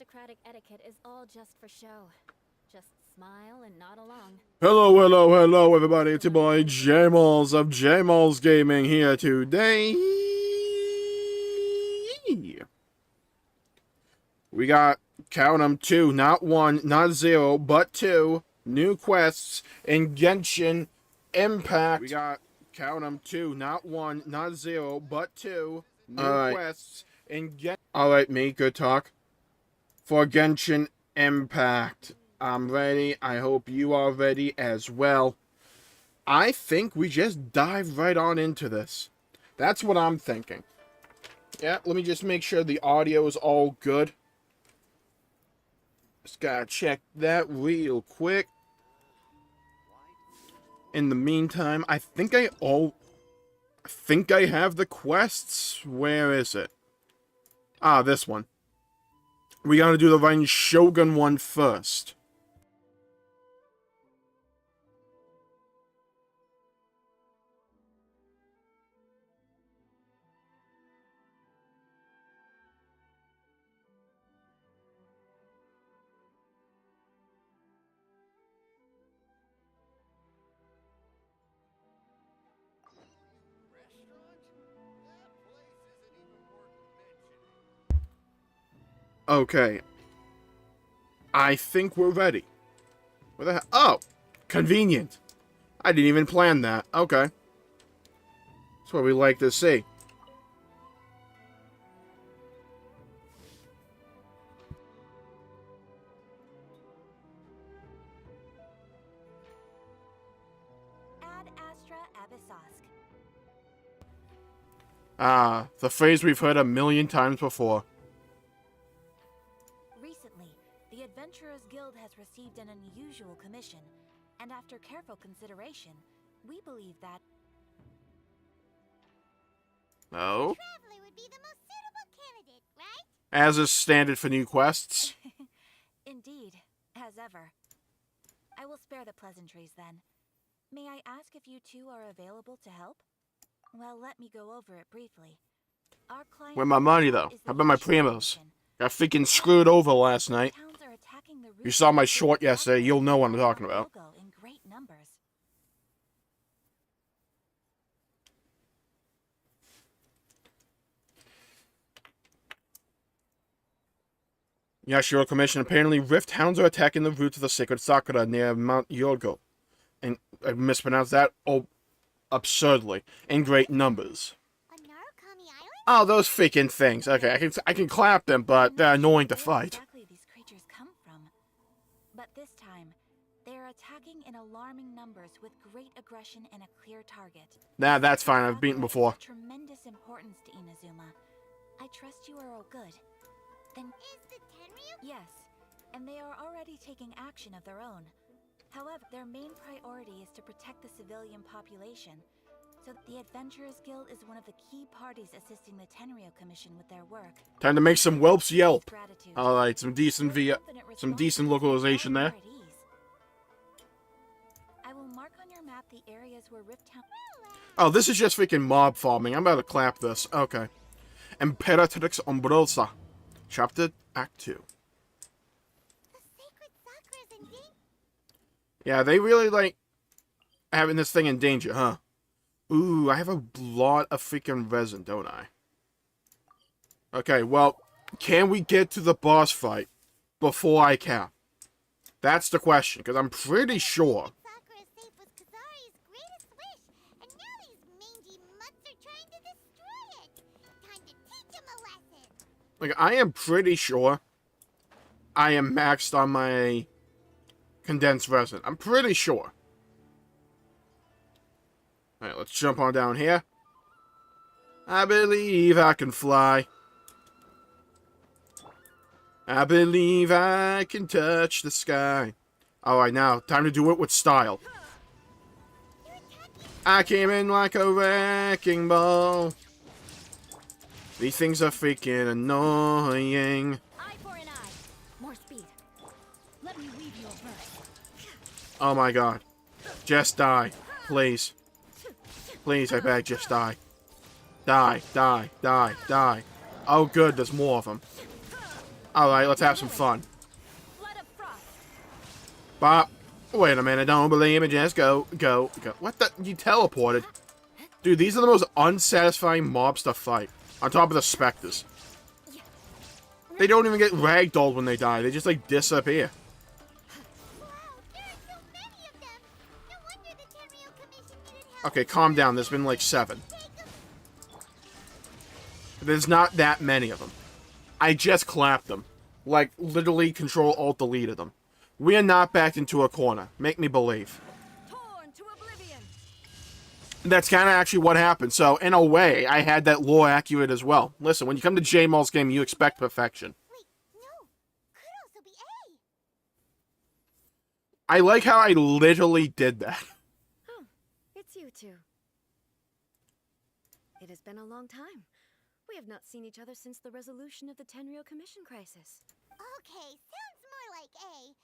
Aristocratic etiquette is all just for show. Just smile and nod along. Hello, everybody. It's your boy Jmulls of Jmulls Gaming here today. We got, count 'em, 2, not 1, not 0, but 2 new quests in Genshin Impact. We got, count 'em, 2, not 1, not 0, but 2 new quests in Genshin. Alright, me, good talk. For Genshin Impact. I'm ready. I hope you are ready as well. I think we just dive right on into this. That's what I'm thinking. Yeah, let me just make sure the audio is all good. Just gotta check that real quick. In the meantime, I think I have the quests. Where is it? Ah, this one. We gotta do the Raiden Shogun one first. Okay. I think we're ready. Where the hell? Oh! Convenient. I didn't even plan that. Okay. That's what we like to see. Ad Astra Abyssosk. Ah, the phrase we've heard a million times before. Recently, the Adventurers Guild has received an unusual commission, and after careful consideration, we believe that Oh? Traveler would be the most suitable candidate, right? As is standard for new quests. Indeed, as ever. I will spare the pleasantries then. May I ask if you two are available to help? Well, let me go over it briefly. Our client Where my money, though? is the How about my Genshin primos? Commission. Got freaking screwed over last night. Towns are attacking the You saw my rooftops short with yesterday, you'll know what I'm talking our about. logo in great numbers. Yashiro Commission. Apparently, Rift Hounds are attacking the route of the Sacred Sakura near Mount Yogo. And I mispronounced that absurdly. In great numbers. On Narukami Island? Oh, those freaking things. Okay, I can clap them, but they're annoying to fight. Exactly these creatures come from. But this time, they are attacking in alarming numbers with great aggression and a clear target. Nah, that's fine. I've beaten Sakura before. is of tremendous importance to Inazuma. I trust you are all good. Then Is the Tenryu? yes, and they are already taking action of their own. However, their main priority is to protect the civilian population. So the Adventurers Guild is one of the key parties assisting the Tenryu Commission with their work. Time to make some whelps yelp. Gratitude. Alright, some decent some decent localization there. I will mark on your map the areas where Rift Town. Oh, this is just freaking mob farming. I'm about to clap this. Okay. Imperatrix Umbrosa. Chapter Act 2. The sacred Sakura's in danger. Yeah, they really like having this thing in danger, huh? Ooh, I have a lot of freaking resin, don't I? Okay, well, can we get to the boss fight before I cap? That's the question, because I'm pretty sure. Sakura's safe was Kazari's greatest wish, and now these mangy mutts are trying to destroy it. Time to teach him a lesson. Like, I am pretty sure I am maxed on my condensed resin. I'm pretty sure. Alright, let's jump on down here. I believe I can fly. I believe I can touch the sky. Alright, now, time to do it with style. I came in like a wrecking ball. These things are freaking annoying. Eye for an eye. More speed. Let me weave you a verse. Oh my god. Just die. Please. Please, I beg, just die. Die, die, die, die. Oh good, there's more of them. Alright, let's have some fun. Flood of frost. Bop. Wait a minute, don't believe it, just go. What the? You teleported. Dude, these are the most unsatisfying mobs to fight. On top of the specters. They don't even get ragdolled when they die. They just, like, disappear. Wow, there are so many of them. No wonder the Tenryou Commission needed help. Okay, calm down. There's been, like, 7. There's not that many of them. I just clapped them. Like, literally Control-Alt-Deleted them. We are not backed into a corner. Make me believe. Torn to oblivion. That's kind of actually what happened. So, in a way, I had that lore accurate as well. Listen, when you come to Jmulls Gaming, you expect perfection. Wait, no. Could also be A. I like how I literally did that. Oh, it's you two. It has been a long time. We have not seen each other since the resolution of the Tenryou Commission crisis. Okay, sounds more like A.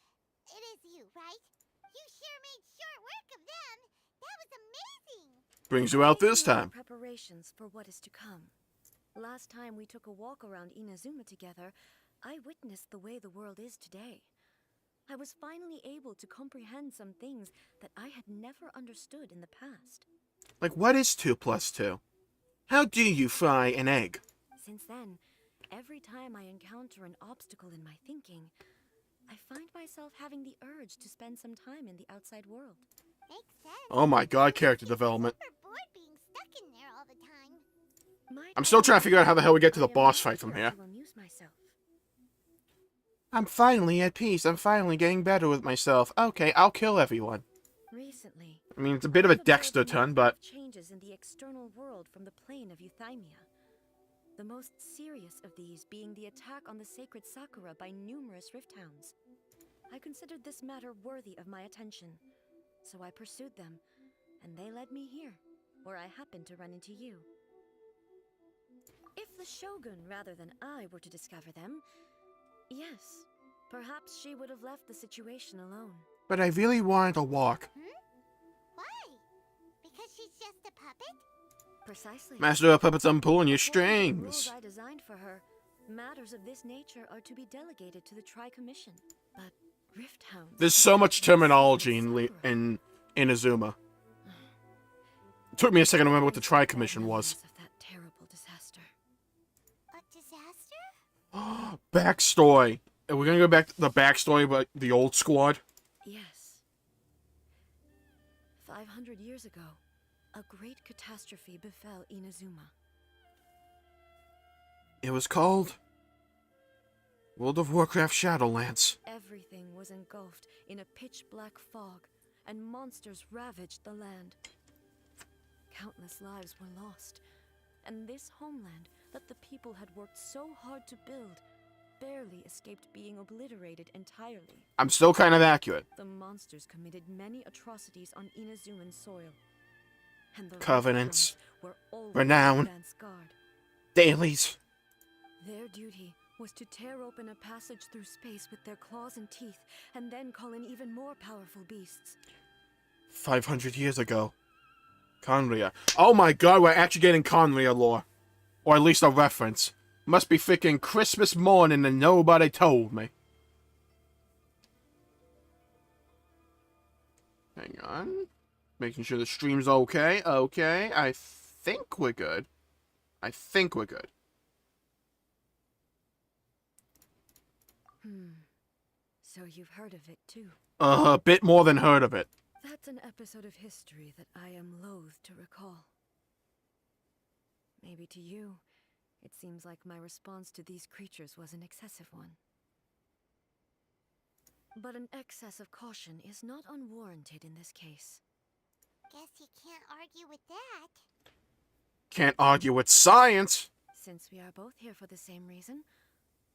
It is you, right? You sure made short work of them. That was amazing. Brings you out this time. Preparations for what is to come. Last time we took a walk around Inazuma together, I witnessed the way the world is today. I was finally able to comprehend some things that I had never understood in the past. Like, what is 2 plus 2? How do you fry an egg? Since then, every time I encounter an obstacle in my thinking, I find myself having the urge to spend some time in the outside world. Makes sense. Oh my god, character development. Super bored being stuck in there all the time. I'm still trying to figure out how the hell we get to the boss fight from here. To amuse myself. I'm finally at peace. I'm finally getting better with myself. Okay, I'll kill everyone. Recently, I mean, it's a bit of a Dexter turn, but... changes in the external world from the plane of Euthymia. The most serious of these being the attack on the sacred Sakura by numerous Rift Hounds. I considered this matter worthy of my attention, so I pursued them, and they led me here, where I happened to run into you. If the Shogun rather than I were to discover them, yes, perhaps she would have left the situation alone. But I really wanted to walk. Why? Because she's just a puppet? Precisely. Master of puppets, I'm pulling your According to the strings. rules I designed for her, matters of this nature are to be delegated to the Tri-Commission. But Rift Hounds... There's so much terminology in Inazuma. It took me a second to remember what the Tri-Commission was. Of that terrible disaster. A disaster? Backstory. Are we gonna go back to the backstory about the old squad? Yes. 500 years ago, a great catastrophe befell Inazuma. It was called World of Warcraft Shadowlands. Everything was engulfed in a pitch-black fog, and monsters ravaged the land. Countless lives were lost, and this homeland that the people had worked so hard to build barely escaped being obliterated entirely. I'm still kind of accurate. The monsters committed many atrocities on Inazuman soil, and the Covenants, Rift Hounds were always renown. advance guard. Dailies. Their duty was to tear open a passage through space with their claws and teeth, and then call in even more powerful beasts. 500 years ago. Conria. Oh my god, we're actually getting Conria lore. Or at least a reference. Must be freaking Christmas morning and nobody told me. Hang on. Making sure the stream's okay. Okay, I think we're good. I think we're good. So you've heard of it too. A bit more than heard of it. That's an episode of history that I am loath to recall. Maybe to you, it seems like my response to these creatures was an excessive one. But an excess of caution is not unwarranted in this case. Guess you can't argue with that. Can't argue with science. Since we are both here for the same reason,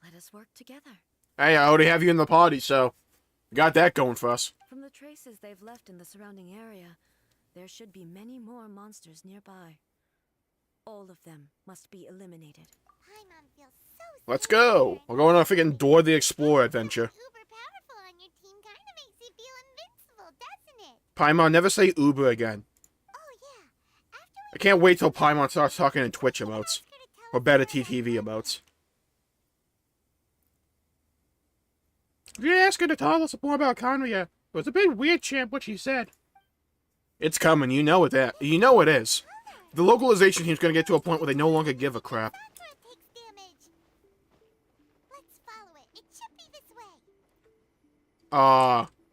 let us work together. Hey, I already have you in the party, so we got that going for us. From the traces they've left in the surrounding area, there should be many more monsters nearby. All of them must be eliminated. Paimon feels so Let's safe go. here. We're going on a freaking Dora the Explorer adventure. Uber powerful on your team kinda makes you feel invincible, doesn't it? Paimon, never say Uber again. Oh yeah. I can't wait till Paimon starts talking in Twitch emotes. Or better TTV emotes. If you ask her to tell us more about Conria, it was a bit weird, champ, what she said. It's coming, you know it. You know it is. The localization team's gonna get to a point where they no longer give a crap. Sakura takes damage. Let's follow it. It should be this way.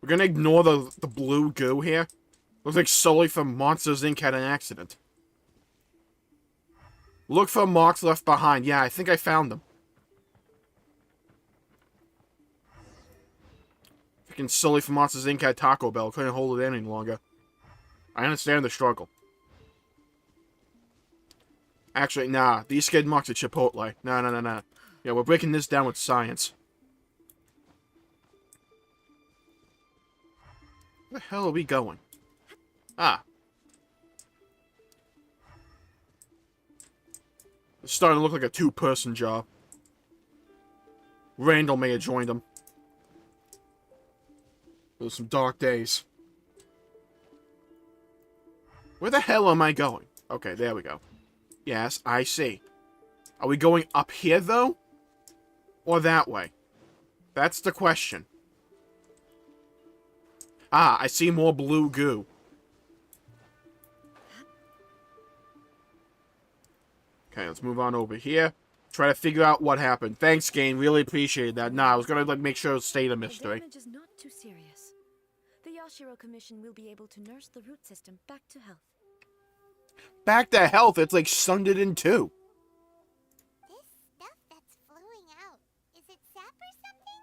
We're gonna ignore the blue goo here. Looks like Sully from Monsters Inc. had an accident. Look for marks left behind. Yeah, I think I found them. Freaking Sully from Monsters Inc. had Taco Bell. Couldn't hold it in any longer. I understand the struggle. Actually, nah. These skid marks are Chipotle. Nah. Yeah, we're breaking this down with science. Where the hell are we going? Ah. It's starting to look like a two-person job. Randall may have joined them. Those some dark days. Where the hell am I going? Okay, there we go. Yes, I see. Are we going up here, though? Or that way? That's the question. Ah, I see more blue goo. Okay, let's move on over here. Try to figure out what happened. Thanks, game. Really appreciate that. Nah, I was gonna like make sure it stayed a mystery. The damage is not too serious. The Yashiro Commission will be able to nurse the root system back to health. Back to health, it's like sundered in two. This stuff that's flowing out, is it sap or something?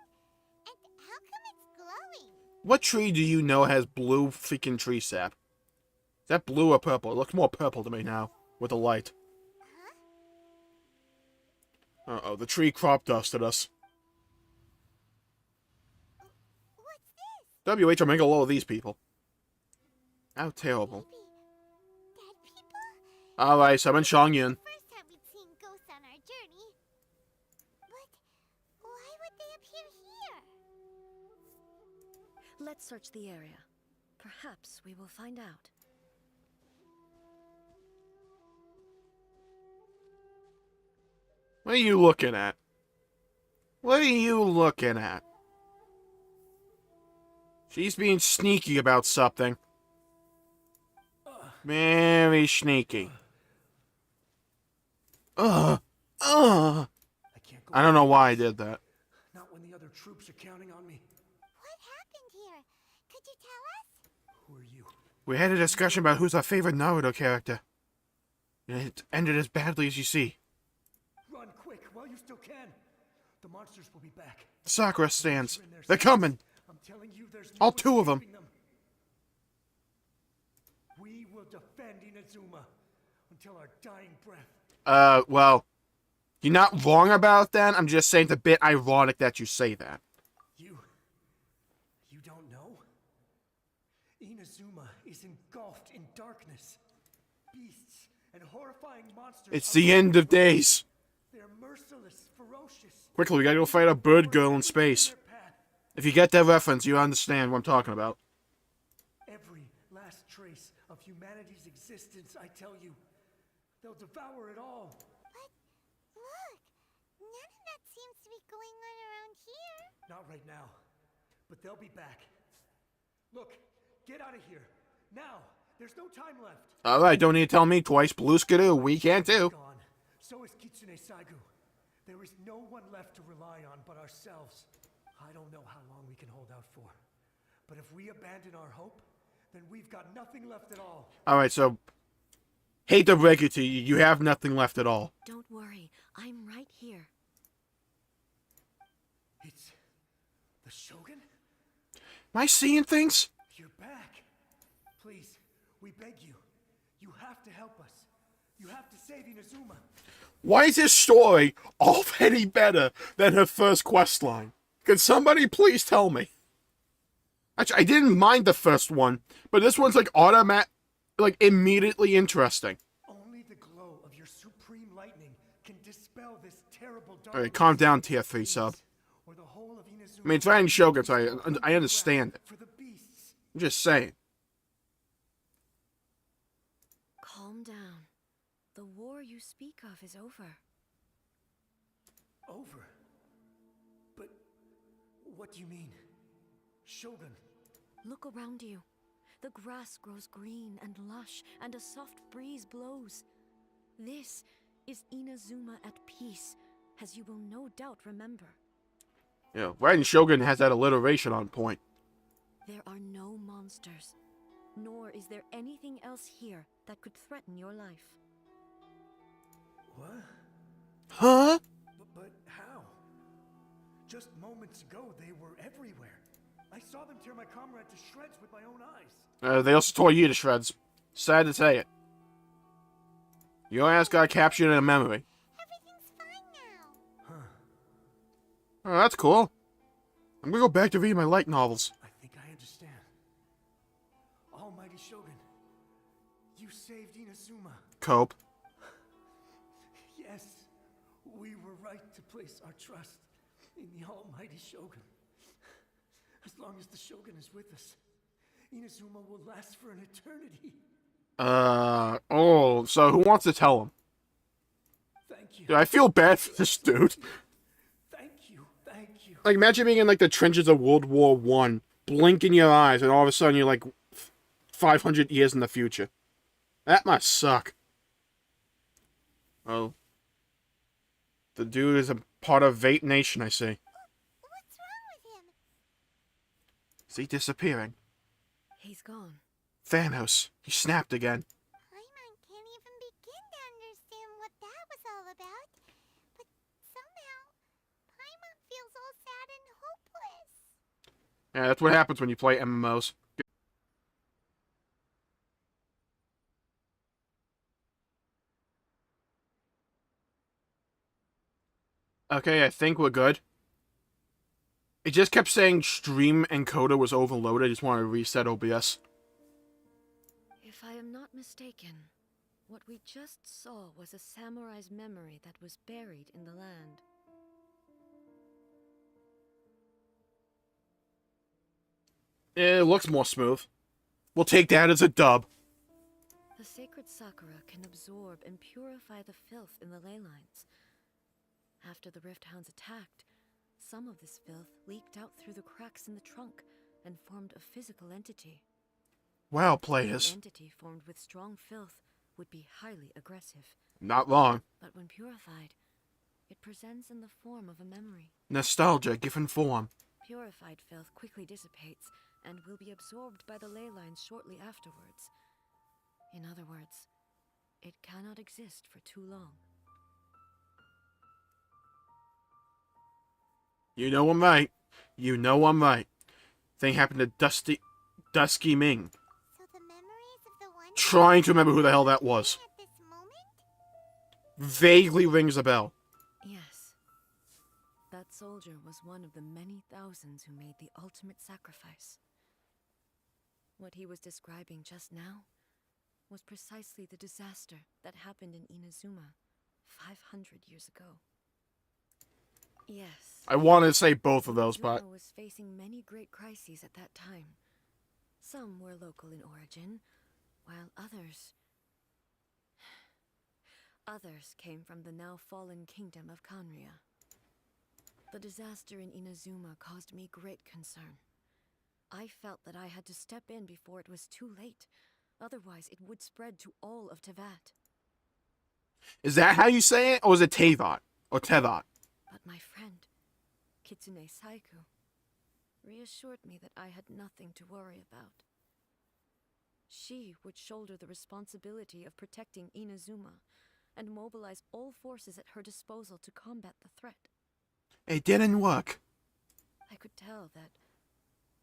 And how come it's glowing? What tree do you know has blue freaking tree sap? Is that blue or purple? It looks more purple to me now, with the light. Uh-oh, the tree crop dusted us. What's this? WH, I'm making a load of these people. How terrible. Maybe dead people? Alright, summon Chongyun. First time we'd seen ghosts on our journey. But why would they appear here? Let's search the area. Perhaps we will find out. What are you looking at? What are you looking at? She's being sneaky about something. Very sneaky. I don't know why I did that. Not when the other troops are counting on me. What happened here? Could you tell us? Who are you? We had a discussion about who's our favorite Naruto character. And it ended as badly as you see. Run quick while you still can. The monsters will be back. Sakura stands. They're coming. I'm telling you, there's no All two of them. escaping them. We will defend Inazuma until our dying breath. Well, you're not wrong about that. I'm just saying it's a bit ironic that you say that. You don't know? Inazuma is engulfed in darkness. Beasts and horrifying monsters. It's the end of days. They're merciless, ferocious. Quickly, we gotta go fight a bird girl in space. Their path. If you get that reference, you understand what I'm talking about. Every last trace of humanity's existence, I tell you. They'll devour it all. But look, none of that seems to be going on around here. Not right now, but they'll be back. Look, get out of here. Now, there's no time left. Alright, don't need to tell me twice. Blue Skidoo, we can't do. Gone. So is Kitsune Saigu. There is no one left to rely on but ourselves. I don't know how long we can hold out for. But if we abandon our hope, then we've got nothing left at all. Alright, so... hate to break it to you, you have nothing left at all. Don't worry, I'm right here. It's the Shogun? Am I seeing things? You're back. Please, we beg you. You have to help us. You have to save Inazuma. Why is this story already better than her first quest line? Can somebody please tell me? Actually, I didn't mind the first one, but this one's like immediately interesting. Only the glow of your supreme lightning can dispel this terrible darkness. Alright, calm down, tier 3 sub. Or the whole of Inazuma. I mean, it's fighting Shogun, so I understand it. For the beasts. I'm just saying. Calm down. The war you speak of is over. Over. But What do you mean? Shogun. Look around you. The grass grows green and lush, and a soft breeze blows. This is Inazuma at peace, as you will no doubt remember. Yeah, Raiden Shogun has that alliteration on point. There are no monsters, nor is there anything else here that could threaten your life. What? Huh? But how? Just moments ago, they were everywhere. I saw them tear my comrade to shreds with my own eyes. They also tore you to shreds. Sad to say it. Your ass got captured in a memory. Everything's fine now. Huh. Oh, that's cool. I'm gonna go back to reading my light novels. I think I understand. Almighty Shogun, you saved Inazuma. Cope. Yes, we were right to place our trust in the Almighty Shogun. As long as the Shogun is with us, Inazuma will last for an eternity. Oh, so who wants to tell him? Thank you. Dude, I feel bad for this dude. Thank you. Thank you. Like, imagine being in, like, the trenches of World War I, blinking your eyes, and all of a sudden you're, like, 500 years in the future. That must suck. Oh. The dude is a part of Vape Nation, I see. What's wrong with him? Is he disappearing? He's gone. Thanos. He snapped again. Paimon can't even begin to understand what that was all about. But somehow, Paimon feels all sad and hopeless. Yeah, that's what happens when you play MMOs. Okay, I think we're good. It just kept saying stream encoder was overloaded. I just want to reset OBS. If I am not mistaken, what we just saw was a samurai's memory that was buried in the land. It looks more smooth. We'll take that as a dub. The sacred Sakura can absorb and purify the filth in the ley lines. After the Rift Hounds attacked, some of this filth leaked out through the cracks in the trunk and formed a physical entity. Wow, An players. entity formed with strong filth would be highly aggressive, Not long. but when purified, it presents in the form of a memory. Nostalgia given form. Purified filth quickly dissipates and will be absorbed by the ley lines shortly afterwards. In other words, it cannot exist for too long. You know I'm right. You know I'm right. Thing happened to Dusky Ming. So the memories of the one Trying to remember who the hell that was. at this moment? Vaguely rings a bell. Yes. That soldier was one of the many thousands who made the ultimate sacrifice. What he was describing just now was precisely the disaster that happened in Inazuma 500 years ago. Yes. I wanted to say both of those, but Inazuma was facing many great crises at that time. Some were local in origin, while others came from the now fallen kingdom of Kanria. The disaster in Inazuma caused me great concern. I felt that I had to step in before it was too late. Otherwise, it would spread to all of Tevat. is that how you say it? Or is it Tevat? Or Tevat? But my friend, Kitsune Saiku, reassured me that I had nothing to worry about. She would shoulder the responsibility of protecting Inazuma and mobilize all forces at her disposal to combat the threat. It didn't work. I could tell that,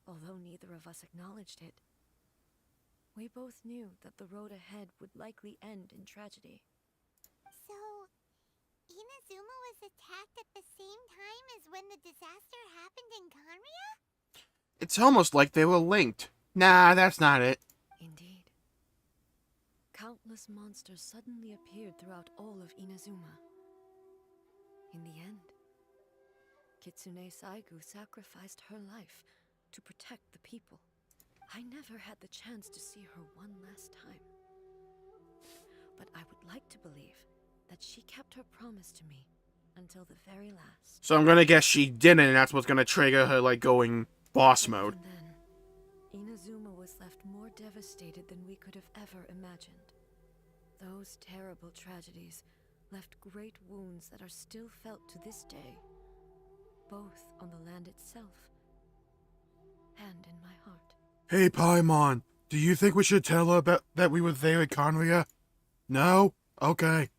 although neither of us acknowledged it, we both knew that the road ahead would likely end in tragedy. So, Inazuma was attacked at the same time as when the disaster happened in Kanria? It's almost like they were linked. Nah, that's not it. Indeed. Countless monsters suddenly appeared throughout all of Inazuma. In the end, Kitsune Saigu sacrificed her life to protect the people. I never had the chance to see her one last time. But I would like to believe that she kept her promise to me until the very last. So I'm gonna guess she didn't, and that's what's gonna trigger her, like, going boss mode. And then, Inazuma was left more devastated than we could have ever imagined. Those terrible tragedies left great wounds that are still felt to this day, both on the land itself and in my heart. Hey, Paimon, do you think we should tell her about that we were there at Conria? No? Okay.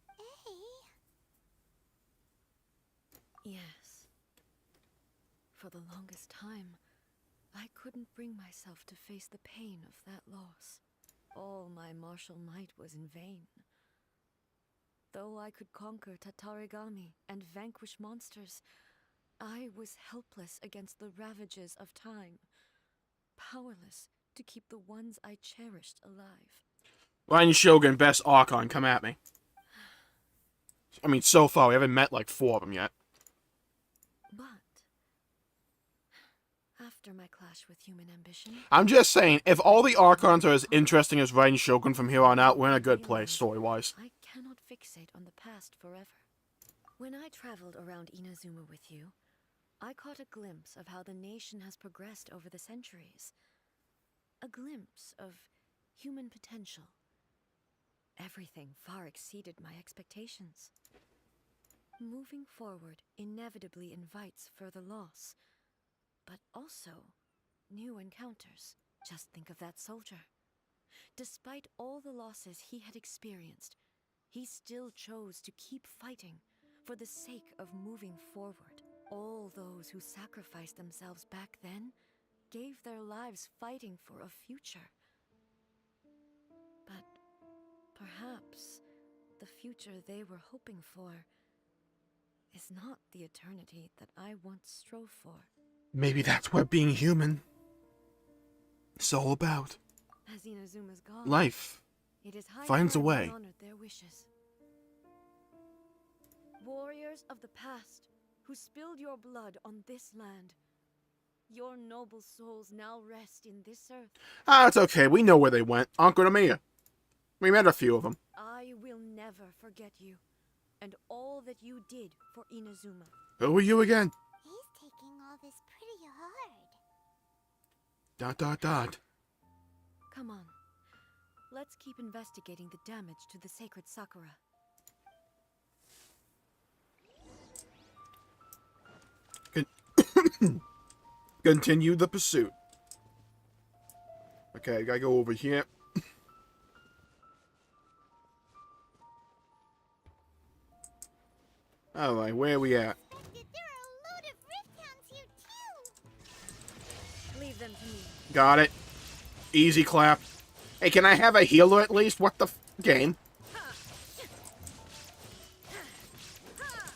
Yes. For the longest time, I couldn't bring myself to face the pain of that loss. All my martial might was in vain. Though I could conquer Tatarigami and vanquish monsters, I was helpless against the ravages of time, powerless to keep the ones I cherished alive. Ryan Shogun, best Archon, come at me. I mean, so far, we haven't met like 4 of them yet. But after my clash with human ambition, I'm just saying, if all the Archons are as interesting as Ryan Shogun from here on out, we're in a good place, story-wise. I cannot fixate on the past forever. When I traveled around Inazuma with you, I caught a glimpse of how the nation has progressed over the centuries. A glimpse of human potential. Everything far exceeded my expectations. Moving forward inevitably invites further loss, but also new encounters. Just think of that soldier. Despite all the losses he had experienced, he still chose to keep fighting for the sake of moving forward. All those who sacrificed themselves back then gave their lives fighting for a future. But perhaps the future they were hoping for is not the eternity that I once strove for. Maybe that's what being human is all about. As Inazuma's gone, Life it is high finds a time way. we honored their wishes. Warriors of the past who spilled your blood on this land, your noble souls now rest in this earth. Ah, it's okay. We know where they went. Uncle Mia. We met a few of them. I will never forget you and all that you did for Inazuma. Who are you again? He's taking all this pretty hard. Dot dot dot. Come on. Let's keep investigating the damage to the sacred Sakura. Continue the pursuit. Okay, I gotta go over here. Alright, where are we at? There are a load of rift hounds here too. Leave them to me. Got it. Easy clap. Hey, can I have a healer at least? What the game?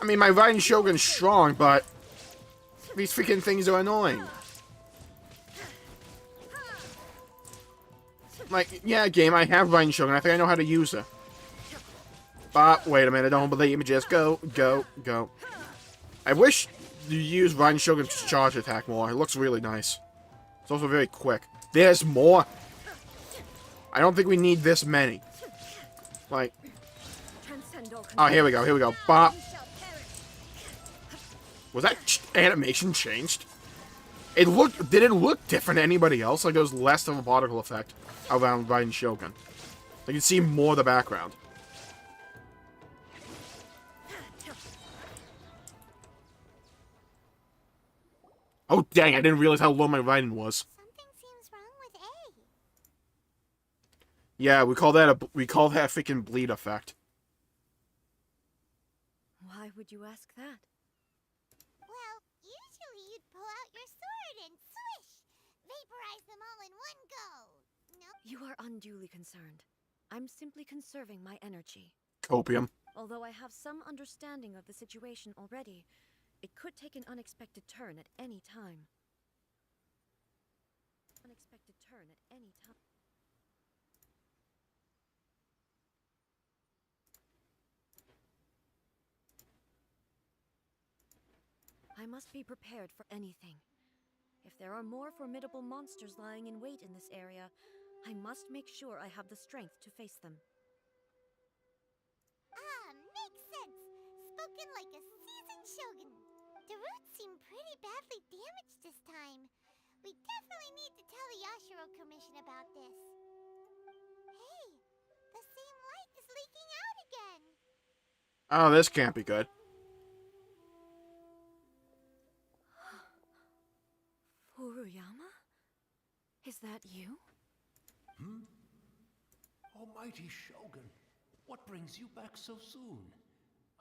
I mean, my Raiden Shogun's strong, but these freaking things are annoying. Like, yeah, game, I have Raiden Shogun. I think I know how to use her. But, wait a minute, don't believe me. Just go, go, go. I wish you use Raiden Shogun's charge attack more. It looks really nice. It's also very quick. There's more. I don't think we need this many. Like, oh, here we go, here we go. Bop. Was that animation changed? It looked, did it look different to anybody else? Like there was less of a particle effect around Raiden Shogun. You can see more of the background. Oh dang, I didn't realize how low my Raiden was. Something seems wrong with A. Yeah, we call that freaking bleed effect. Why would you ask that? Well, usually you'd pull out your sword and swish! Vaporize them all in one go! No? You are unduly concerned. I'm simply conserving my energy. Copium. Although I have some understanding of the situation already, it could take an unexpected turn at any time. I must be prepared for anything. If there are more formidable monsters lying in wait in this area, I must make sure I have the strength to face them. Ah, makes sense! Spoken like a Listen, Shogun. The roots seem pretty badly damaged this time. We definitely need to tell the Yashiro Commission about this. Hey, the same light is leaking out again. Oh, this can't be good. Furuyama? Is that you? Almighty Shogun, what brings you back so soon?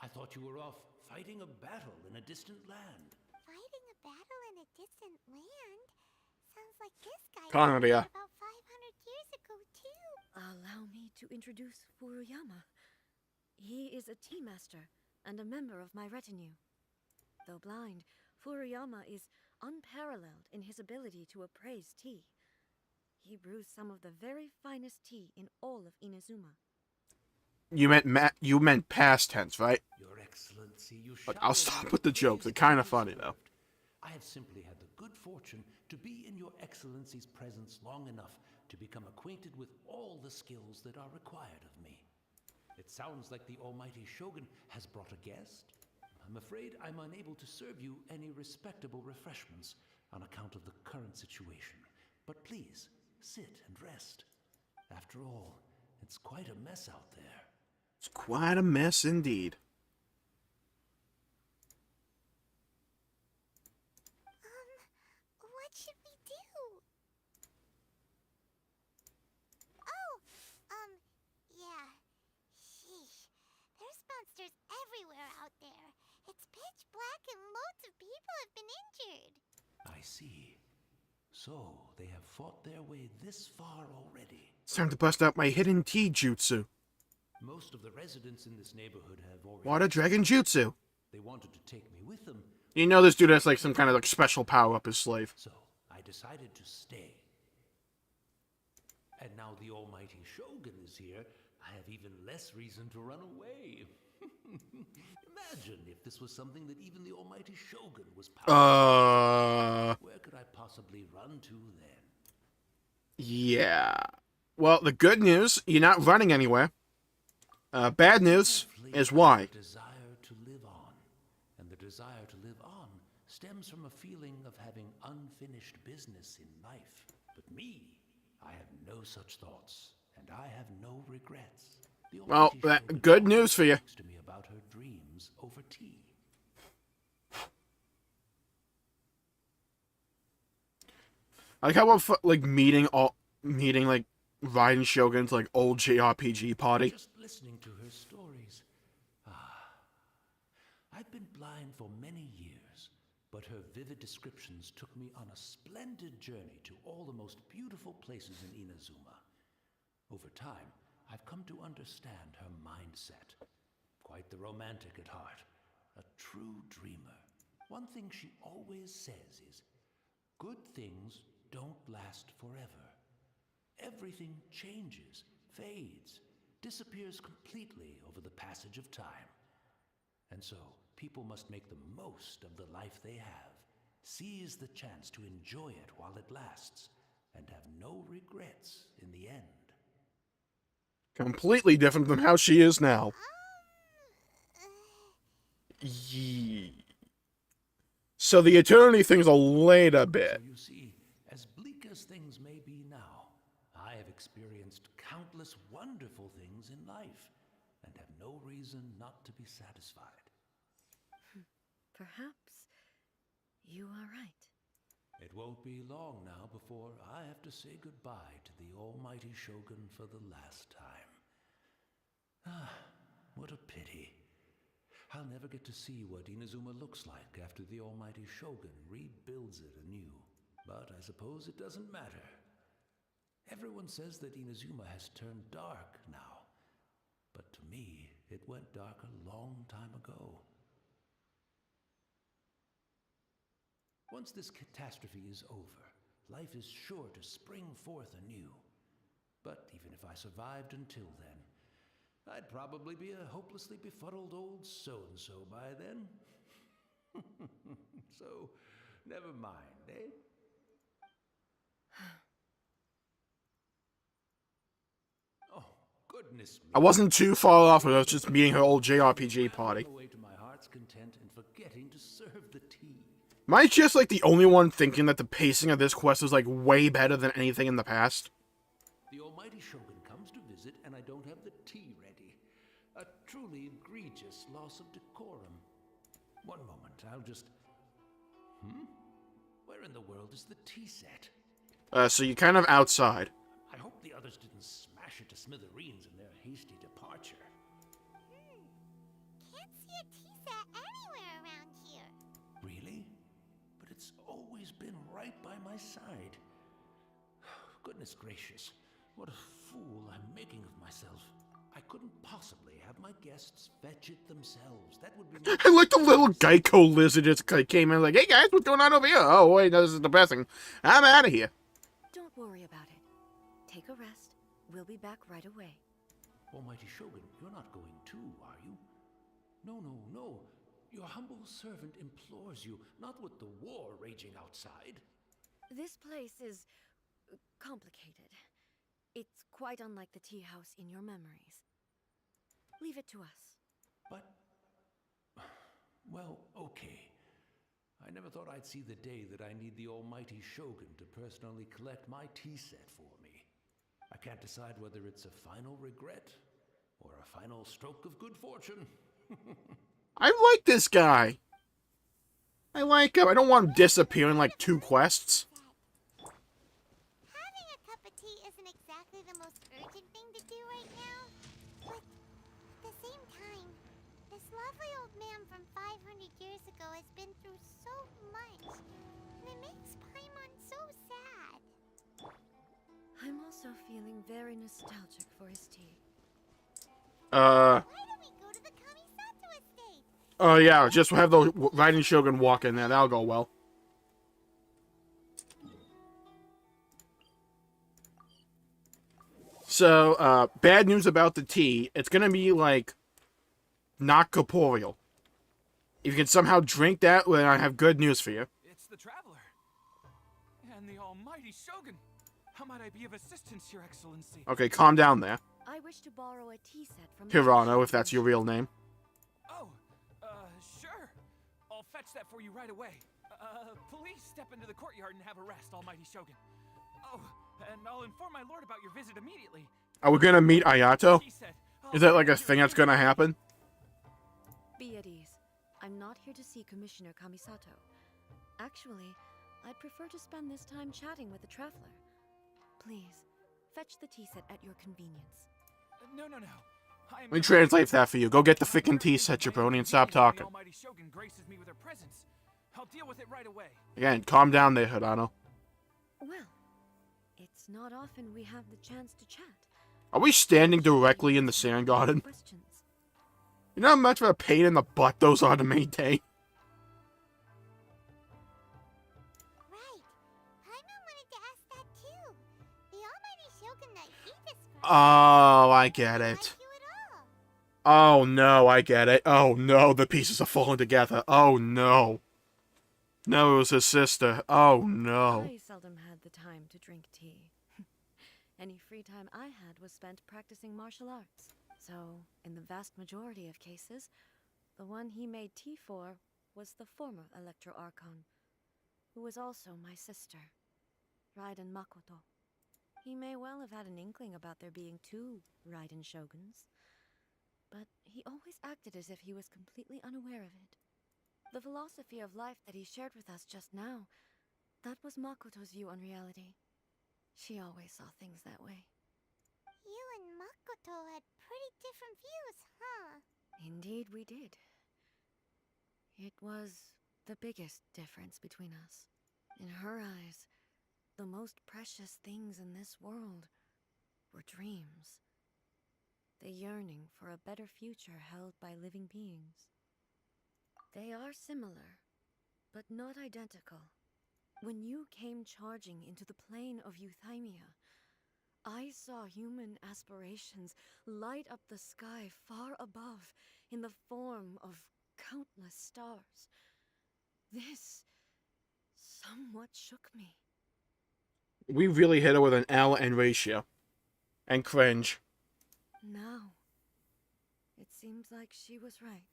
I thought you were off fighting a battle in a distant land. Fighting a battle in a distant land? Sounds like this guy Kanaria. died about 500 years ago, too. Allow me to introduce Furuyama. He is a tea master and a member of my retinue. Though blind, Furuyama is unparalleled in his ability to appraise tea. He brews some of the very finest tea in all of Inazuma. You meant past tense, right? Your Excellency, you But shall I'll stop with the jokes. They're kind of funny, though. I have simply had the good fortune to be in your Excellency's presence long enough to become acquainted with all the skills that are required of me. It sounds like the Almighty Shogun has brought a guest. I'm afraid I'm unable to serve you any respectable refreshments on account of the current situation. But please, sit and rest. After all, it's quite a mess out there. It's quite a mess indeed. What should we do? Oh, yeah. Sheesh. There's monsters everywhere out there. It's pitch black and loads of people have been injured. I see. So, they have fought their way this far already. It's time to bust out my hidden tea jutsu. Most of the residents in this neighborhood have already... Water dragon jutsu. They wanted to take me with them, You know this dude has like some kind of like special power up his sleeve. so I decided to stay. And now the Almighty Shogun is here, I have even less reason to run away. Imagine if this was something that even the Almighty Shogun was powerful. Where could I possibly run to then? Yeah. Well, the good news, you're not running anywhere. Bad news is why. Desire to live on, and the desire to live on stems from a feeling of having unfinished business in life. But me, I have no such thoughts, and I have no regrets. The Well, Almighty Shogun good news for you. talks to me about her dreams over tea. I like how we're like meeting like Raiden Shogun's like old JRPG party. Just listening to her stories. I've been blind for many years, but her vivid descriptions took me on a splendid journey to all the most beautiful places in Inazuma. Over time, I've come to understand her mindset. Quite the romantic at heart, a true dreamer. One thing she always says is, good things don't last forever. Everything changes, fades, disappears completely over the passage of time. And so, people must make the most of the life they have, seize the chance to enjoy it while it lasts, and have no regrets in the end. Completely different from how she is now. Yee. So the eternity thing's a later bit. So you see, as bleak as things may be now, I have experienced countless wonderful things in life, and have no reason not to be satisfied. Perhaps you are right. It won't be long now before I have to say goodbye to the Almighty Shogun for the last time. Ah, what a pity. I'll never get to see what Inazuma looks like after the Almighty Shogun rebuilds it anew. But I suppose it doesn't matter. Everyone says that Inazuma has turned dark now. But to me, it went dark a long time ago. Once this catastrophe is over, life is sure to spring forth anew. But even if I survived until then, I'd probably be a hopelessly befuddled old so-and-so by then. So, never mind, eh? Oh, goodness me. I wasn't too far off. I was just meeting her old JRPG party. Away to my heart's content and forget Am I just, like, the only one thinking that the pacing of this quest is, like, way better than anything in the past? The almighty Shogun comes to visit, and I don't have the tea ready. A truly egregious loss of decorum. One moment, I'll just... Where in the world is the tea set? So you're kind of outside. I hope the others didn't smash it to smithereens in their hasty departure. Can't see a tea set anywhere around here. Really? But it's always been right by my side. Goodness gracious, what a fool I'm making of myself. I couldn't possibly have my guests fetch it themselves. That would be... I like the little Geico lizard just came in like, hey guys, what's going on over here? Oh, wait, no, this is depressing. I'm out of here. Don't worry about it. Take a rest. We'll be back right away. Almighty Shogun, you're not going too, are you? No, no, no. Your humble servant implores you, not with the war raging outside. This place is complicated. It's quite unlike the tea house in your memories. Leave it to us. But... well, okay. I never thought I'd see the day that I need the almighty Shogun to personally collect my tea set for me. I can't decide whether it's a final regret or a final stroke of good fortune. I like this guy. I like him. I don't want him disappearing like 2 quests. Having a cup of tea isn't exactly the most urgent thing to do right now, but at the same time, this lovely old man from 500 years ago has been through so much, and it makes Paimon so sad. I'm also feeling very nostalgic for his tea. Why don't we go to the Kamisato estate? Oh yeah, just have the Raiden Shogun walk in there. That'll go well. So, bad news about the tea. It's gonna be, like, not corporeal. If you can somehow drink that, then I have good news for you. It's the Traveler. And the almighty Shogun. How might I be of assistance, Your Excellency? Okay, calm down there. I wish to borrow a tea set from Hirano, if that's your real name. Oh, sure. I'll fetch that for you right away. Please step into the courtyard and have a rest, almighty Shogun. Oh, and I'll inform my lord about your visit immediately. Are we gonna meet Ayato? He said, Is that like a thing that's gonna happen? Be at ease. I'm not here to see Commissioner Kamisato. Actually, I'd prefer to spend this time chatting with the Traveler. Please, fetch the tea set at your convenience. No. Let me translate that for you. Go get the freaking tea set, jabroni, and stop talking. The almighty Shogun graces me with her presence. I'll deal with it right away. Again, calm down there, Hirano. Well, it's not often we have the chance to chat. Are we standing directly in the sand garden? Questions. You know how much of a pain in the butt those are to maintain? Right. Paimon wanted to ask that too. The almighty Shogun that he described. Oh, I get didn't it. like you at all. Oh no, I get it. Oh no, the pieces are falling together. Oh no. No, it was his sister. Oh no. I seldom had the time to drink tea. Any free time I had was spent practicing martial arts. So, in the vast majority of cases, the one he made tea for was the former Electro Archon, who was also my sister, Raiden Makoto. He may well have had an inkling about there being 2 Raiden Shoguns, but he always acted as if he was completely unaware of it. The philosophy of life that he shared with us just now, that was Makoto's view on reality. She always saw things that way. You and Makoto had pretty different views, huh? Indeed we did. It was the biggest difference between us. In her eyes, the most precious things in this world were dreams. The yearning for a better future held by living beings. They are similar, but not identical. When you came charging into the plane of Euthymia, I saw human aspirations light up the sky far above in the form of countless stars. This somewhat shook me. We really hit her with an L and ratio. And cringe. Now, it seems like she was right.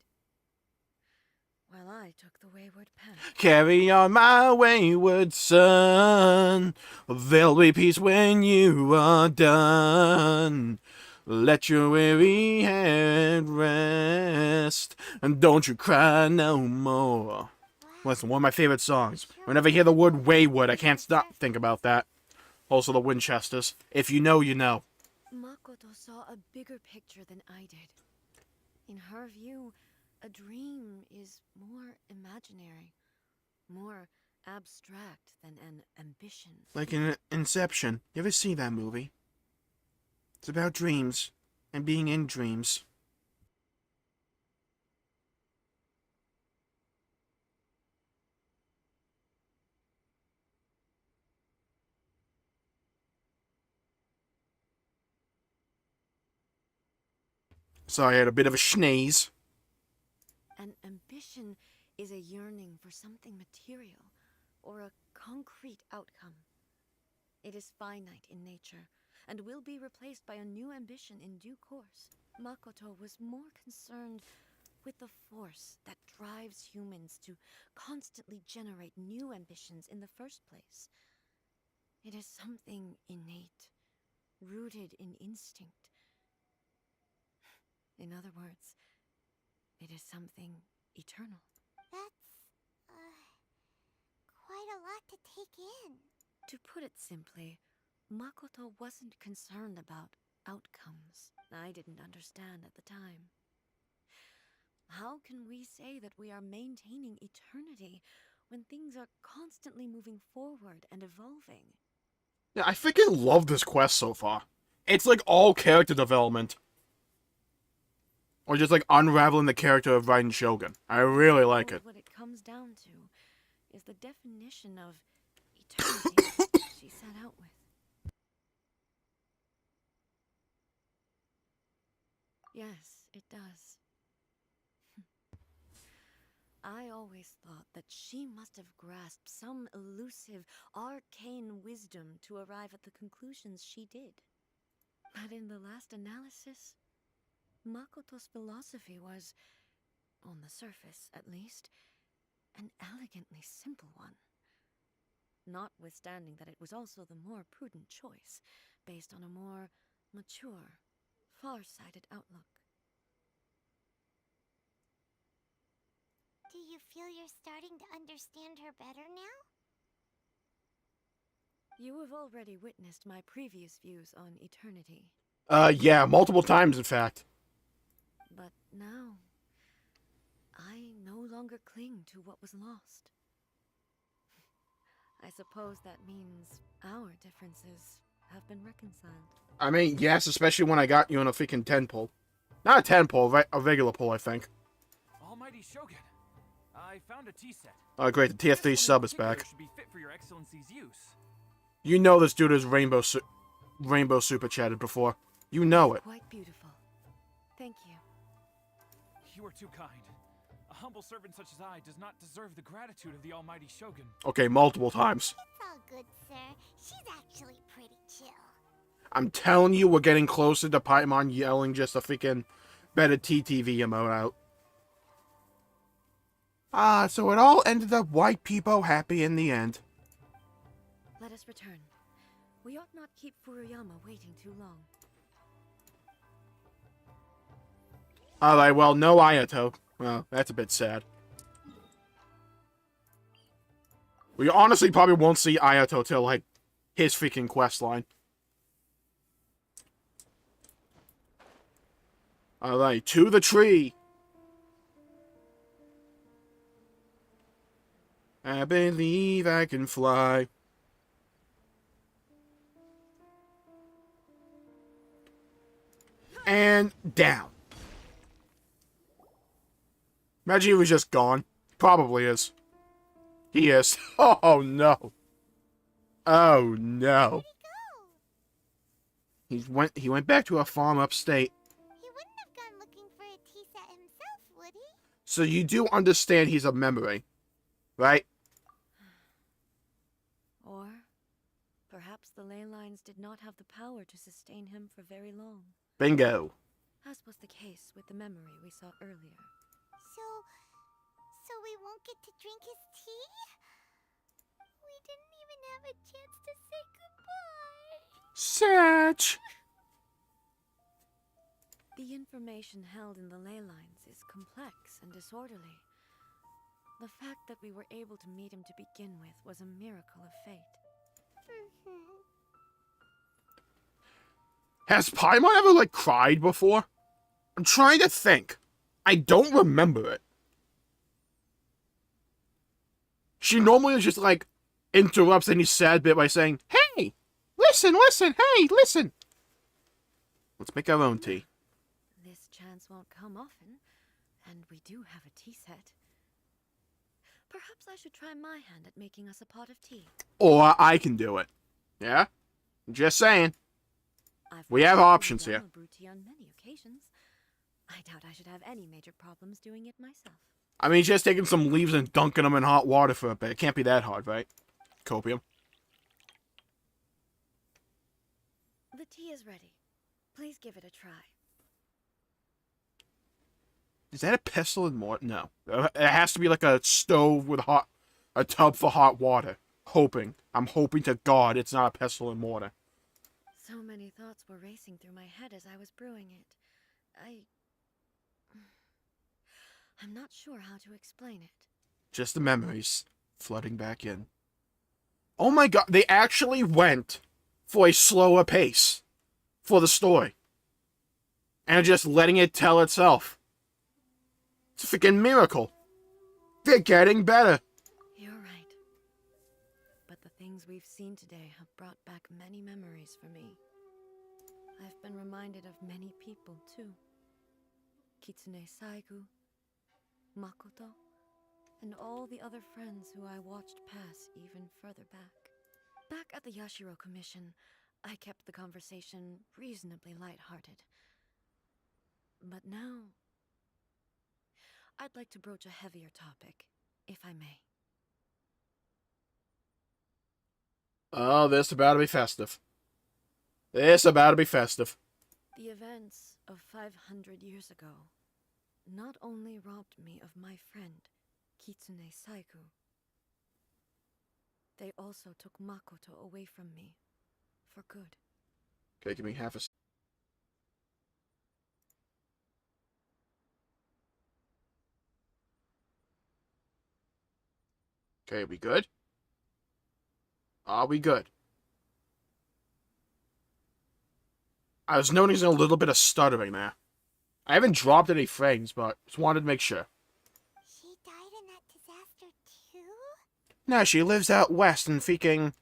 while I took the wayward path. Carry on, my wayward son. There'll be peace when you are done. Let your weary head rest, and don't you cry no more. Listen, one of my favorite songs. Whenever I hear the word wayward, I can't stop think about that. Also the Winchesters. If you know, you know. Makoto saw a bigger picture than I did. In her view, a dream is more imaginary, more abstract than an ambition. Like in Inception. You ever see that movie? It's about dreams and being in dreams. Sorry, I had a bit of a sneeze. An ambition is a yearning for something material or a concrete outcome. It is finite in nature and will be replaced by a new ambition in due course. Makoto was more concerned with the force that drives humans to constantly generate new ambitions in the first place. It is something innate, rooted in instinct. In other words, it is something eternal. That's, quite a lot to take in. To put it simply, Makoto wasn't concerned about outcomes. I didn't understand at the time. How can we say that we are maintaining eternity when things are constantly moving forward and evolving? Yeah, I freaking love this quest so far. It's like all character development. Or just like unraveling the character of Raiden Shogun. I really like it. What it comes down to is the definition of eternity she set out with. Yes, it does. I always thought that she must have grasped some elusive, arcane wisdom to arrive at the conclusions she did. But in the last analysis, Makoto's philosophy was, on the surface at least, an elegantly simple one. Notwithstanding that it was also the more prudent choice, based on a more mature, far-sighted outlook. Do you feel you're starting to understand her better now? You have already witnessed my previous views on eternity. Yeah, multiple times in fact. But now, I no longer cling to what was lost. I suppose that means our differences have been reconciled. I mean, yes, especially when I got you on a freaking 10 pull. Not a 10 pull, a regular pull, I think. Almighty Shogun, I found a tea set. Oh, great, the tier 3 This one sub in is back. particular should be fit for your excellency's use. You know this dude is Rainbow Super Chatted before. You know it. Quite beautiful. Thank you. You are too kind. A humble servant such as I does not deserve the gratitude of the Almighty Shogun. Okay, multiple times. It's all good, sir. She's actually pretty chill. I'm telling you, we're getting closer to Paimon yelling just a freaking better TTV emote out. Ah, so it all ended up white people happy in the end. Let us return. We ought not keep Furuyama waiting too long. Alright, well, no Ayato. Well, that's a bit sad. We honestly probably won't see Ayato till, like, his freaking quest line. Alright, to the tree! I believe I can fly. And down. Imagine he was just gone. Probably is. He is. Oh no. Oh no. He went back to a farm upstate. He wouldn't have gone looking for a tea set himself, would he? So you do understand he's a memory, right? Or perhaps the ley lines did not have the power to sustain him for very long. Bingo. As was the case with the memory we saw earlier. So we we won't get to drink his tea? We didn't even have a chance to say goodbye. Satch. The information held in the ley lines is complex and disorderly. The fact that we were able to meet him to begin with was a miracle of fate. Has Paimon ever, like, cried before? I'm trying to think. I don't remember it. She normally just, like, interrupts any sad bit by saying, "Hey! Listen, listen! Hey, listen!" Let's make our own tea. This chance won't come often, and we do have a tea set. Perhaps I should try my hand at making us a pot of tea. Or I can do it. Yeah? Just saying. We have options here. Brew tea on many occasions. I doubt I should have any major problems doing it myself. I mean, just taking some leaves and dunking them in hot water for a bit. It can't be that hard, right? Copium. The tea is ready. Please give it a try. Is that a pestle and mortar? No. It has to be like a stove with a tub for hot water. I'm hoping to God it's not a pestle and mortar. So many thoughts were racing through my head as I was brewing it. I'm not sure how to explain it. Just the memories flooding back in. Oh my God, they actually went for a slower pace for the story. And just letting it tell itself. It's a freaking miracle. They're getting better. You're right. But the things we've seen today have brought back many memories for me. I've been reminded of many people, too. Kitsune Saigu, Makoto, and all the other friends who I watched pass even further back. Back at the Yashiro Commission, I kept the conversation reasonably lighthearted. But now, I'd like to broach a heavier topic, if I may. Oh, this about to be festive. This about to be festive. The events of 500 years ago not only robbed me of my friend, Kitsune Saigu, they also took Makoto away from me, for good. Okay, give me half a second. Okay, are we good? Are we good? I was noticing a little bit of stuttering there. I haven't dropped any frames, but just wanted to make sure. She died in that disaster too? No, she lives out west in freaking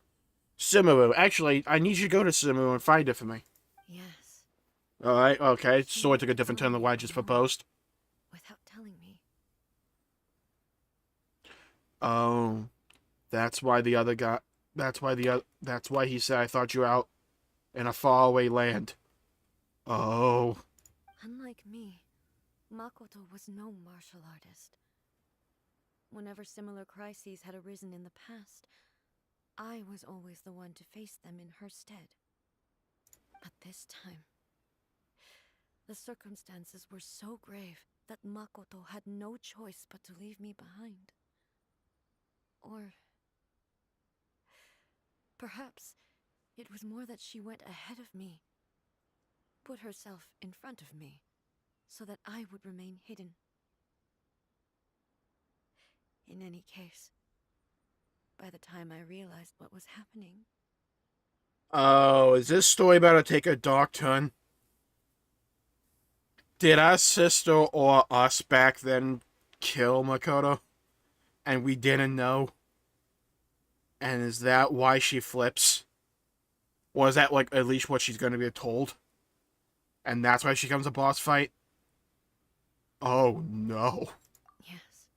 Sumeru. Actually, I need you to go to Sumeru and find it for me. Yes. Alright, okay. Story took a different turn than what I just proposed. Without telling me. Oh. That's why the other guy... That's why he said I thought you were out in a faraway land. Oh. Unlike me, Makoto was no martial artist. Whenever similar crises had arisen in the past, I was always the one to face them in her stead. But this time, the circumstances were so grave that Makoto had no choice but to leave me behind. Or perhaps it was more that she went ahead of me, put herself in front of me, so that I would remain hidden. In any case, by the time I realized what was happening... Oh, is this story about to take a dark turn? Did our sister or us back then kill Makoto? And we didn't know? And is that why she flips? Or is that, like, at least what she's going to be told? And that's why she comes a boss fight? Oh, no. Yes.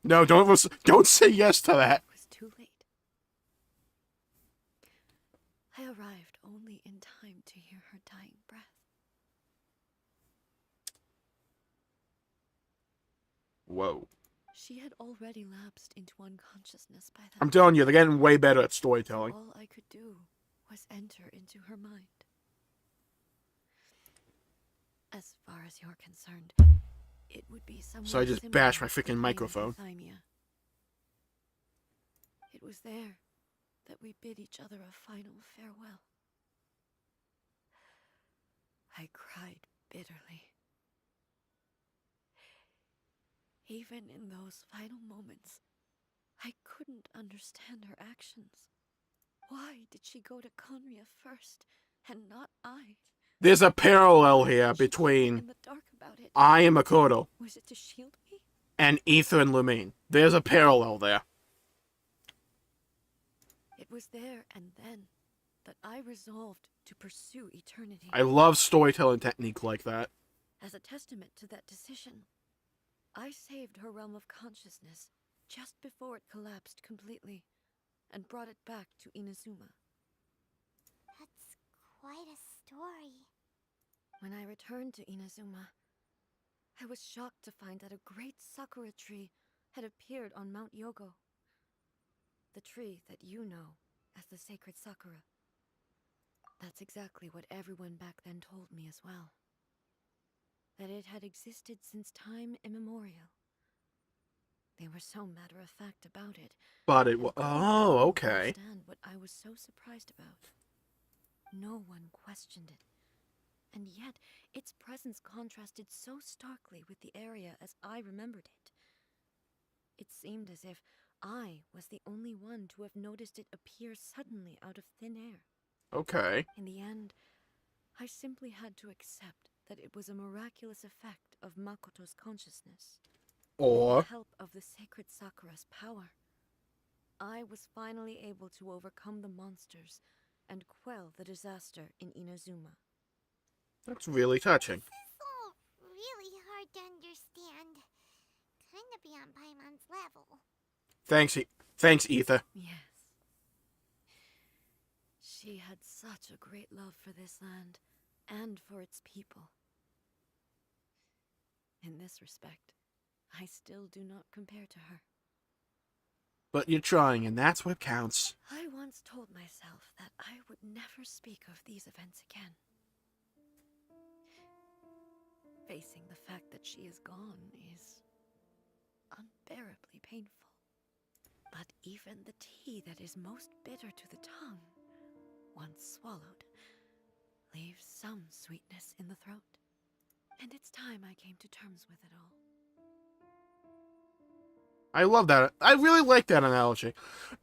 No, don't say yes to that. It was too late. I arrived only in time to hear her dying breath. Whoa. She had already lapsed into unconsciousness by then. I'm telling you, they're getting way better at storytelling. All I could do was enter into her mind. As far as you're concerned, it would be somewhat So I just similar bashed my to the freaking plane of microphone. Euthymia. It was there that we bid each other a final farewell. I cried bitterly. Even in those final moments, I couldn't understand her actions. Why did she go to Conria first, and not I? There's a parallel here She kept me between in the dark about it. I and Makoto Was it to shield me? and Ether and Lumine. There's a parallel there. It was there and then that I resolved to pursue eternity. I love storytelling technique like that. As a testament to that decision, I saved her realm of consciousness just before it collapsed completely and brought it back to Inazuma. That's quite a story. When I returned to Inazuma, I was shocked to find that a great sakura tree had appeared on Mount Yogo. The tree that you know as the sacred sakura. That's exactly what everyone back then told me as well. That it had existed since time immemorial. They were so matter-of-fact about it. But it and was... couldn't Oh, even okay. understand what I was so surprised about. No one questioned it. And yet, its presence contrasted so starkly with the area as I remembered it. It seemed as if I was the only one to have noticed it appear suddenly out of thin air. Okay. In the end, I simply had to accept that it was a miraculous effect of Makoto's consciousness. With Or... the help of the sacred Sakura's power, I was finally able to overcome the monsters and quell the disaster in Inazuma. That's really touching. This is all really hard to understand. Kinda beyond Paimon's level. Thanks, Ether. Yes. She had such a great love for this land and for its people. In this respect, I still do not compare to her. But you're trying, and that's what counts. I once told myself that I would never speak of these events again. Facing the fact that she is gone is unbearably painful. But even the tea that is most bitter to the tongue, once swallowed, leaves some sweetness in the throat. And it's time I came to terms with it all. I love that. I really like that analogy.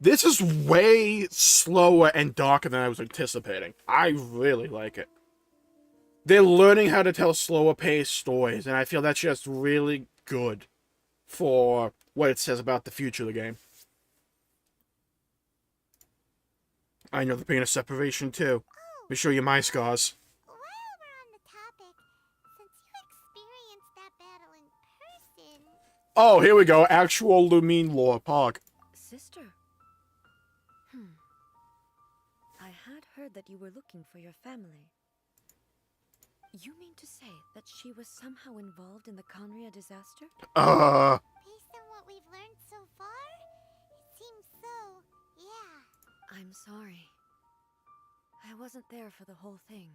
This is way slower and darker than I was anticipating. I really like it. They're learning how to tell slower paced stories, and I feel that's just really good for what it says about the future of the game. I know the pain of separation too. Let me show you my scars. While we're on the topic, since you experienced that battle in person... Oh, here we go. Actual Lumine lore. Pog. Sister? I had heard that you were looking for your family. You mean to say that she was somehow involved in the Conria disaster? Based on what we've learned so far, it seems so, yeah. I'm sorry. I wasn't there for the whole thing.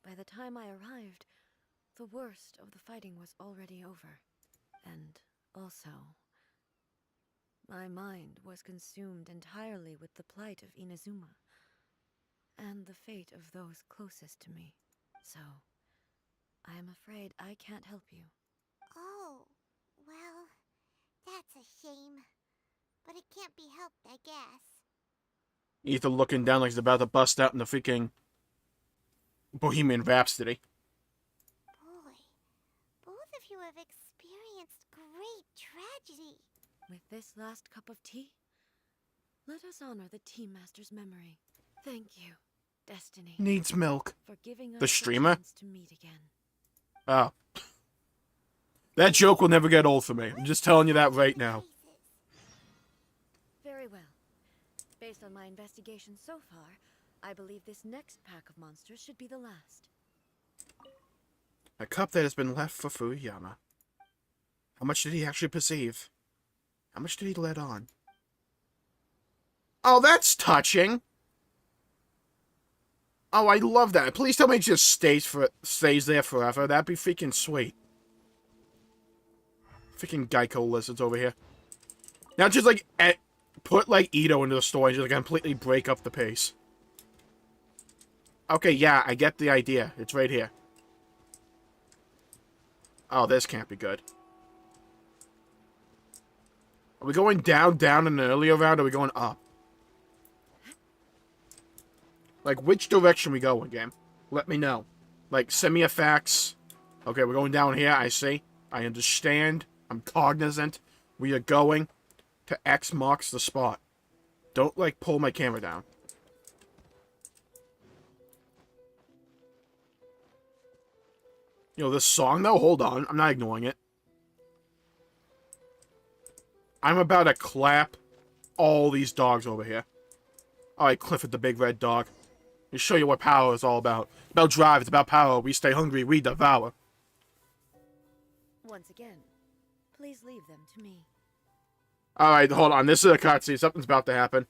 By the time I arrived, the worst of the fighting was already over. And also, my mind was consumed entirely with the plight of Inazuma and the fate of those closest to me. So, I am afraid I can't help you. Oh, well, that's a shame. But it can't be helped, I guess. Ether looking down like he's about to bust out in the freaking Bohemian Rhapsody. Boy, both of you have experienced great tragedy. With this last cup of tea, let us honor the Tea Master's memory. Thank you, Destiny, Needs milk. for giving us The streamer? chance to meet again. Oh. That joke will never get old for me. I'm just telling you that right now. Very well. Based on my investigation so far, I believe this next pack of monsters should be the last. A cup that has been left for Fuyama. How much did he actually perceive? How much did he let on? Oh, that's touching! Oh, I love that. Please tell me it just stays there forever. That'd be freaking sweet. Freaking Geico lizards over here. Now just like put, like, Ito into the story and just like, completely break up the pace. Okay, yeah, I get the idea. It's right here. Oh, this can't be good. Are we going down in an earlier round, or are we going up? Like, which direction we going, game? Let me know. Like, send me a fax. Okay, we're going down here, I see. I understand. I'm cognizant. We are going to X marks the spot. Don't, like, pull my camera down. You know, this song, though? Hold on. I'm not ignoring it. I'm about to clap all these dogs over here. Alright, Clifford the big red dog. Let me show you what power is all about. It's about drive, it's about power. We stay hungry, we devour. Once again, please leave them to me. Alright, hold on. This is a cutscene. Something's about to happen.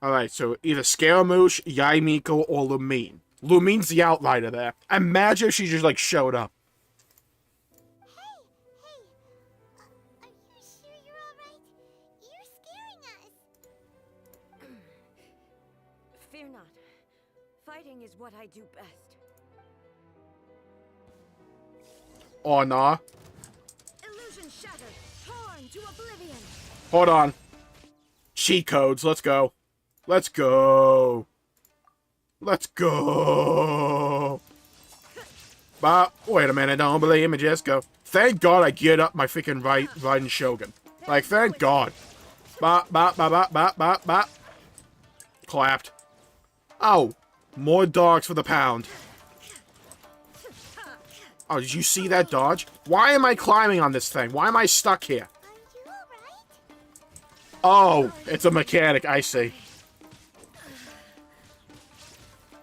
Alright, so either Scaramouche, YAE MIKO, or Lumine. Lumine's the outsider there. Imagine if she just, like, showed up. Are you sure you're alright? You're scaring us. Fear not. Fighting is what I do best. Oh, nah. Illusion shattered, torn to oblivion. Hold on. Cheat codes. Let's go. Let's go. Let's go. But, wait a minute. Don't believe me. Just go. Thank God I geared up my freaking Raiden Shogun. Like, thank God. Bop, bop, bop, bop, bop, bop, bop. Clapped. Oh. More dogs for the pound. Oh, did you see that dodge? Why am I climbing on this thing? Why am I stuck here? Are you alright? Oh, it's a mechanic. I see.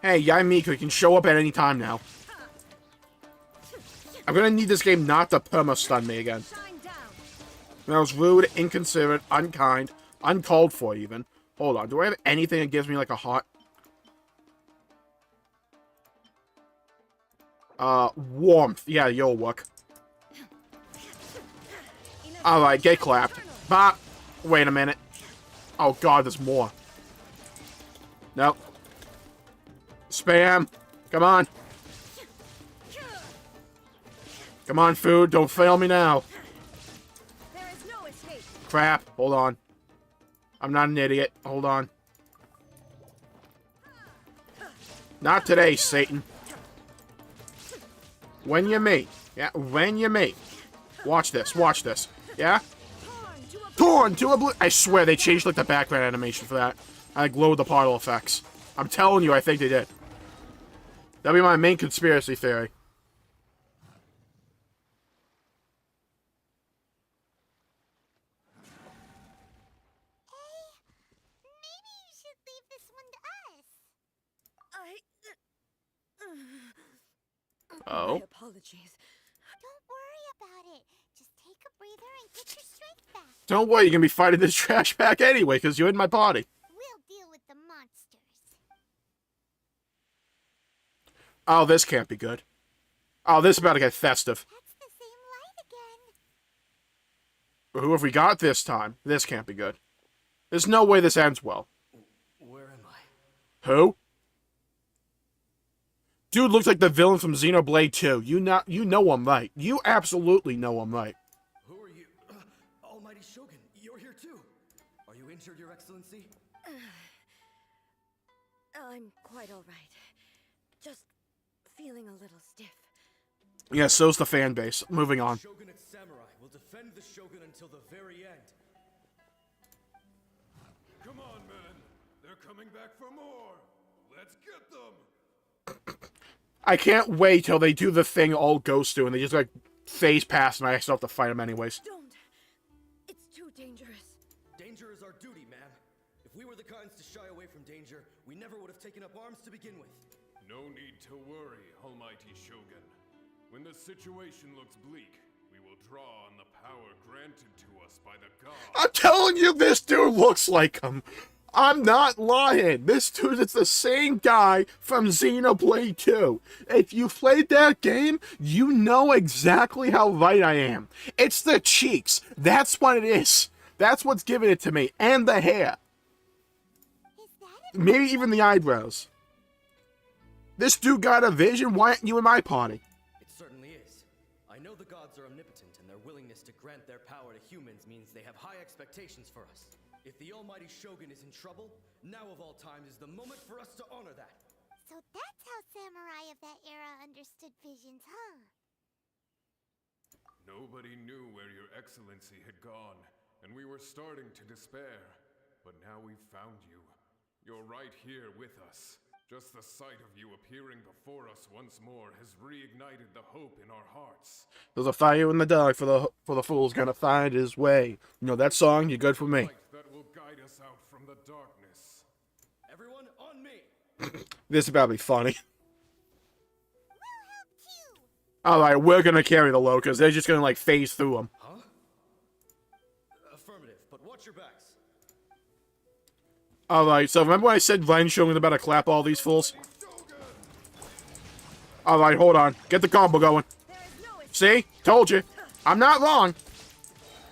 Hey, YAE MIKO, you can show up at any time now. I'm gonna need this game not to perma-stun me again. That was rude, inconsiderate, unkind, uncalled for even. Hold on, do I have anything that gives me like a hot... warmth. Yeah, you'll work. Alright, get clapped. Bop. Wait a minute. Oh god, there's more. Nope. Spam. Come on. Come on, food. Don't fail me now. There is no escape. Crap. Hold on. I'm not an idiot. Hold on. Not today, Satan. When you meet. Yeah, when you meet. Watch this. Watch this. Yeah? Torn to oblivion. I swear they changed like the background animation for that. I like lowered the particle effects. I'm telling you, I think they did. That'll be my main conspiracy theory. Maybe you should leave this one to us. Oh? My apologies. Don't worry about it. Just take a breather and get your strength back. Don't worry, you're gonna be fighting this trash bag anyway, because you're in my party. We'll deal with the monsters. Oh, this can't be good. Oh, this is about to get festive. That's the same light again. Who have we got this time? This can't be good. There's no way this ends well. Where am I? Who? Dude looks like the villain from Xenoblade 2. You know I'm right. You absolutely know I'm right. Who are you? Almighty Shogun, you're here too. Are you injured, Your Excellency? I'm quite all right. Just feeling a little stiff. Yeah, so's the fan base. Moving on. Shogunate Samurai will defend the Shogun until the very end. Come on, men. They're coming back for more. Let's get them. I can't wait till they do the thing all ghosts do, and they just, like, phase past, and I still have to fight them anyways. Don't. It's too dangerous. Danger is our duty, ma'am. If we were the kinds to shy away from danger, we never would have taken up arms to begin with. No need to worry, Almighty Shogun. When the situation looks bleak, we will draw on the power granted to us by the gods. I'm telling you, this dude looks like him. I'm not lying. This dude is the same guy from Xenoblade 2. If you played that game, you know exactly how right I am. It's the cheeks. That's what it is. That's what's giving it to me. And the hair. Is that a Maybe even the eyebrows. This dude got a vision? Why aren't you in my party? It certainly is. I know the gods are omnipotent, and their willingness to grant their power to humans means they have high expectations for us. If the almighty Shogun is in trouble, now of all times is the moment for us to honor that. So that's how samurai of that era understood visions, huh? Nobody knew where your excellency had gone, and we were starting to despair. But now we've found you. You're right here with us. Just the sight of you appearing before us once more has reignited the hope in our hearts. There's a fire in the dark for the fool's gonna find his way. You know that song? You're good for me. Light that will guide us out from the darkness. Everyone, on me! This is about to be funny. We'll help too! Alright, we're gonna carry the load, because they're just gonna, like, phase through them. Huh? Affirmative, but watch your backs. Alright, so remember when I said Ren Shogun about to clap all these fools? Alright, hold on. Get the combo going. See? Told you. I'm not wrong.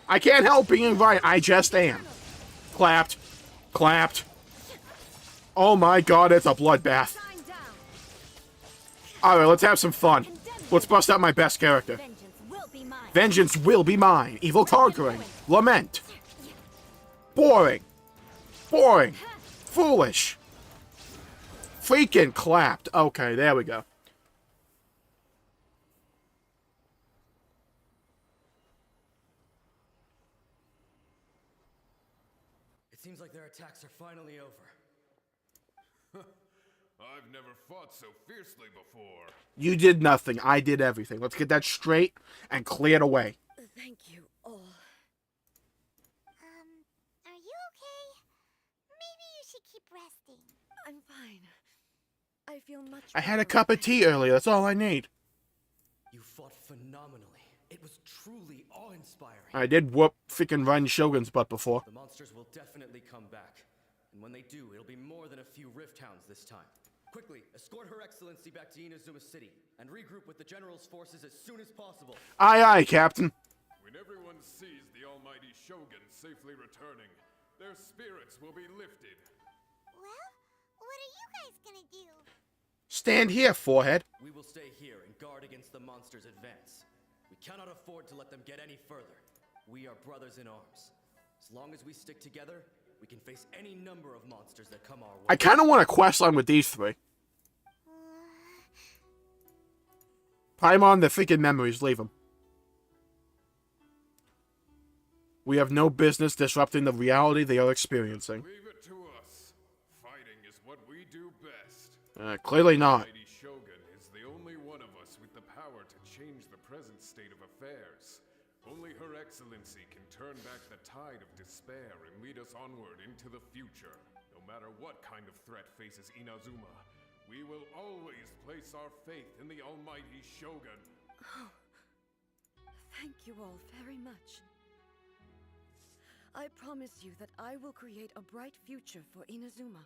I can't help being right. I just am. Clapped. Clapped. Oh my god, it's a bloodbath. Alright, let's have some fun. Let's bust out my best character. Vengeance will be mine. Evil conquering. Lament. Boring. Boring. Foolish. Freaking clapped. Okay, there we go. It seems like their attacks are finally over. I've never fought so fiercely before. You did nothing. I did everything. Let's get that straight and cleared away. Thank you all. Are you okay? Maybe you should keep resting. I'm fine. I feel much I had a better cup of tea earlier. That's all I need. You fought phenomenally. It was truly awe-inspiring. I did whoop freaking Ren Shogun's butt before. The monsters will definitely come back. And when they do, it'll be more than a few rift hounds this time. Quickly, escort Her Excellency back to Inazuma City, and regroup with the General's forces as soon as possible. Aye, aye, Captain. When everyone sees the almighty Shogun safely returning, their spirits will be lifted. Well, what are you guys gonna do? Stand here, forehead. We will stay here and guard against the monsters' advance. We cannot afford to let them get any further. We are brothers in arms. As long as we stick together, we can face any number of monsters that come our way. I kind of want a quest line with these three. Paimon, the freaking memories. Leave them. We have no business disrupting the reality they are experiencing. Leave it to us. Fighting is what we do best. Clearly not. Mighty Shogun is the only one of us with the power to change the present state of affairs. Only Her Excellency can turn back the tide of despair and lead us onward into the future. No matter what kind of threat faces Inazuma, we will always place our faith in the almighty Shogun. Thank you all very much. I promise you that I will create a bright future for Inazuma.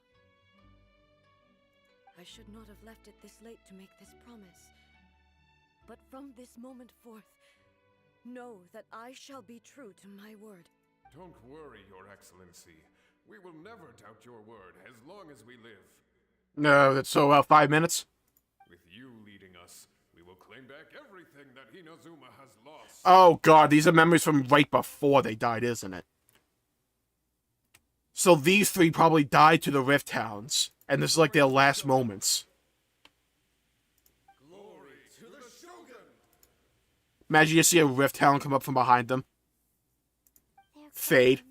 I should not have left it this late to make this promise. But from this moment forth, know that I shall be true to my word. Don't worry, Your Excellency. We will never doubt your word as long as we live. No, that's so about 5 minutes. With you leading us, we will claim back everything that Inazuma has lost. Oh god, these are memories from right before they died, isn't it? So these three probably died to the Rift Hounds, and this is like their last moments. Glory to the Shogun! Imagine you see a Rift Hound come up from behind them. They're Fade.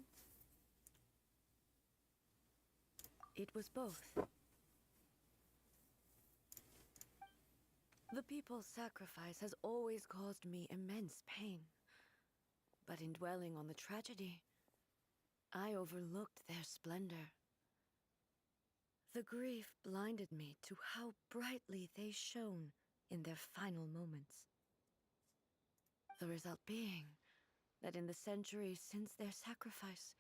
It was both. The people's sacrifice has always caused me immense pain. But in dwelling on the tragedy, I overlooked their splendor. The grief blinded me to how brightly they shone in their final moments. The result being that in the centuries since their sacrifice,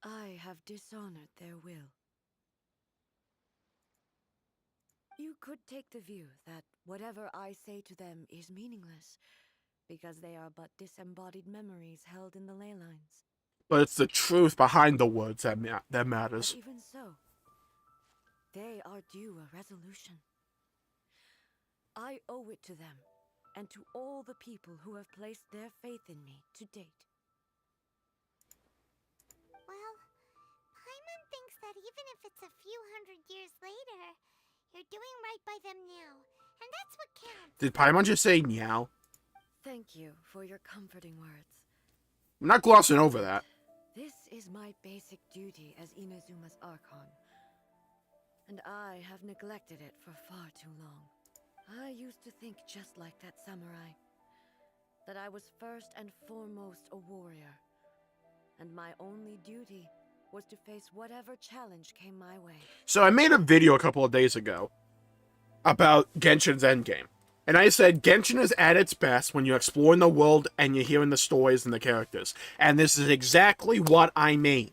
I have dishonored their will. You could take the view that whatever I say to them is meaningless, because they are but disembodied memories held in the ley lines. But it's the truth behind the words that matters. But even so, they are due a resolution. I owe it to them, and to all the people who have placed their faith in me to date. Well, Paimon thinks that even if it's a few hundred years later, you're doing right by them now. And that's what counts. Did Paimon just say meow? Thank you for your comforting words. I'm not glossing over that. This is my basic duty as Inazuma's Archon, and I have neglected it for far too long. I used to think just like that samurai, that I was first and foremost a warrior, and my only duty was to face whatever challenge came my way. So I made a video a couple of days ago about Genshin's endgame. And I said Genshin is at its best when you're exploring the world and you're hearing the stories and the characters. And this is exactly what I mean.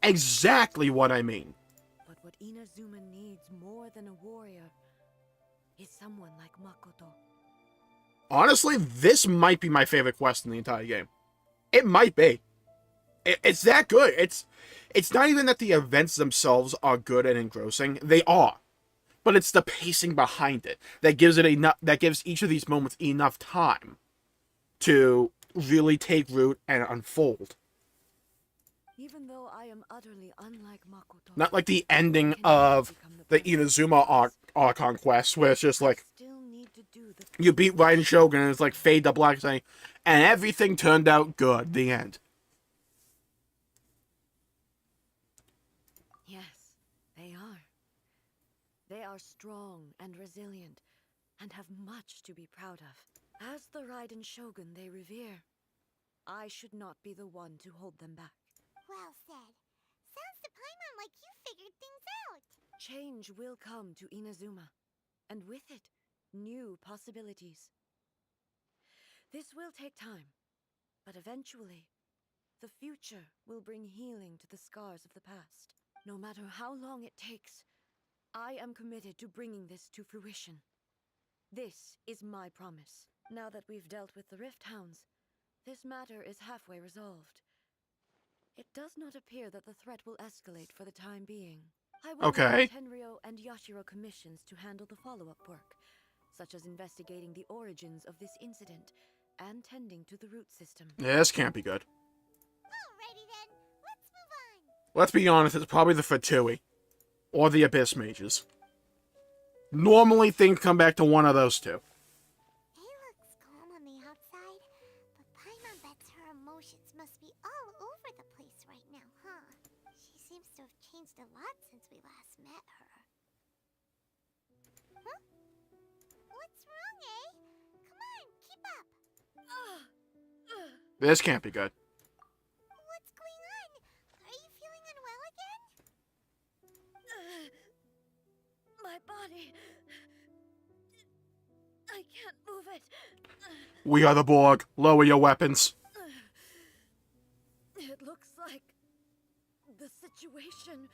Exactly what I mean. But what Inazuma needs more than a warrior is someone like Makoto. Honestly, this might be my favorite quest in the entire game. It might be. It's that good. It's not even that the events themselves are good and engrossing. They are. But it's the pacing behind it that gives it enough, that gives each of these moments enough time to really take root and unfold. Even though I am utterly unlike Makoto, Not like the ending of the Inazuma Archon quest, where it's just like you beat Raiden Shogun and it's like fade to black saying, and everything turned out good. The end. Yes, they are. They are strong and resilient, and have much to be proud of. As the Raiden Shogun they revere, I should not be the one to hold them back. Well said. Sounds to Paimon like you figured things out. Change will come to Inazuma, and with it, new possibilities. This will take time, but eventually, the future will bring healing to the scars of the past. No matter how long it takes, I am committed to bringing this to fruition. This is my promise. Now that we've dealt with the Rift Hounds, this matter is halfway resolved. It does not appear that the threat will escalate for the time being. I will give Tenryo and Yashiro commissions to handle the follow-up work, such as investigating the origins of this incident and tending to the root system. Yeah, this can't be good. Alrighty then, let's move on. Let's be honest, it's probably the Fatui. Or the Abyss Mages. Normally, things come back to one of those two. He looks calm on the outside, but Paimon bets her emotions must be all over the place right now, huh? She seems to have changed a lot since we last met her. Huh? What's wrong, eh? Come on, keep up. This can't be good. What's going on? Are you feeling unwell again? My body... I can't move it. We are the Borg. Lower your weapons. It looks like the situation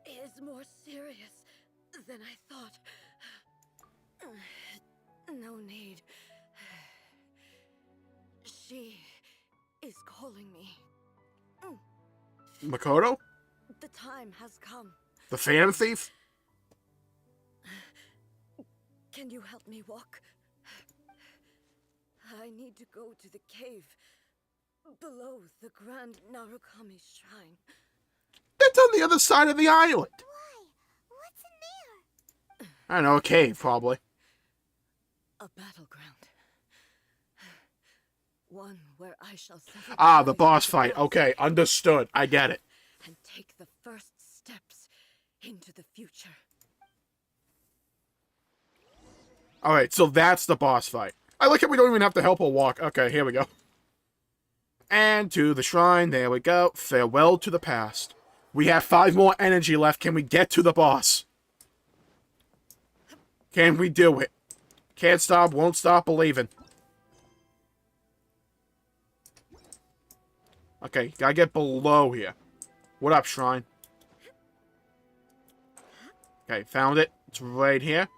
is more serious than I thought. No need. She is calling me. Makoto? The time has come. The Phantom Thief? Can you help me walk? I need to go to the cave below the Grand Narukami Shrine. That's on the other side of the island. Why? What's in there? I don't know, a cave, probably. A battleground. One where I shall settle. Ah, the boss fight. Okay, understood. I get it. And take the first steps into the future. Alright, so that's the boss fight. I like it we don't even have to help her walk. Okay, here we go. And to the shrine. There we go. Farewell to the past. We have 5 more energy left. Can we get to the boss? Can we do it? Can't stop, won't stop believing. Okay, gotta get below here. What up, shrine? Okay, found it. It's right here.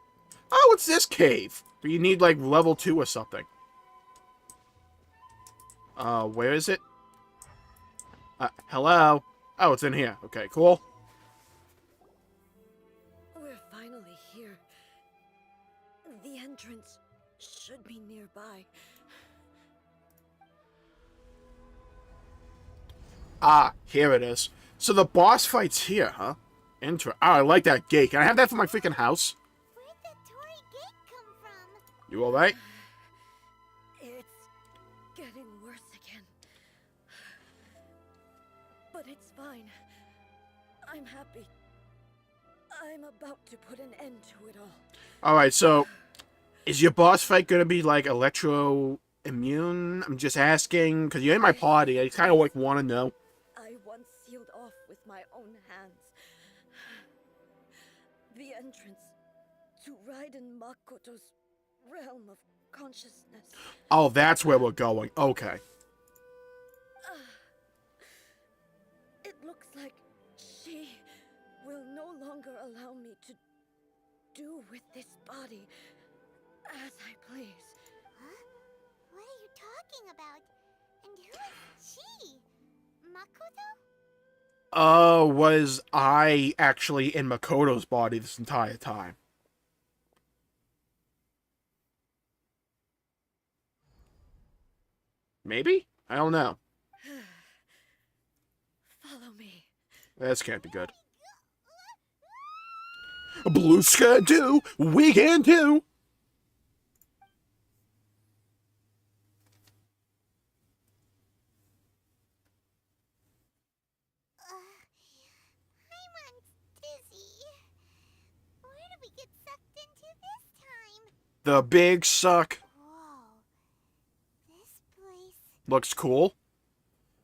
Oh, it's this cave. But you need, like, level 2 or something. Where is it? Hello? Oh, it's in here. Okay, cool. We're finally here. The entrance should be nearby. Ah, here it is. So the boss fight's here, huh? Oh, I like that gate. Can I have that for my freaking house? Where'd that Tory gate come from? You alright? It's getting worse again. But it's fine. I'm happy. I'm about to put an end to it all. Alright, so is your boss fight gonna be like electro immune? I'm just asking, because you're in my party. I kind of like want to know. I once sealed off with my own hands the entrance to RAIDEN Makoto's realm of consciousness. Oh, that's where we're going. Okay. It looks like she will no longer allow me to do with this body as I please. Huh? What are you talking about? And who is she? Makoto? Was I actually in Makoto's body this entire time? Maybe? I don't know. Follow me. This can't be good. Blue can do! We can too! I'm dizzy. Where did we get sucked into this time? The big suck. Whoa. This place... Looks cool.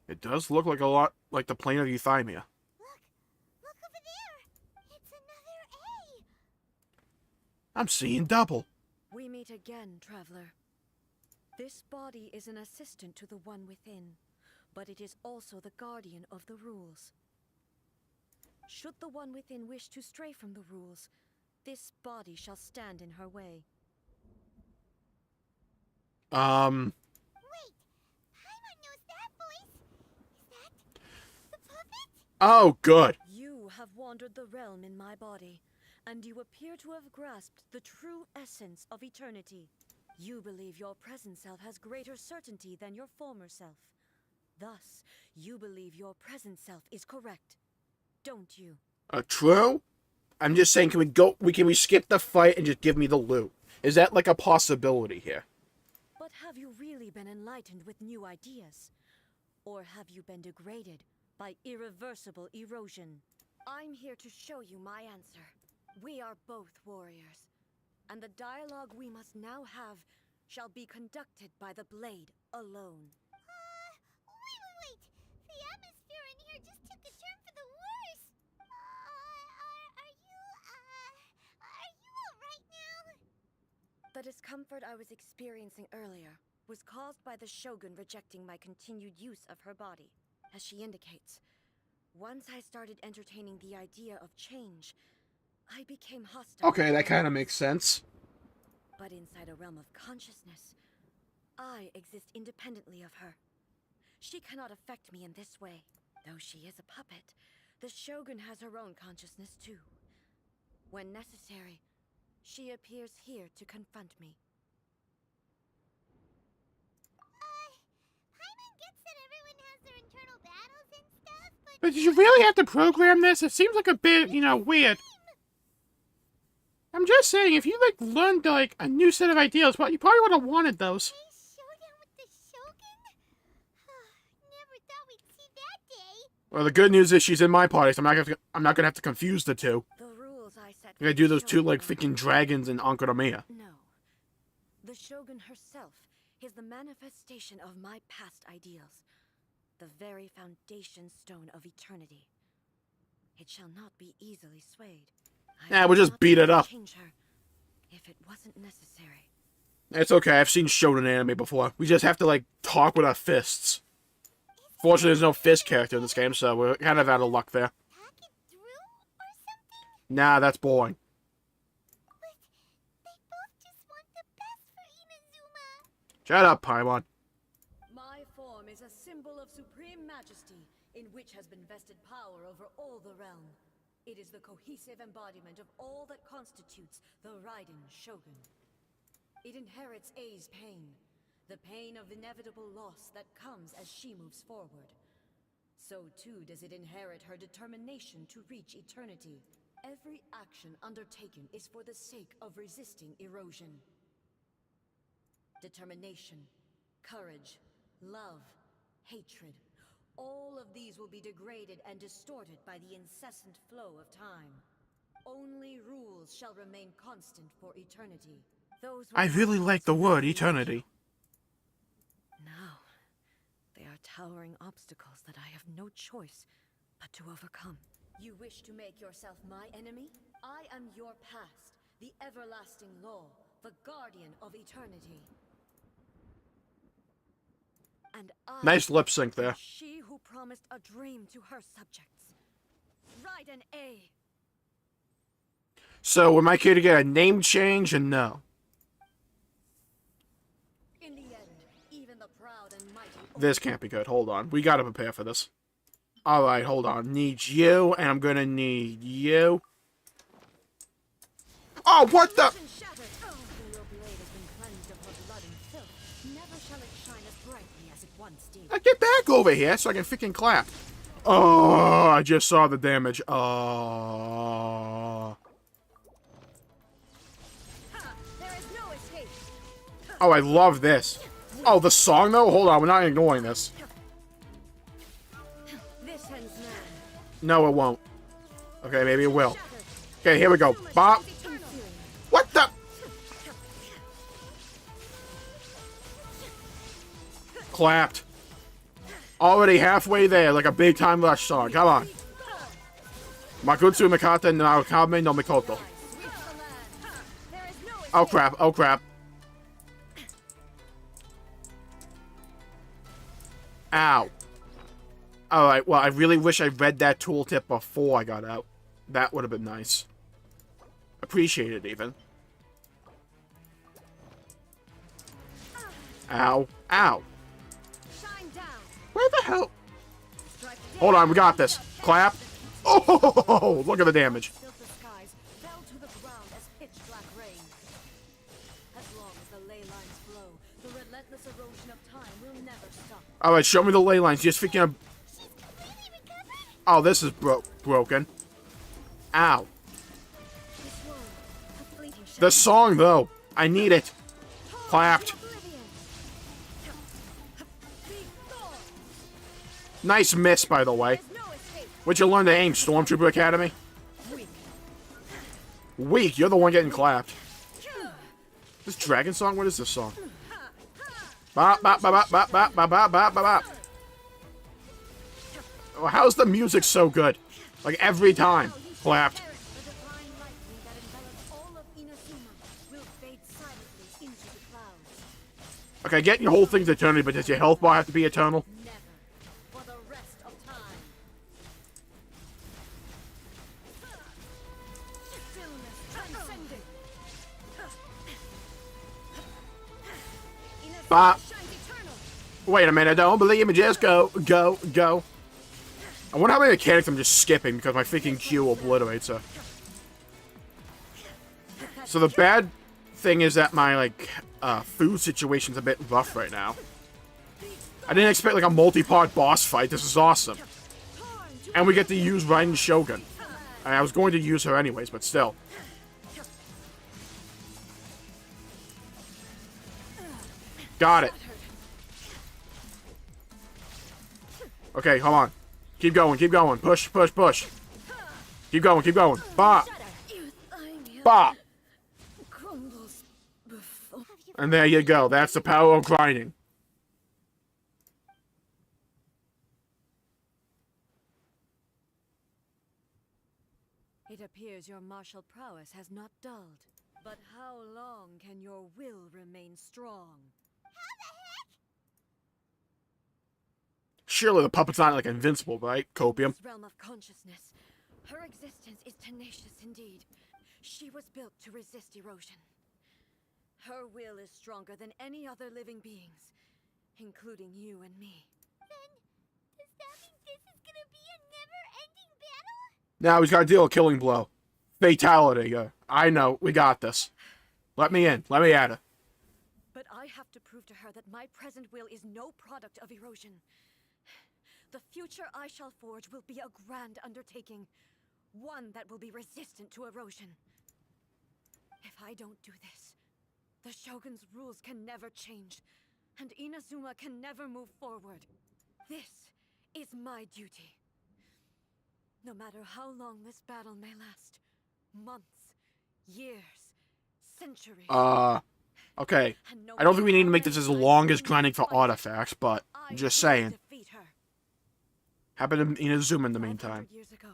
It does look like a lot like the plane of Euthymia. Look over there! It's another A! I'm seeing double. We meet again, traveler. This body is an assistant to the one within, but it is also the guardian of the rules. Should the one within wish to stray from the rules, this body shall stand in her way. Wait! Paimon knows that voice! Is that... the puppet? Oh, good. You have wandered the realm in my body, and you appear to have grasped the true essence of eternity. You believe your present self has greater certainty than your former self. Thus, you believe your present self is correct, don't you? True? I'm just saying, can we skip the fight and just give me the loot? Is that like a possibility here? But have you really been enlightened with new ideas? Or have you been degraded by irreversible erosion? I'm here to show you my answer. We are both warriors, and the dialogue we must now have shall be conducted by the blade alone. Wait! The atmosphere in here just took a turn for the worse! Are you alright now? The discomfort I was experiencing earlier was caused by the Shogun rejecting my continued use of her body. As she indicates, once I started entertaining the idea of change, I became hostile. Okay, that kind of makes sense. But inside a realm of consciousness, I exist independently of her. She cannot affect me in this way. Though she is a puppet, the Shogun has her own consciousness too. When necessary, she appears here to confront me. Paimon gets that everyone has their internal battles and stuff, but... But did you really have to program this? It seems like a bit, weird. I'm just saying, if you, learned, a new set of ideas, well, you probably would have wanted those. Showdown with the Shogun? Never thought we'd see that day. Well, the good news is she's in my party, so I'm not gonna have to confuse the two. The rules I set I gotta do those two, freaking dragons and Ankanomiya. No. The Shogun herself is the manifestation of my past ideals. The very foundation stone of eternity. It shall not be easily swayed. Yeah, we'll just beat it up. Change her if it wasn't necessary. It's okay, I've seen shonen anime before. We just have to, talk with our fists. Fortunately, there's no fist character in this game, so we're kind of out of luck there. Talk it through or something? Nah, that's boring. But they both just want the best for Inazuma. Shut up, Paimon. My form is majesty, in which has been vested power over all the realm. It is the cohesive embodiment of all that constitutes the RAIDEN Shogun. It inherits A's pain, the pain of inevitable loss that comes as she moves forward. So too does it inherit her determination to reach eternity. Every action undertaken is for the sake of resisting erosion. Determination, courage, love, hatred, all of these will be degraded and distorted by the incessant flow of time. Only rules shall remain constant for eternity. Those I really like the word eternity. Now, they are towering obstacles that I have no choice but to overcome. You wish to make yourself my enemy? I am your past, the everlasting law, the guardian of eternity. And I Nice lip sync there. am she who promised a dream to her subjects. Raiden A. So, am I here to get a name change and no? In the end, even the proud and mighty. This can't be good. Hold on. We gotta prepare for this. Alright, hold on. Need you, and I'm gonna need you. Oh, what the? Get back over here so I can freaking clap. Oh, I just saw the damage. Oh. Oh, I love this. Oh, the song though? Hold on, we're not ignoring this. No, it won't. Okay, maybe it will. Okay, here we go. Bop. What the? Clapped. Already halfway there, like a big time rush song. Come on. Makutsu Mikata no Kame no Mikoto. Oh crap, oh crap. Ow. Alright, well, I really wish I read that tooltip before I got out. That would have been nice. Appreciate it, even. Ow. Ow. Where the hell? Hold on, we got this. Clap. Oh, look at the damage. Alright, show me the ley lines. Just freaking... Oh, this is broken. Ow. The song, though. I need it. Clapped. Nice miss, by the way. Where'd you learn to aim, Stormtrooper Academy? Weak, you're the one getting clapped. This dragon song? What is this song? Bop, bop, bop, bop, bop, bop, bop, bop, bop. Oh, how's the music so good? Like, every time. Clapped. Okay, getting your whole thing to eternity, but does your health bar have to be eternal? Bop. Wait a minute, don't believe me, just go, go, go. I wonder how many mechanics I'm just skipping because my freaking Q obliterates her. So the bad thing is that my, like, food situation's a bit rough right now. I didn't expect, like, a multi-part boss fight. This is awesome. And we get to use Raiden Shogun. I was going to use her anyways, but still. Got it. Okay, hold on. Keep going, keep going. Push, push, push. Keep going, keep going. Bop. Bop. And there you go. That's the power of grinding. It appears your martial prowess has not dulled. But how long can your will remain strong? Surely the puppet's not, like, invincible, right? Copium. This realm of consciousness. Her existence is tenacious indeed. She was built to resist erosion. Her will is stronger than any other living beings, including you and me. Then, does that Now he's got to deal a killing blow. Fatality. I know. We got this. Let me in. Let me at it. But I have to prove to her that my present will is no product of erosion. The future I shall forge will be a grand undertaking. One that will be resistant to erosion. If I don't do this, the Shogun's rules can never change, and Inazuma can never move forward. This is my duty. No matter how long this battle may last. Months, years, centuries. Okay. I don't think we need to make this as long as grinding for artifacts, but I'm just saying. Happen to Inazuma in the meantime. Years ago,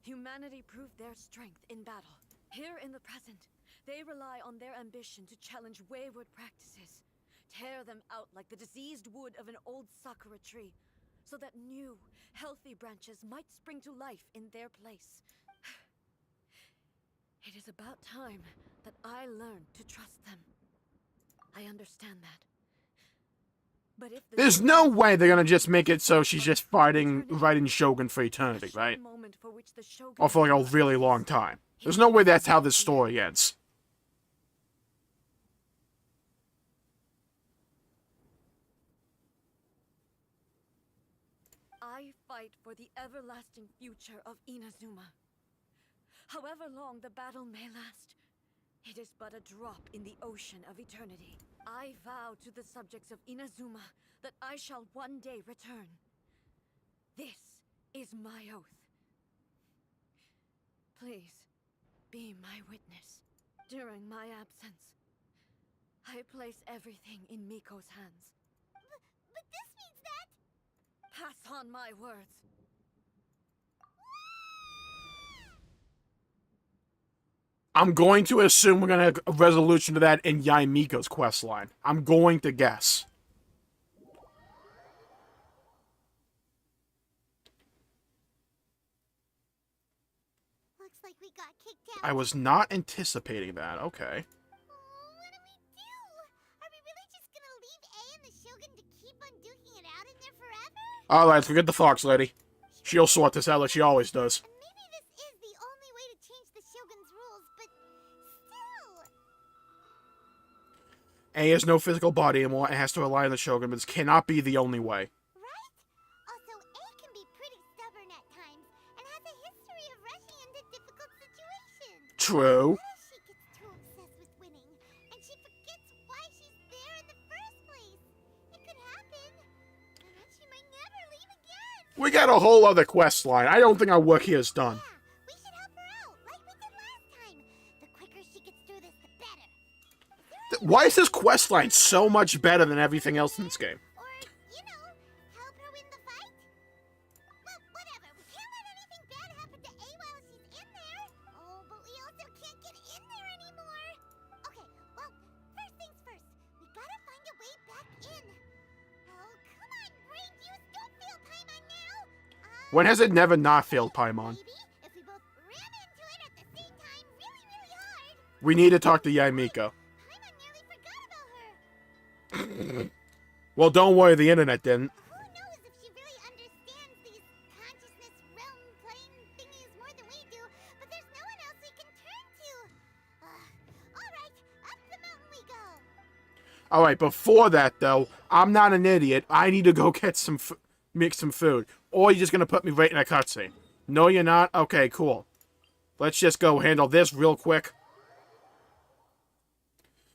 humanity proved their strength in battle. Here in the present, they rely on their ambition to challenge wayward practices. Tear them out like the diseased wood of an old sakura tree, so that new, healthy branches might spring to life in their place. It is about time that I learned to trust them. I understand that. But if there's no way they're gonna just make it so she's just fighting Shogun for eternity, right? Or for like a really long time. There's no way that's how this story ends. I fight for the everlasting future of Inazuma. However long the battle may last, it is but a drop in the ocean of eternity. I vow to the subjects of Inazuma that I shall one day return. This is my oath. Please, be my witness. During my absence, I place everything in Miko's hands. But this means that... Pass on my words. I'm going to assume we're going to have a resolution to that in YAE Miko's questline. I'm going to guess. Looks like we got kicked out. I was not anticipating that. Okay. What do we do? Are we really just gonna leave A and the Shogun to keep on duking it out in there forever? Alright, forget the fox lady. She'll sort this out like she always does. And maybe this is the only way to change the Shogun's rules, but still... A has no physical body anymore and has to rely on the Shogun, but this cannot be the only way. Right? Also, A can be pretty stubborn at times, and has a history of rushing into difficult situations. True. What if she gets too obsessed with winning, and she forgets why she's there in the first place? It could happen, and then she might never leave again. We got a whole other quest line. I don't think our work here is done. Yeah, we should help her out, like we did last time. The quicker she gets through this, the better. Why is this quest line so much better than everything else in this game? Or, you know, help her win the fight? Well, whatever. We can't let anything bad happen to A while she's in there. Oh, but we also can't get in there anymore. Okay, well, first things first. We gotta find a way back in. Oh, come on, brain juice. Don't fail Paimon now. When has it never not failed Paimon? Maybe if we both ran into it at the same time really, really hard. We need to talk to YAE Miko. Paimon nearly forgot about her. Well, don't worry, the internet didn't. Who knows if she really understands these consciousness realm plane thingies more than we do, but there's no one else we can turn to. Alright, up the mountain we go. Alright, before that, though, I'm not an idiot. I need to go get some make some food. Or you're just going to put me right in a cutscene. No, you're not? Okay, cool. Let's just go handle this real quick.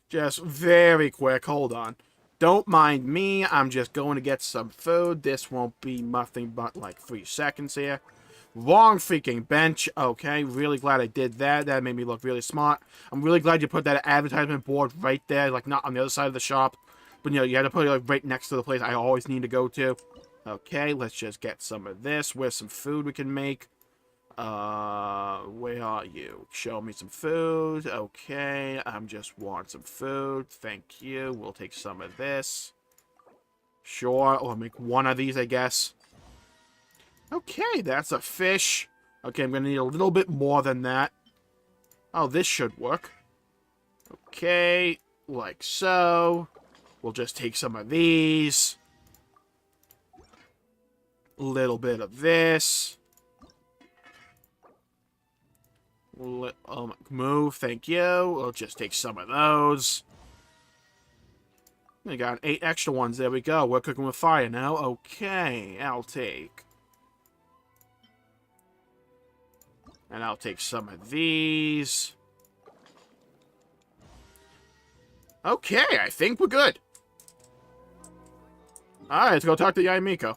Just very quick. Hold on. Don't mind me. I'm just going to get some food. This won't be nothing but like 3 seconds here. Wrong freaking bench. Okay, really glad I did that. That made me look really smart. I'm really glad you put that advertisement board right there, like not on the other side of the shop. But you know, you had to put it like right next to the place I always need to go to. Okay, let's just get some of this. Where's some food we can make? Where are you? Show me some food. Okay, I'm just want some food. Thank you. We'll take some of this. Sure, or make one of these, I guess. Okay, that's a fish. Okay, I'm gonna need a little bit more than that. Oh, this should work. Okay, like so. We'll just take some of these. A little bit of this. Move, thank you. We'll just take some of those. We got 8 extra ones. There we go. We're cooking with fire now. Okay, I'll take. And I'll take some of these. Okay, I think we're good. Alright, let's go talk to YAE MIKO.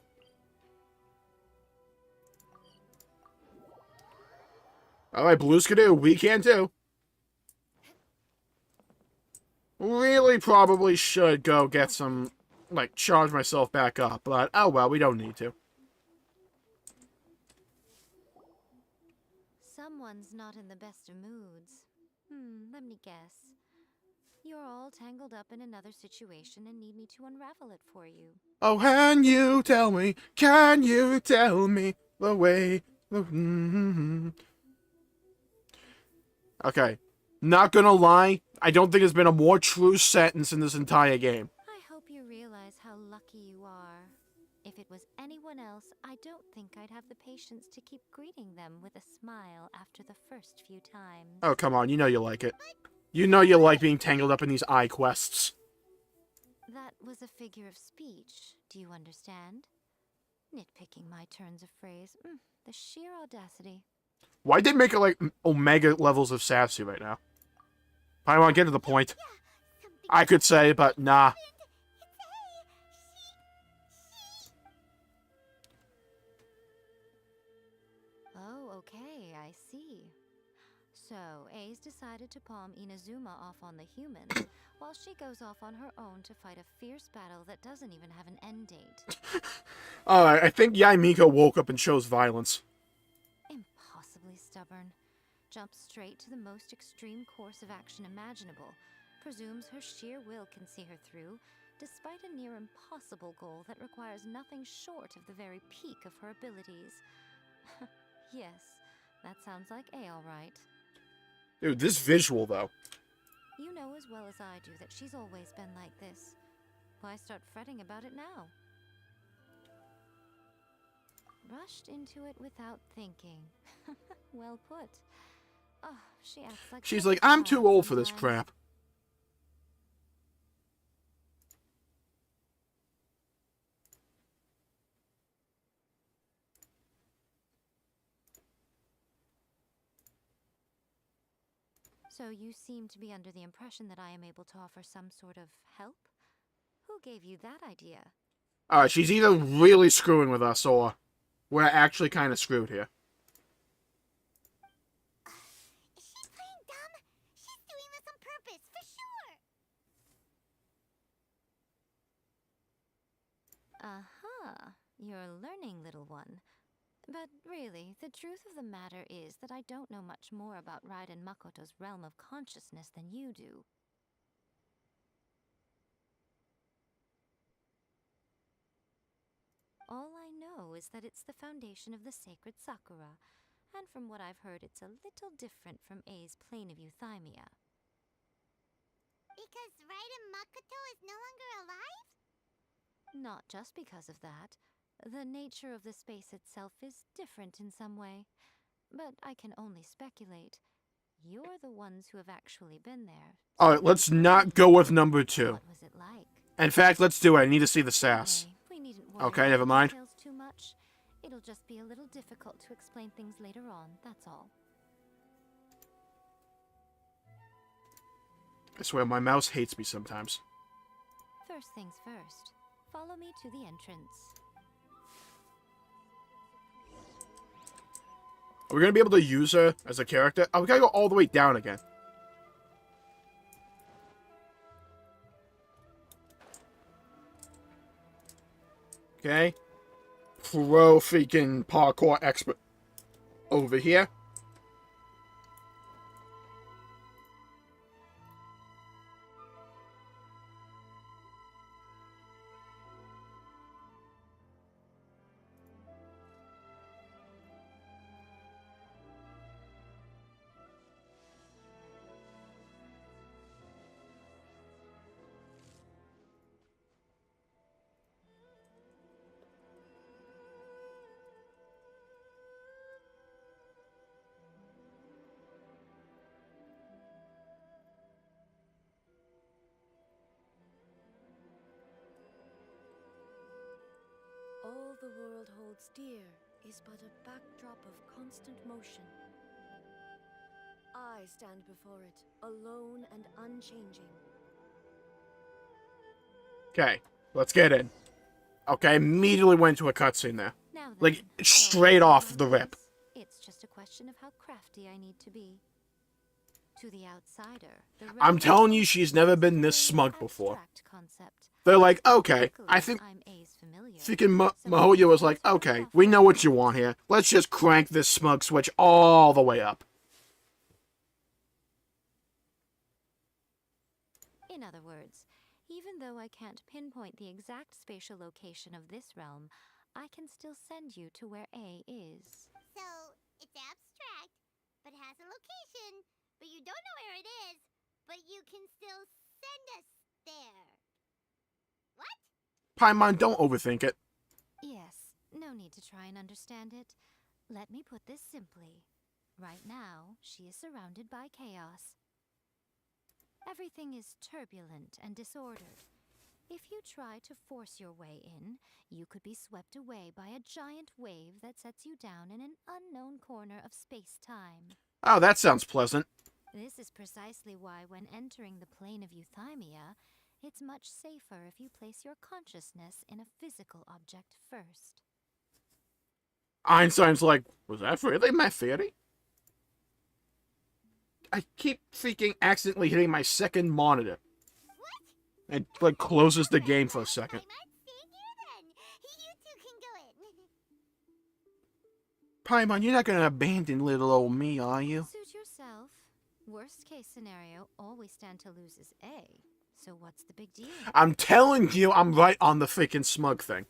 Alright, Blue Skidoo, we can too. Really probably should go get some, like, charge myself back up, but oh well, we don't need to. Someone's not in the best of moods. Let me guess. You're all tangled up in another situation and need me to unravel it for you. Oh, can you tell me the way... Okay. Not gonna lie, I don't think there's been a more true sentence in this entire game. I hope you realize how lucky you are. If it was anyone else, I don't think I'd have the patience to keep greeting them with a smile after the first few times. Oh, come on, you know you like it. You know you like being tangled up in these eye quests. That was a figure of speech. Do you understand? Nitpicking my turns of phrase. The sheer audacity. Why did they make it like Omega levels of sassy right now? I want to get to the point. I could say, but nah. Oh, okay, I see. So, A's decided to palm Inazuma off on the humans, while she goes off on her own to fight a fierce battle that doesn't even have an end date. Alright, I think YAE MIKO woke up and chose violence. Impossibly stubborn. Jumps straight to the most extreme course of action imaginable. Presumes her sheer will can see her through, despite a near impossible goal that requires nothing short of the very peak of her abilities. Yes, that sounds like A all right. Dude, this visual, though. You know as well as I do that she's always been like this. Why start fretting about it now? Rushed into it without thinking. Well put. Oh, she acts like She's such like, a I'm child too old for this sometimes. crap. So you seem to be under the impression that I am able to offer some sort of help? Who gave you that idea? Alright, she's either really screwing with us, or we're actually kind of screwed here. Is she playing dumb? She's doing this on purpose, for sure! Uh-huh. You're learning, little one. But really, the truth of the matter is that I don't know much more about Raiden Makoto's realm of consciousness than you do. All I know is that it's the foundation of the sacred Sakura, and from what I've heard, it's a little different from A's plane of euthymia. Because Raiden Makoto is no longer alive? Not just because of that. The nature of the space itself is different in some way. But I can only speculate. You're the ones who have actually been there. Alright, let's not go with number 2. What was it like? In fact, let's do it. I need to see the sass. Anyway, we needn't worry Okay, about never mind. details too much. It'll just be a little difficult to explain things later on, that's all. I swear, my mouse hates me sometimes. First things first. Follow me to the entrance. Are we gonna be able to use her as a character? Oh, we gotta go all the way down again. Okay. Pro freaking parkour expert over here. austere is but a backdrop of constant motion. I stand before it, alone and unchanging. Okay, let's get in. Okay, immediately went to a cutscene there. Now then, Like, I straight already know off how the it rip. is. It's just a question of how crafty I need to be. To the outsider, the I'm realm telling you, is she's never been this a smug before. abstract concept. They're like, okay, Luckily, I think I'm A's familiar, freaking so Mahoya was like, it's okay, rough we know what you around want the here. Let's just crank this smug switch all the way up. In other words, even though I can't pinpoint the exact spatial location of this realm, I can still send you to where A is. So, it's abstract, but has a location, but you don't know where it is, but you can still send us there. What? Paimon, don't overthink it. Yes, no need to try and understand it. Let me put this simply. Right now, she is surrounded by chaos. Everything is turbulent and disordered. If you try to force your way in, you could be swept away by a giant wave that sets you down in an unknown corner of space-time. Oh, that sounds pleasant. This is precisely why when entering the plane of euthymia, it's much safer if you place your consciousness in a physical object first. Einstein's like, was that really my theory? I keep freaking accidentally hitting my second monitor. It, like, closes the game for a second. Paimon, you're not gonna abandon little old me, are you? Suit yourself. Worst case scenario, all we stand to lose is A. So what's the big deal? I'm telling you, I'm right on the freaking smug thing.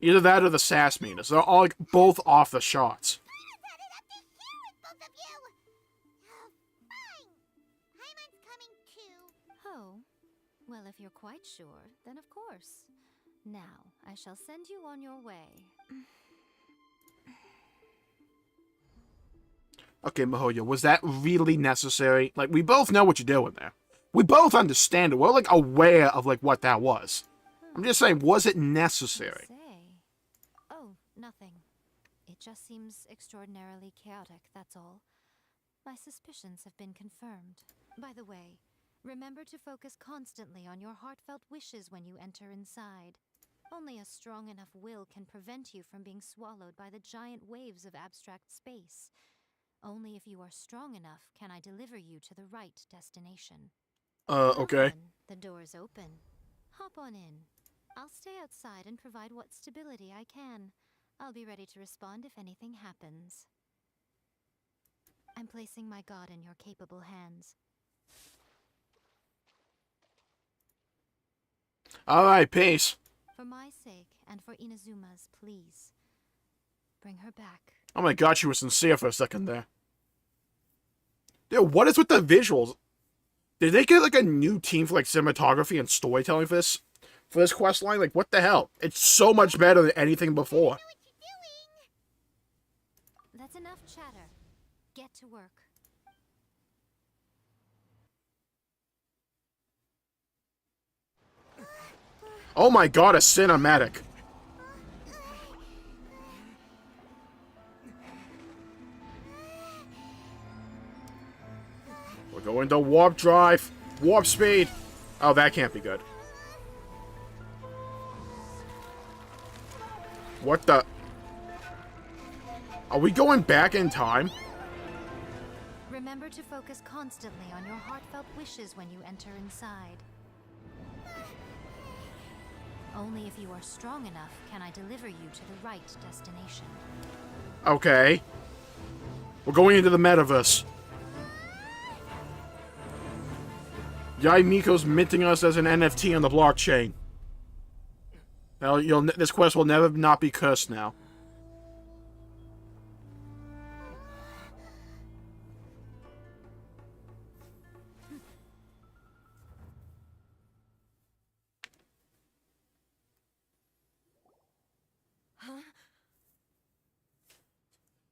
Either that or the sass meters. They're all, like, both off the shots. Oh, well, if you're quite sure, then of course. Now, I shall send you on your way. Okay, Mahoya, was that really necessary? Like, we both know what you're doing there. We both understand it. We're, like, aware of, like, what that was. I'm just saying, was it necessary? Oh, nothing. It just seems extraordinarily chaotic, that's all. My suspicions have been confirmed. By the way, remember to focus constantly on your heartfelt wishes when you enter inside. Only a strong enough will can prevent you from being swallowed by the giant waves of abstract space. Only if you are strong enough can I deliver you to the right destination. Okay. Then, the door's open. Hop on in. I'll stay outside and provide what stability I can. I'll be ready to respond if anything happens. I'm placing my god in your capable hands. Alright, peace. For my sake, and for Inazuma's, please. Bring her back. Oh my god, she was sincere for a second there. Dude, what is with the visuals? Did they get, like, a new team for, like, cinematography and storytelling for this quest line? Like, what the hell? It's so much better than anything before. That's enough chatter. Get to work. Oh my god, a cinematic. We're going to warp drive. Warp speed. Oh, that can't be good. What the? Are we going back in time? Remember to focus constantly on your heartfelt wishes when you enter inside. Only if you are strong enough can I deliver you to the right destination. Okay. We're going into the metaverse. YAE Miko's minting us as an NFT on the blockchain. Now, this quest will never not be cursed now.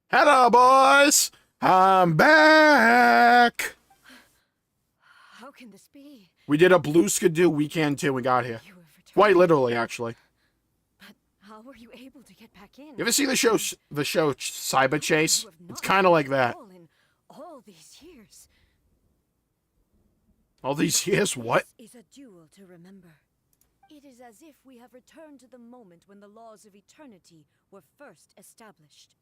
Hello, boys! I'm back! How can this be? We did a Blue Skidoo weekend too. We got here. Quite literally, actually. But how were you able to get back in. You ever see the show Cyber Chase? You have It's not kind of like moved at that. all in all these years. All these years, what? This is a duel to remember. It is as if we have returned to the moment when the laws of eternity were first established.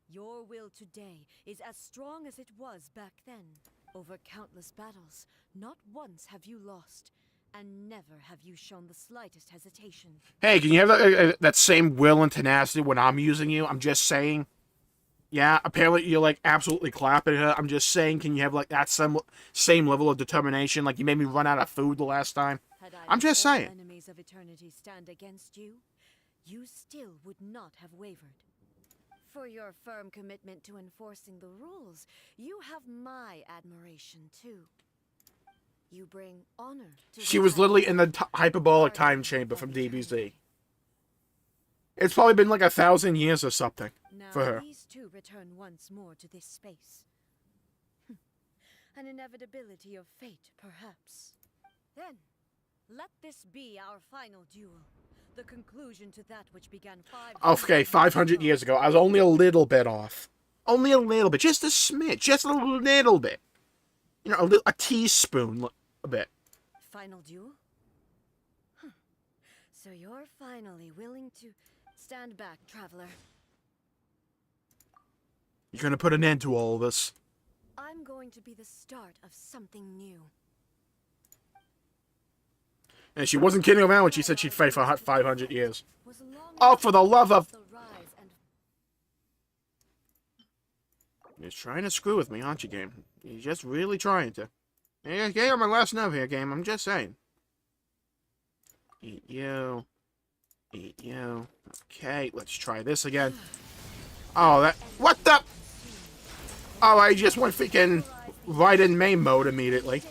Your will today is as strong as it was back then. Over countless battles, not once have you lost, and never have you shown the slightest hesitation. Hey, can you have that same will and tenacity when I'm using you? I'm just saying. Yeah, apparently you're like absolutely clapping her. I'm just saying, can you have like that same level of determination? Like you made me run out of food the last time. I'm just saying. Enemies of eternity stand against you, you still would not have wavered. For your firm commitment to enforcing the rules, you have my admiration too. You bring honor to She was literally in the hyperbolic time chamber from DBZ. It's probably been like 1,000 years or something for her. These two return once more to this space. An inevitability of fate, perhaps. Then, let this be our final duel. The conclusion to that which began 500 years ago. I was only a little bit off. Only a little bit. Just a smidge. Just a little bit. You know, a teaspoon. A bit. Final duel? So you're finally willing to stand back, traveler. You're gonna put an end to all of this. I'm going to be the start of something new. And she wasn't kidding around when she said she'd fight for 500 years. Oh, for the love of... You're trying to screw with me, aren't you, game? You're just really trying to. Yeah, you're my last nerve here, game. I'm just saying. Eat you. Eat you. Okay, let's try this again. Oh, that... What the... Oh, I just went freaking right in main mode immediately.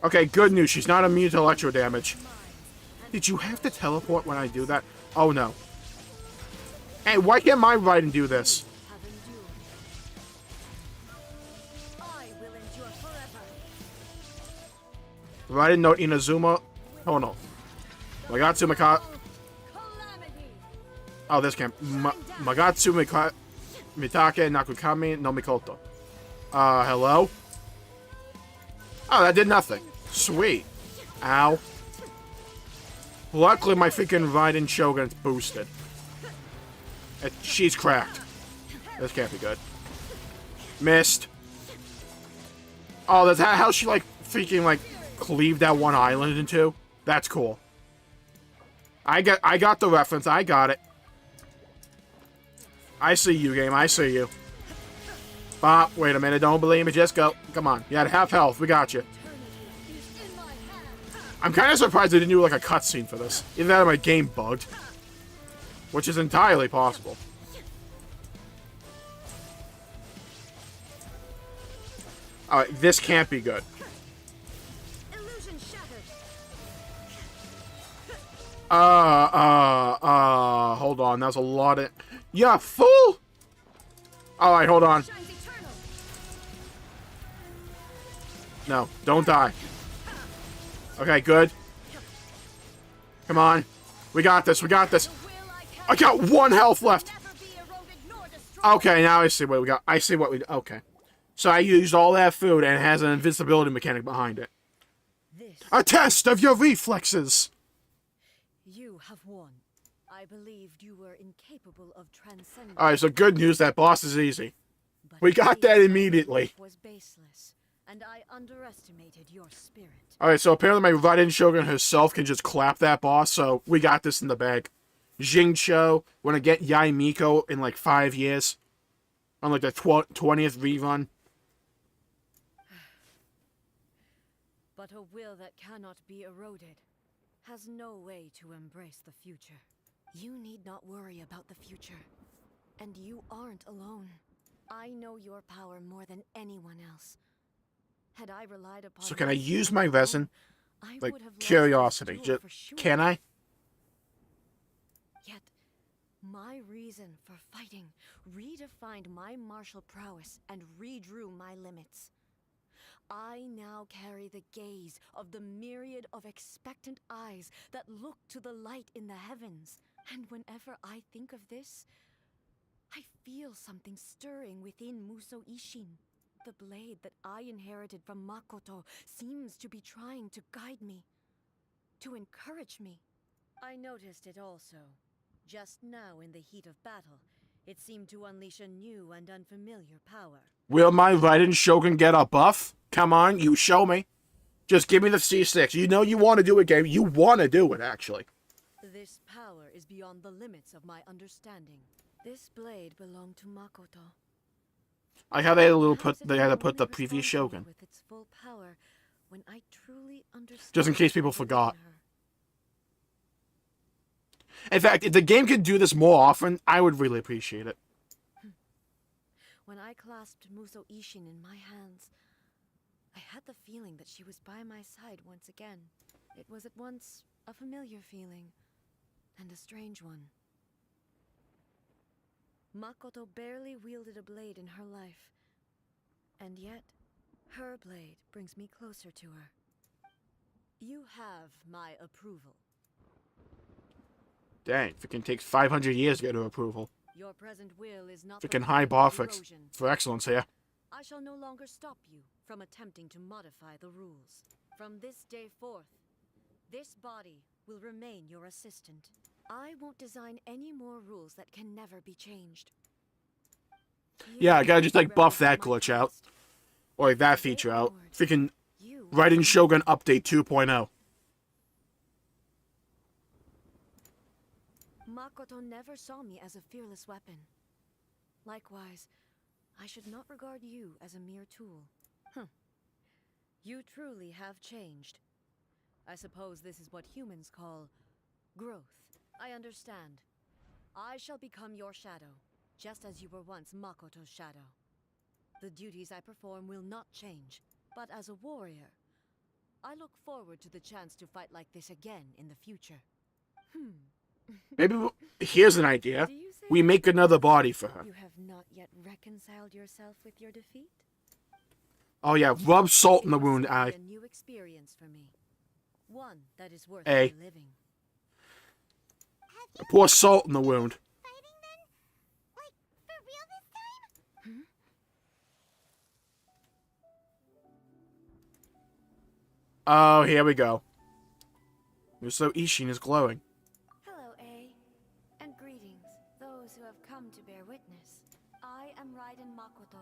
Okay, good news. She's not immune to electro damage. Did you have to teleport when I do that? Oh, no. Hey, why can't my Raiden do this? Raiden no Inazuma. Oh, no. Magatsu Mika... Oh, this can't... Magatsu Mitake Nakukami no Mikoto. Hello? Oh, that did nothing. Sweet. Ow. Luckily, my freaking Raiden Shogun's boosted. She's cracked. This can't be good. Missed. Oh, that's how she, like, freaking, like, cleaved that one island in two? That's cool. I got the reference. I got it. I see you, game. I see you. Bop. Wait a minute. Don't believe me. Just go. Come on. You had half health. We got you. I'm kind of surprised they didn't do, like, a cutscene for this. Either that or my game bugged. Which is entirely possible. Alright, this can't be good. Hold on. That was a lot of... Yeah, fool! Alright, hold on. No, don't die. Okay, good. Come on. We got this, we got this. I got 1 health left. Okay, now I see what we got. I see what we... Okay. So I used all that food and it has an invincibility mechanic behind it. A test of your reflexes! You have won. I believed you were incapable of transcending. Alright, so good news, that boss is easy. We got that immediately. Was baseless, and I underestimated your spirit. Alright, so apparently my Raiden Shogun herself can just clap that boss, so we got this in the bag. Jingcho, we're gonna get YAE MIKO in like 5 years. On like the 20th rerun. But a will that cannot be eroded has no way to embrace the future. You need not worry about the future. And you aren't alone. I know your power more than anyone else. Had I relied upon... So can I use my resin? Like, curiosity. Can I? Yet, my reason for fighting redefined my martial prowess and redrew my limits. I now carry the gaze of the myriad of expectant eyes that look to the light in the heavens. And whenever I think of this, I feel something stirring within Muso Ishin. The blade that I inherited from Makoto seems to be trying to guide me, to encourage me. I noticed it also. Just now in the heat of battle, it seemed to unleash a new and unfamiliar power. Will my Raiden Shogun get a buff? Come on, you show me. Just give me the C6. You know you want to do it, game. You want to do it, actually. This power is beyond the limits of my understanding. This blade belonged to Makoto. I had a little they had to put the previous Shogun. With its full power, when I truly understand Just in case people forgot. her. In fact, if the game could do this more often, I would really appreciate it. When I clasped Muso Ishin in my hands, I had the feeling that she was by my side once again. It was at once a familiar feeling and a strange one. Makoto barely wielded a blade in her life, and yet her blade brings me closer to her. You have my approval. Dang, freaking takes 500 years to get to approval. Your present will is not Freaking the high product bar of for erosion. excellence here. I shall no longer stop you from attempting to modify the rules. From this day forth, this body will remain your assistant. I won't design any more rules that can never be changed. Yeah, I gotta just like buff that glitch out. Or like that feature out. Freaking Raiden Shogun Update 2.0. Makoto never saw me as a fearless weapon. Likewise, I should not regard you as a mere tool. You truly have changed. I suppose this is what humans call growth. I understand. I shall become your shadow, just as you were once Makoto's shadow. The duties I perform will not change, but as a warrior, I look forward to the chance to fight like this again in the future. Maybe here's an idea. We make another body for her. You have not yet reconciled yourself with your defeat? Oh yeah, rub salt in the It will wound. certainly be a new experience for me. One that is worth Hey. living. Pour salt in the wound. Fighting then? Like, for real this time? Oh, here we go. So Ishin is glowing. Hello, A. And greetings, those who have come to bear witness. I am Raiden Makoto,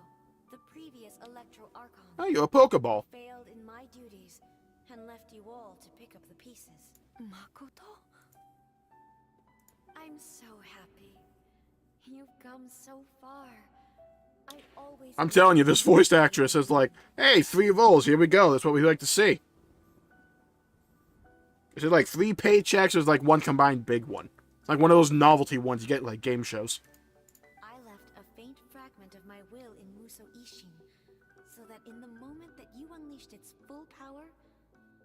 the previous Electro Archon. Oh, you're a Pokeball. Failed in my duties and left you all to pick up the pieces. Makoto? I'm so happy. You've come so far. I always I'm telling you, this voice actress is like, hey, 3 roles, here we go. That's what we like to see. Is it like 3 paychecks or is it like 1 combined big one? Like one of those novelty ones you get in like game shows. I left a faint fragment of my will in Muso Ishin, so that in the moment that you unleashed its full power,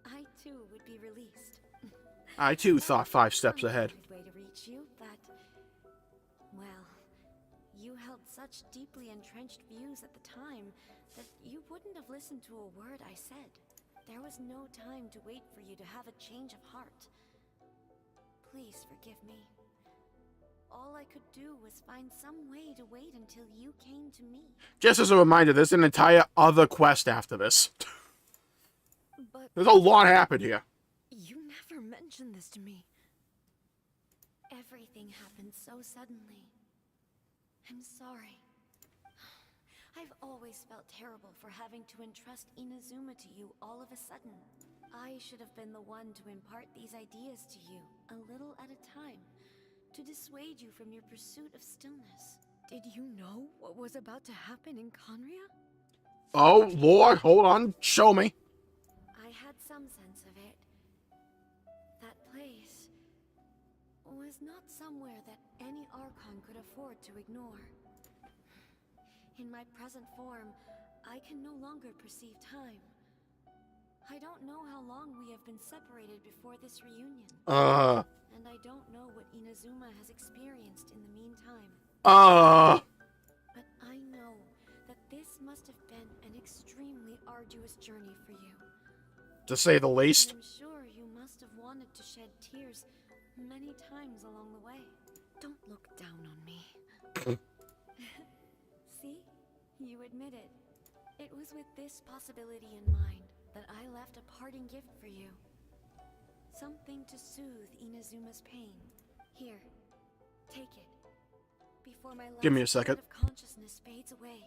I too would be released. I too thought 5 steps ahead. Good way to reach you, but well, you held such deeply entrenched views at the time that you wouldn't have listened to a word I said. There was no time to wait for you to have a change of heart. Please forgive me. All I could do was find some way to wait until you came to me. Just as a reminder, there's an entire other quest after this. But There's a lot happened here. you never mentioned this to me. Everything happened so suddenly. I'm sorry. I've always felt terrible for having to entrust Inazuma to you all of a sudden. I should have been the one to impart these ideas to you, a little at a time, to dissuade you from your pursuit of stillness. Did you know what was about to happen in Conria? Oh, Lord, hold on, show me. I had some sense of it. That place was not somewhere that any Archon could afford to ignore. In my present form, I can no longer perceive time. I don't know how long we have been separated before this reunion. And I don't know what Inazuma has experienced in the meantime. But I know that this must have been an extremely arduous arduous journey for you. To say the least. I'm sure you must have wanted to shed tears many times along the way. Don't look down on me. See? You admit it. It was with this possibility in mind that I left a parting gift for you. Something to soothe Inazuma's pain. Here, take it. Before my last Give me a second. thread of consciousness fades away.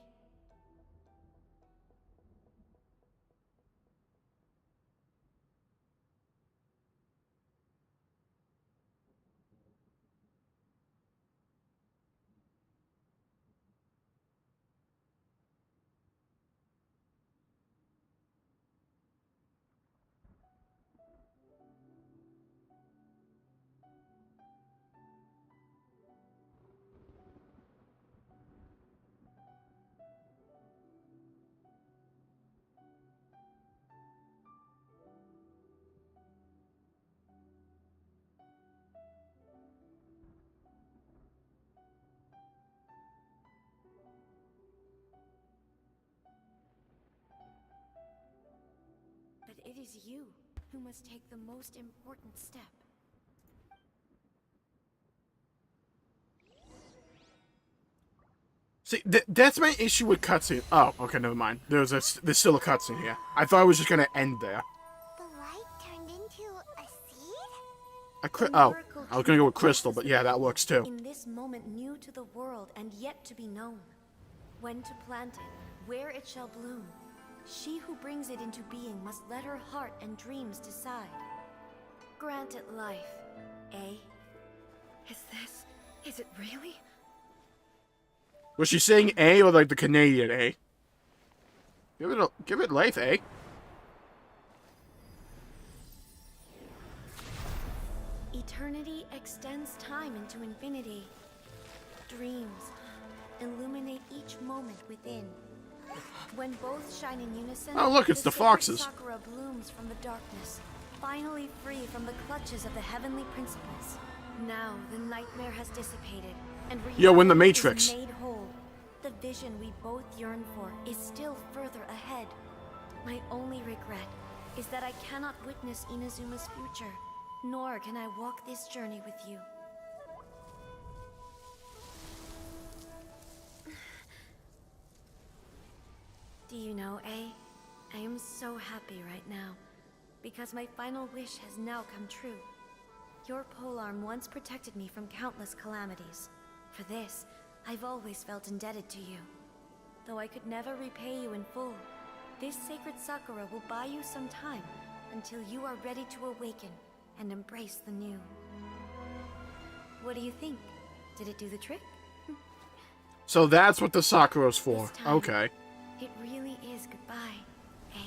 But it is you who must take the most important step. See, that's my issue with cutscene. Oh, okay, never mind. There's still a cutscene here. I thought it was just gonna end there. The light turned into a seed? Oh, I was gonna go with crystal, but yeah, that works too. In this moment new to the world and yet to be known. When to plant it, where it shall bloom. She who brings it into being must let her heart and dreams decide. Grant it life, eh? Is it really? Was she saying A or like the Canadian A? Give it life, eh? Eternity extends time into infinity. Dreams illuminate each moment within. When both shine in unison, Oh, look, it's the sacred foxes. Sakura blooms from the darkness, finally free from the clutches of the heavenly principles. Now the nightmare has dissipated, and Yo, in the reality is Matrix. made whole. The vision we both yearn for is still further ahead. My only regret is that I cannot witness Inazuma's future, nor can I walk this journey with you. Do you know, I am so happy right now, because my final wish has now come true. Your polearm once protected me from countless calamities. For this, I've always felt indebted to you. Though I could never repay you in full, this sacred Sakura will buy you some time until you are ready to awaken and embrace the new. What do you think? Did it do the trick? So that's what the Sakura's for. This time, Okay. It really is goodbye, eh?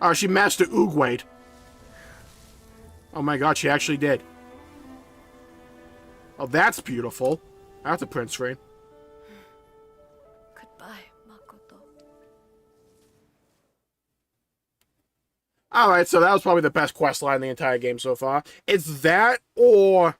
Oh, she master Oogwade. Oh my god, she actually did. Oh, that's beautiful. That's a print screen. Goodbye, Makoto. Alright, so that was probably the best quest line in the entire game so far. It's that or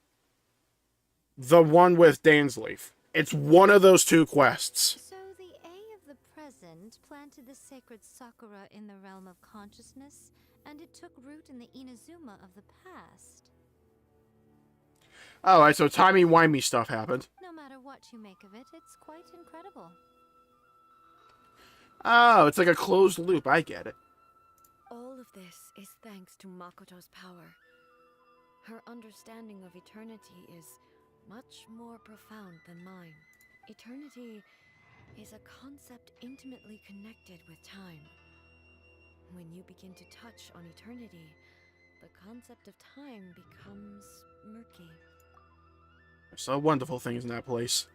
the one with Dainsleif. It's one of those two quests. So the A of the present planted the sacred Sakura in the realm of consciousness, and it took root in the Inazuma of the past. Alright, so timey-wimey stuff happened. No matter what you make of it, it's quite incredible. Oh, it's like a closed loop. I get it. All of this is thanks to Makoto's power. Her understanding of eternity is much more profound than mine. Eternity is a concept intimately connected with time. When you begin to touch on eternity, the concept of time becomes murky. I saw wonderful things in that place.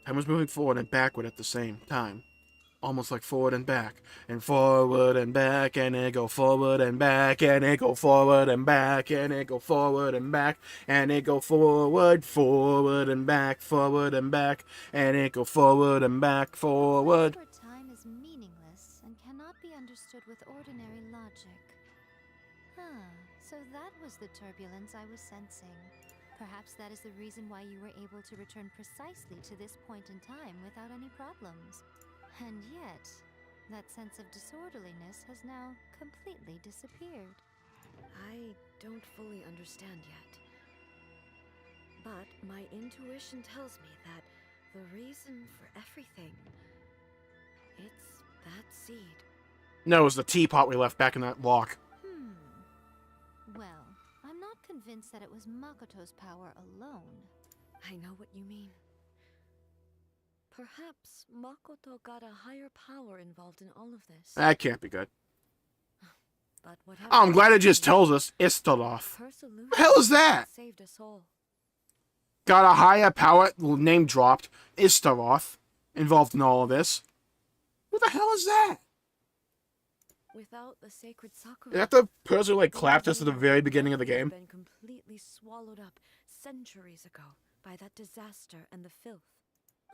Time was moving forward and backward at the same time. Almost like forward and back, and forward and back, and it go forward and back, and it go forward and back, and it go forward and back, and it go forward, forward and back, forward and back, and it go forward and back, forward. However, time is meaningless and cannot be understood with ordinary logic. So that was the turbulence I was sensing. Perhaps that is the reason why you were able to return precisely to this point in time without any problems. And yet, That sense of disorderliness has now completely disappeared. I don't fully understand yet. But my intuition tells me that the reason for everything, it's that seed. No, it was the teapot we left back in that lock. Well, I'm not convinced that it was Makoto's power alone. I know what you mean. Perhaps Makoto got a higher power involved in all of this. That can't be good. But whatever. Oh, I'm glad it just tells us Istaroth. Her solution What the hell is that? saved us all. Got a higher power, name dropped, Istaroth, involved in all of this. What the hell is that? Without the sacred Sakura, Is that the person who, like, clapped us at the very beginning of the game? been completely swallowed up centuries ago by that disaster and the filth.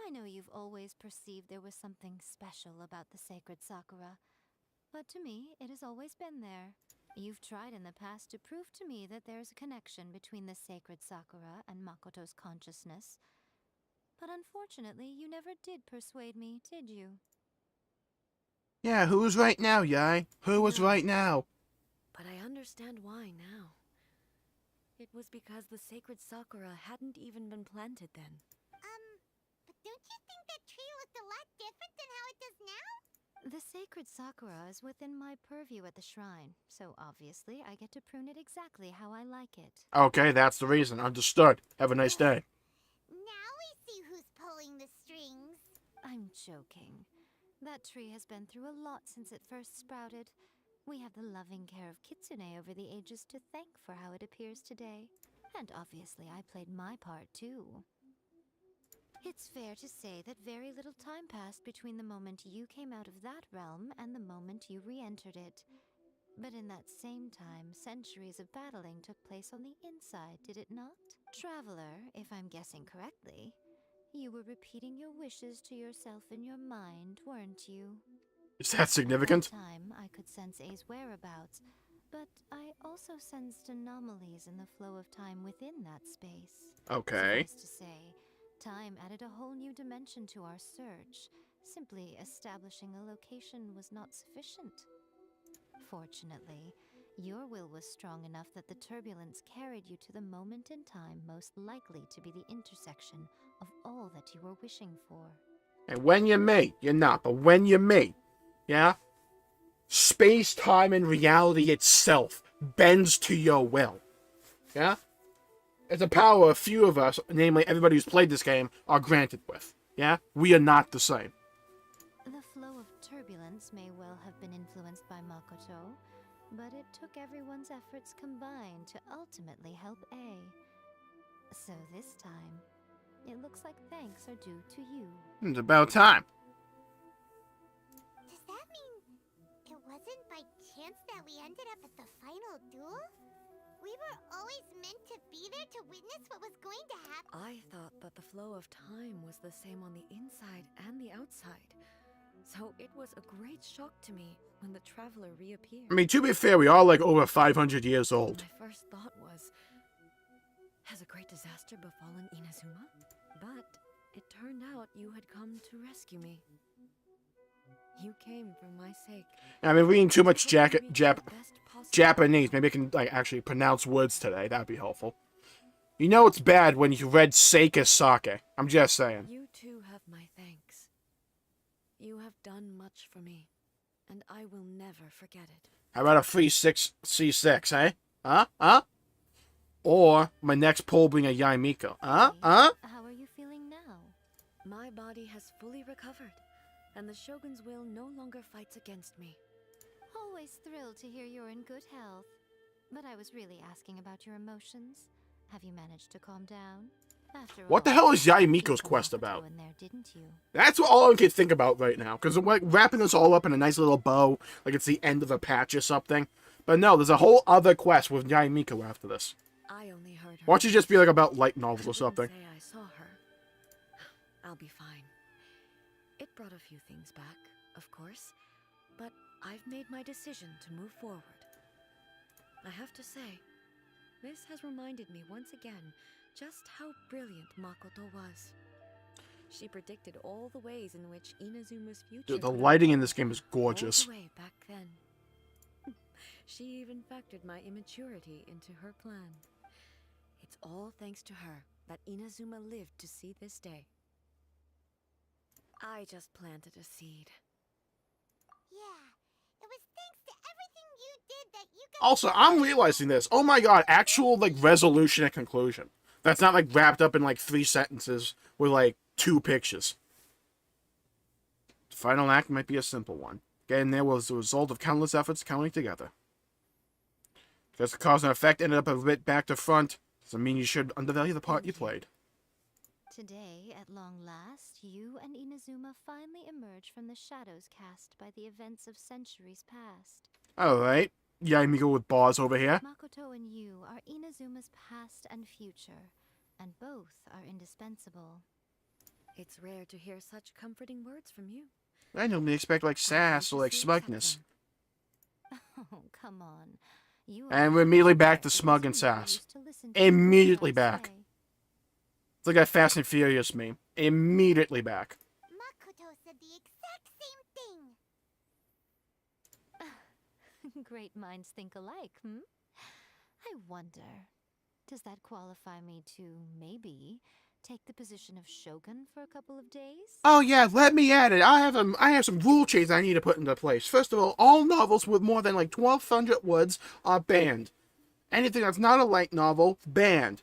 I know you've always perceived there was something special about the sacred Sakura, but to me, it has always been there. You've tried in the past to prove to me that there's a connection between the sacred Sakura and Makoto's consciousness, but unfortunately, you never did persuade me, did you? Yeah, who's right now, Yae? Who was No. right now? But I understand why now. It was because the sacred Sakura hadn't even been planted then. But don't you think that tree looked a lot different than how it does now? The sacred Sakura is within my purview at the shrine, so obviously I get to prune it exactly how I like it. Okay, that's the reason. Understood. Have a nice day. Now we see who's pulling the strings. I'm joking. That tree has been through a lot since it first sprouted. We have the loving care of Kitsune over the ages to thank for how it appears today. And obviously I played my part too. It's fair to say that very little time passed between the moment you came out of that realm and the moment you re-entered it. But in that same time, centuries of battling took place on the inside, did it not? Traveler, if I'm guessing correctly, you were repeating your wishes to yourself in your mind, weren't you? Is that significant? At that time, I could sense A's whereabouts, but I also sensed anomalies in the flow of time within that space. Okay. Suffice to say, time added a whole new dimension to our search. Simply establishing a location was not sufficient. Fortunately, your will was strong enough that the turbulence carried you to the moment in time most likely to be the intersection of all that you were wishing for. And when you're me, you're not, but when you're me, yeah? Space, time, and reality itself bends to your will. Yeah? It's a power a few of us, namely everybody who's played this game, are granted with. Yeah? We are not the same. The flow of turbulence may well have been influenced by Makoto, but it took everyone's efforts combined to ultimately help A. So this time, it looks like thanks are due to you. It's about time. Does that mean it wasn't by chance that we ended up at the final duel? We were always meant to be there to witness what was going to happen. I thought that the flow of time was the same on the inside and the outside. So it was a great shock to me when the traveler reappeared. I mean, to be fair, we are like over 500 years old. My first thought was, has a great disaster befallen Inazuma? But it turned out you had come to rescue me. You came for my sake. I've been reading too much Helped me reach the best possible- Japanese. Maybe I can like actually pronounce words today. That'd be helpful. You know it's bad when you read sake as sake. I'm just saying. You too have my thanks. You have done much for me, and I will never forget it. How about a free 6C6, eh? Huh? Or my next poll being a YAE MIKO. Huh? How are you feeling now? My body has fully recovered, and the Shogun's will no longer fights against me. Always thrilled to hear you're in good health. But I was really asking about your emotions. Have you managed to calm down? After What the all, hell is YAE you MIKO's put quest Makoto about? in there, didn't you? That's what all I can think about right now. Because I'm like wrapping this all up in a nice little bow. Like it's the end of a patch or something. But no, there's a whole other quest with YAE MIKO after this. I only heard her. Why don't you just be like about light novels or I didn't something? say I saw her. I'll be fine. It brought a few things back, of course, but I've made my decision to move forward. I have to say, this has reminded me once again just how brilliant Makoto was. She predicted all the ways in which Inazuma's future Dude, the could lighting in unfold this game is gorgeous. all the way back then. She even factored my immaturity into her plan. It's all thanks to her that Inazuma lived to see this day. I just planted a seed. Yeah, it was thanks to everything you did that you got. Also, I'm realizing this. Oh my god, actual, like, resolution and conclusion. That's not, like, wrapped up in, like, 3 sentences with, like, 2 pictures. The final act might be a simple one. Getting there was the result of countless efforts coming together. Because the cause and effect ended up a bit back to front, doesn't mean you should undervalue the part you played. Today, at long last, you and Inazuma finally emerge from the shadows cast by the events of centuries past. Alright. YAE MIKO with bars over here. Makoto and you are Inazuma's past and future, and both are indispensable. It's rare to hear such comforting words from you. I normally expect, like, sass or, like, Graciously smugness. Oh, come on. You And are we're immediately aware back to that smug and Inazuma sass. used to listen to everything Immediately I back. say. It's like that Fast and Furious meme. Immediately back. Makoto said the exact same thing. Great minds think alike, hmm? I wonder, does that qualify me to maybe take the position of Shogun for a couple of days? Oh yeah, let me at it. I have some rule changes I need to put into place. First of all novels with more than like 1,200 words are banned. Anything that's not a light novel, banned.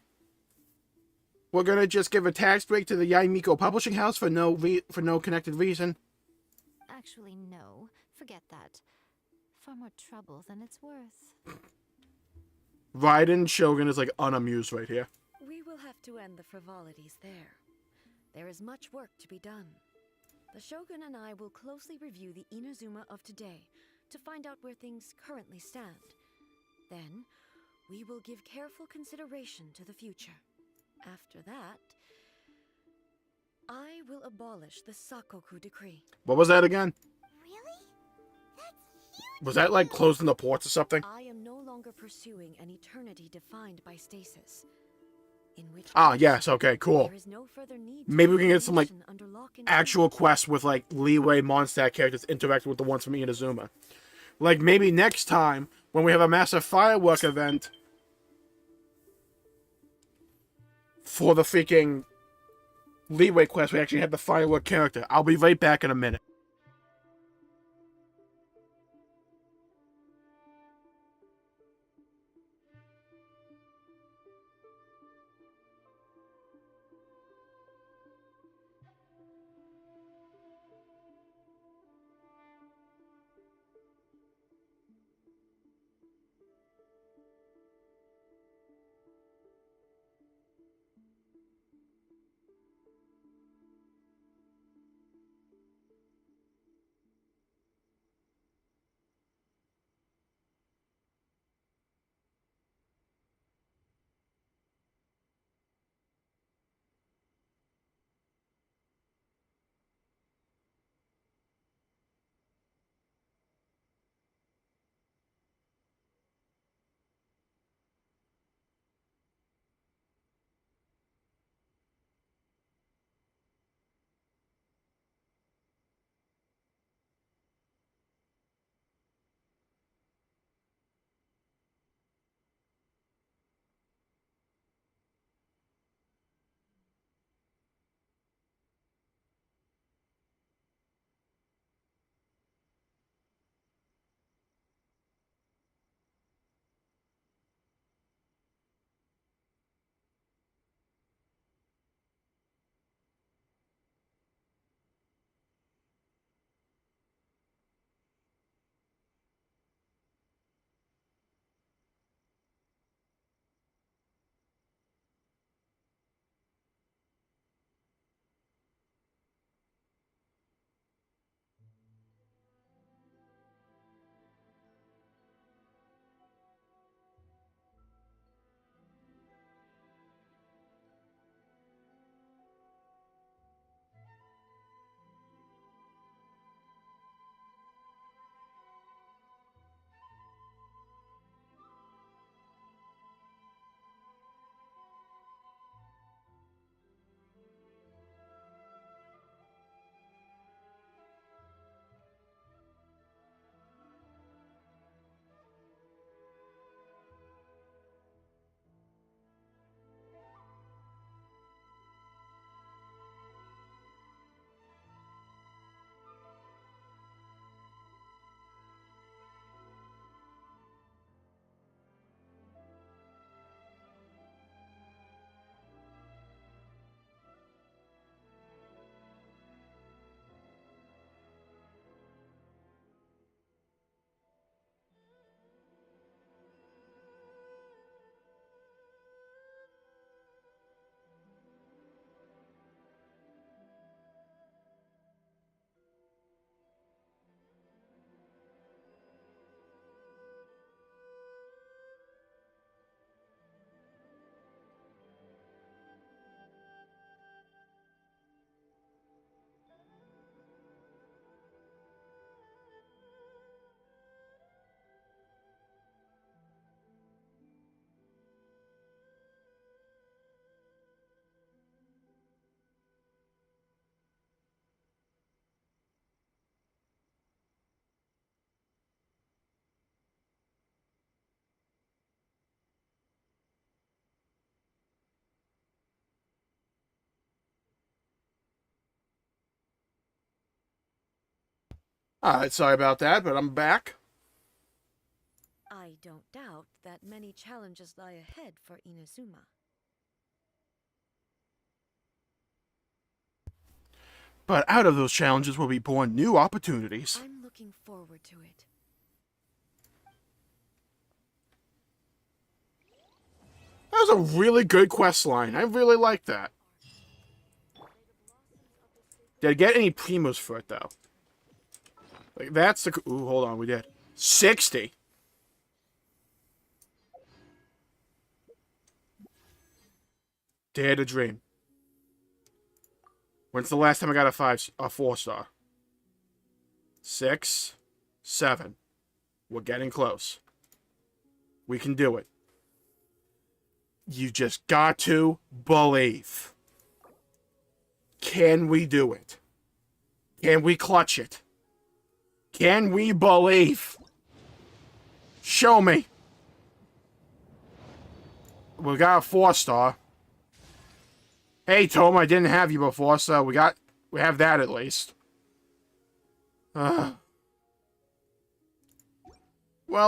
We're gonna just give a tax break to the YAE MIKO publishing house for no connected reason. Actually, no. Forget that. Far more trouble than it's worth. Raiden Shogun is like unamused right here. We will have to end the frivolities there. There is much work to be done. The Shogun and I will closely review the Inazuma of today to find out where things currently stand. Then, we will give careful consideration to the future. After that, I will abolish the Sakoku decree. What was that again? Really? That's huge. Was that like closing the ports or something? I am no longer pursuing an eternity defined by stasis. In which Ah, case, yes, okay, cool. there is no further need to Maybe we keep can the get some like mission under lock and actual key. quests with like leeway Mondstadt characters interacting with the ones from Inazuma. Like maybe next time when we have a massive firework event for the freaking leeway quest, we actually have the firework character. I'll be right back in a minute. Alright, sorry about that, but I'm back. I don't doubt that many challenges lie ahead for Inazuma. But out of those challenges will be born new opportunities. I'm looking forward to it. That was a really good quest line. I really like that. Did I get any primos for it, though? Like, that's the... Ooh, hold on, we did. 60! Dare to dream. When's the last time I got a 4-star? 6, 7. We're getting close. We can do it. You just got to believe. Can we do it? Can we clutch it? Can we believe? Show me. We got a 4-star. Hey, Tom, I didn't have you before, so we have that at least. Well,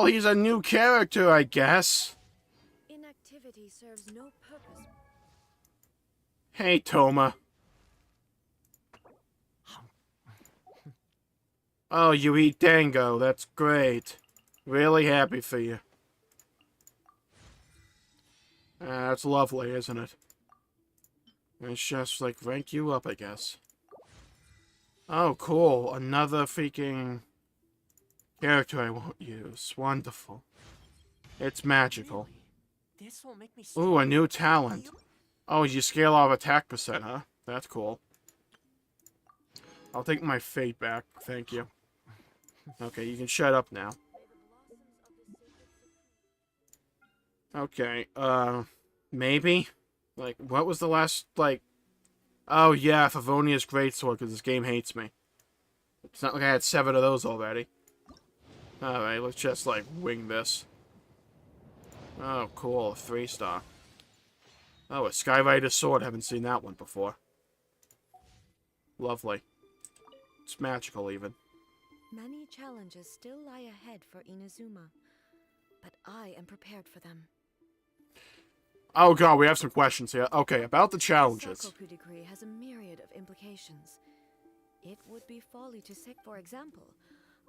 he's a new character, I guess. Inactivity serves no purpose. Hey, Toma. Oh, you eat dango. That's great. Really happy for you. That's lovely, isn't it? It's just, like, rank you up, I guess. Oh, cool. Another freaking character I won't use. Wonderful. It's magical. This will make me Ooh, a new talent. Oh, you scale off attack percent, huh? That's cool. I'll take my fate back. Thank you. Okay, you can shut up now. Okay, maybe? Like, what was the last, like... Oh, yeah, Favonia's Greatsword, because this game hates me. It's not like I had 7 of those already. Alright, let's just, like, wing this. Oh, cool, a 3-star. Oh, a Skyrider Sword, haven't seen that one before. Lovely. It's magical, even. Many challenges still lie ahead for Inazuma, but I am prepared for them. Oh god, we have some questions here. Okay, about the challenges. The Sakoku decree has a myriad of implications. It would be folly to say, for example,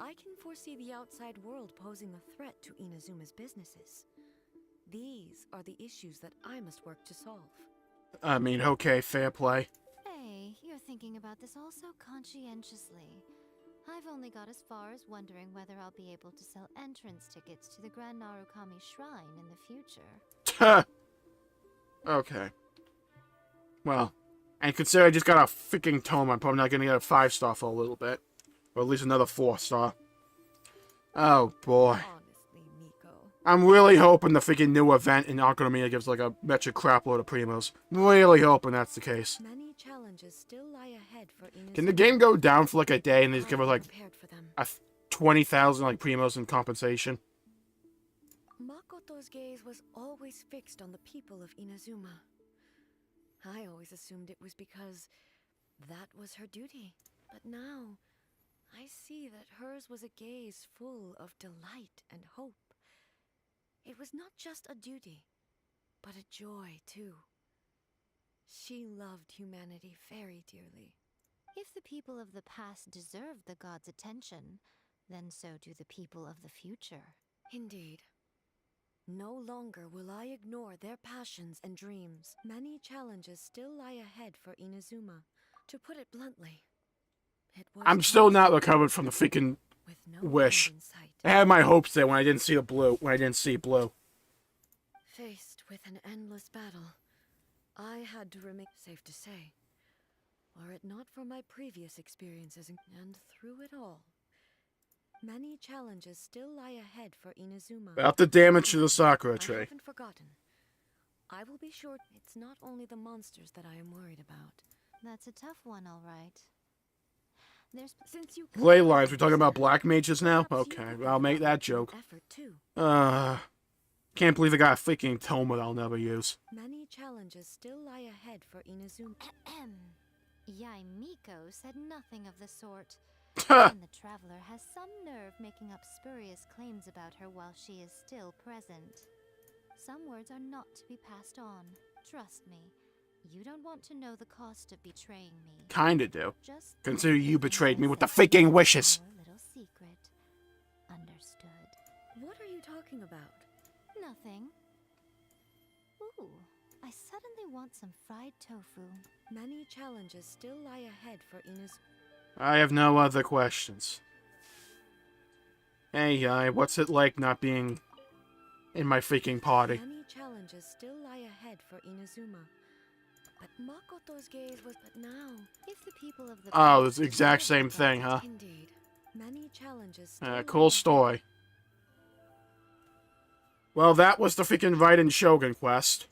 I can foresee the outside world posing a threat to Inazuma's businesses. These are the issues that I must work to solve. I mean, okay, fair play. Hey, you're thinking about this all so conscientiously. I've only got as far as wondering whether I'll be able to sell entrance tickets to the Grand Narukami Shrine in the future. Okay. Well, and consider I just got a freaking tome, I'm probably not gonna get a 5-star for a little bit. Or at least another 4-star. Oh, boy. Honestly, Miko. I'm really hoping the freaking new event in Alchemy gives like a metric crapload of primos. Really hoping that's the case. Many challenges still lie ahead for Inazuma. Can the game go down for like a day and they just give us like for them. a 20,000 like primos in compensation? Makoto's gaze was always fixed on the people of Inazuma. I always assumed it was because that was her duty. But now, I see that hers was a gaze full of delight and hope. It was not just a duty, but a joy, too. She loved humanity very dearly. If the people of the past deserve the god's attention, then so do the people of the future. Indeed. No longer will I ignore their passions and dreams. Many challenges still lie ahead for Inazuma. To put it bluntly, it was I'm still not recovered from the freaking with no wish. end in sight. I had my hopes there when I didn't see the blue. When I didn't see blue. Faced with an endless battle, I had to remain safe to say. Were it not for my previous experiences and through it all, many challenges still lie ahead for Inazuma. About the damage to the Sakura I tree. haven't forgotten. I will be sure it's not only the monsters that I am worried about. That's a tough one, all right. Since you Ley lines, we're talking about black mages now? Okay, I'll make that joke. Effort too. Can't believe I got a freaking Toma that I'll never use. Many challenges still lie ahead for Inazuma. YAE MIKO said nothing of the sort. And the traveler has some nerve making up spurious claims about her while she is still present. Some words are not to be passed on. Trust me. You don't want to know the cost of betraying me. Kinda do. Just Consider you betrayed me with the our freaking wishes. little secret. Understood. What are you talking about? Nothing. Ooh, I suddenly want some fried tofu. Many challenges still lie ahead for Inazuma. I have no other questions. Hey, YAE, what's it like not being in my freaking party? Many challenges still lie ahead for Inazuma. But Makoto's gaze was but now. If the people of the Oh, past it's the exact deserve same the thing, huh? Indeed. Many challenges still Cool lie story. Well, that was the freaking Raiden Shogun quest.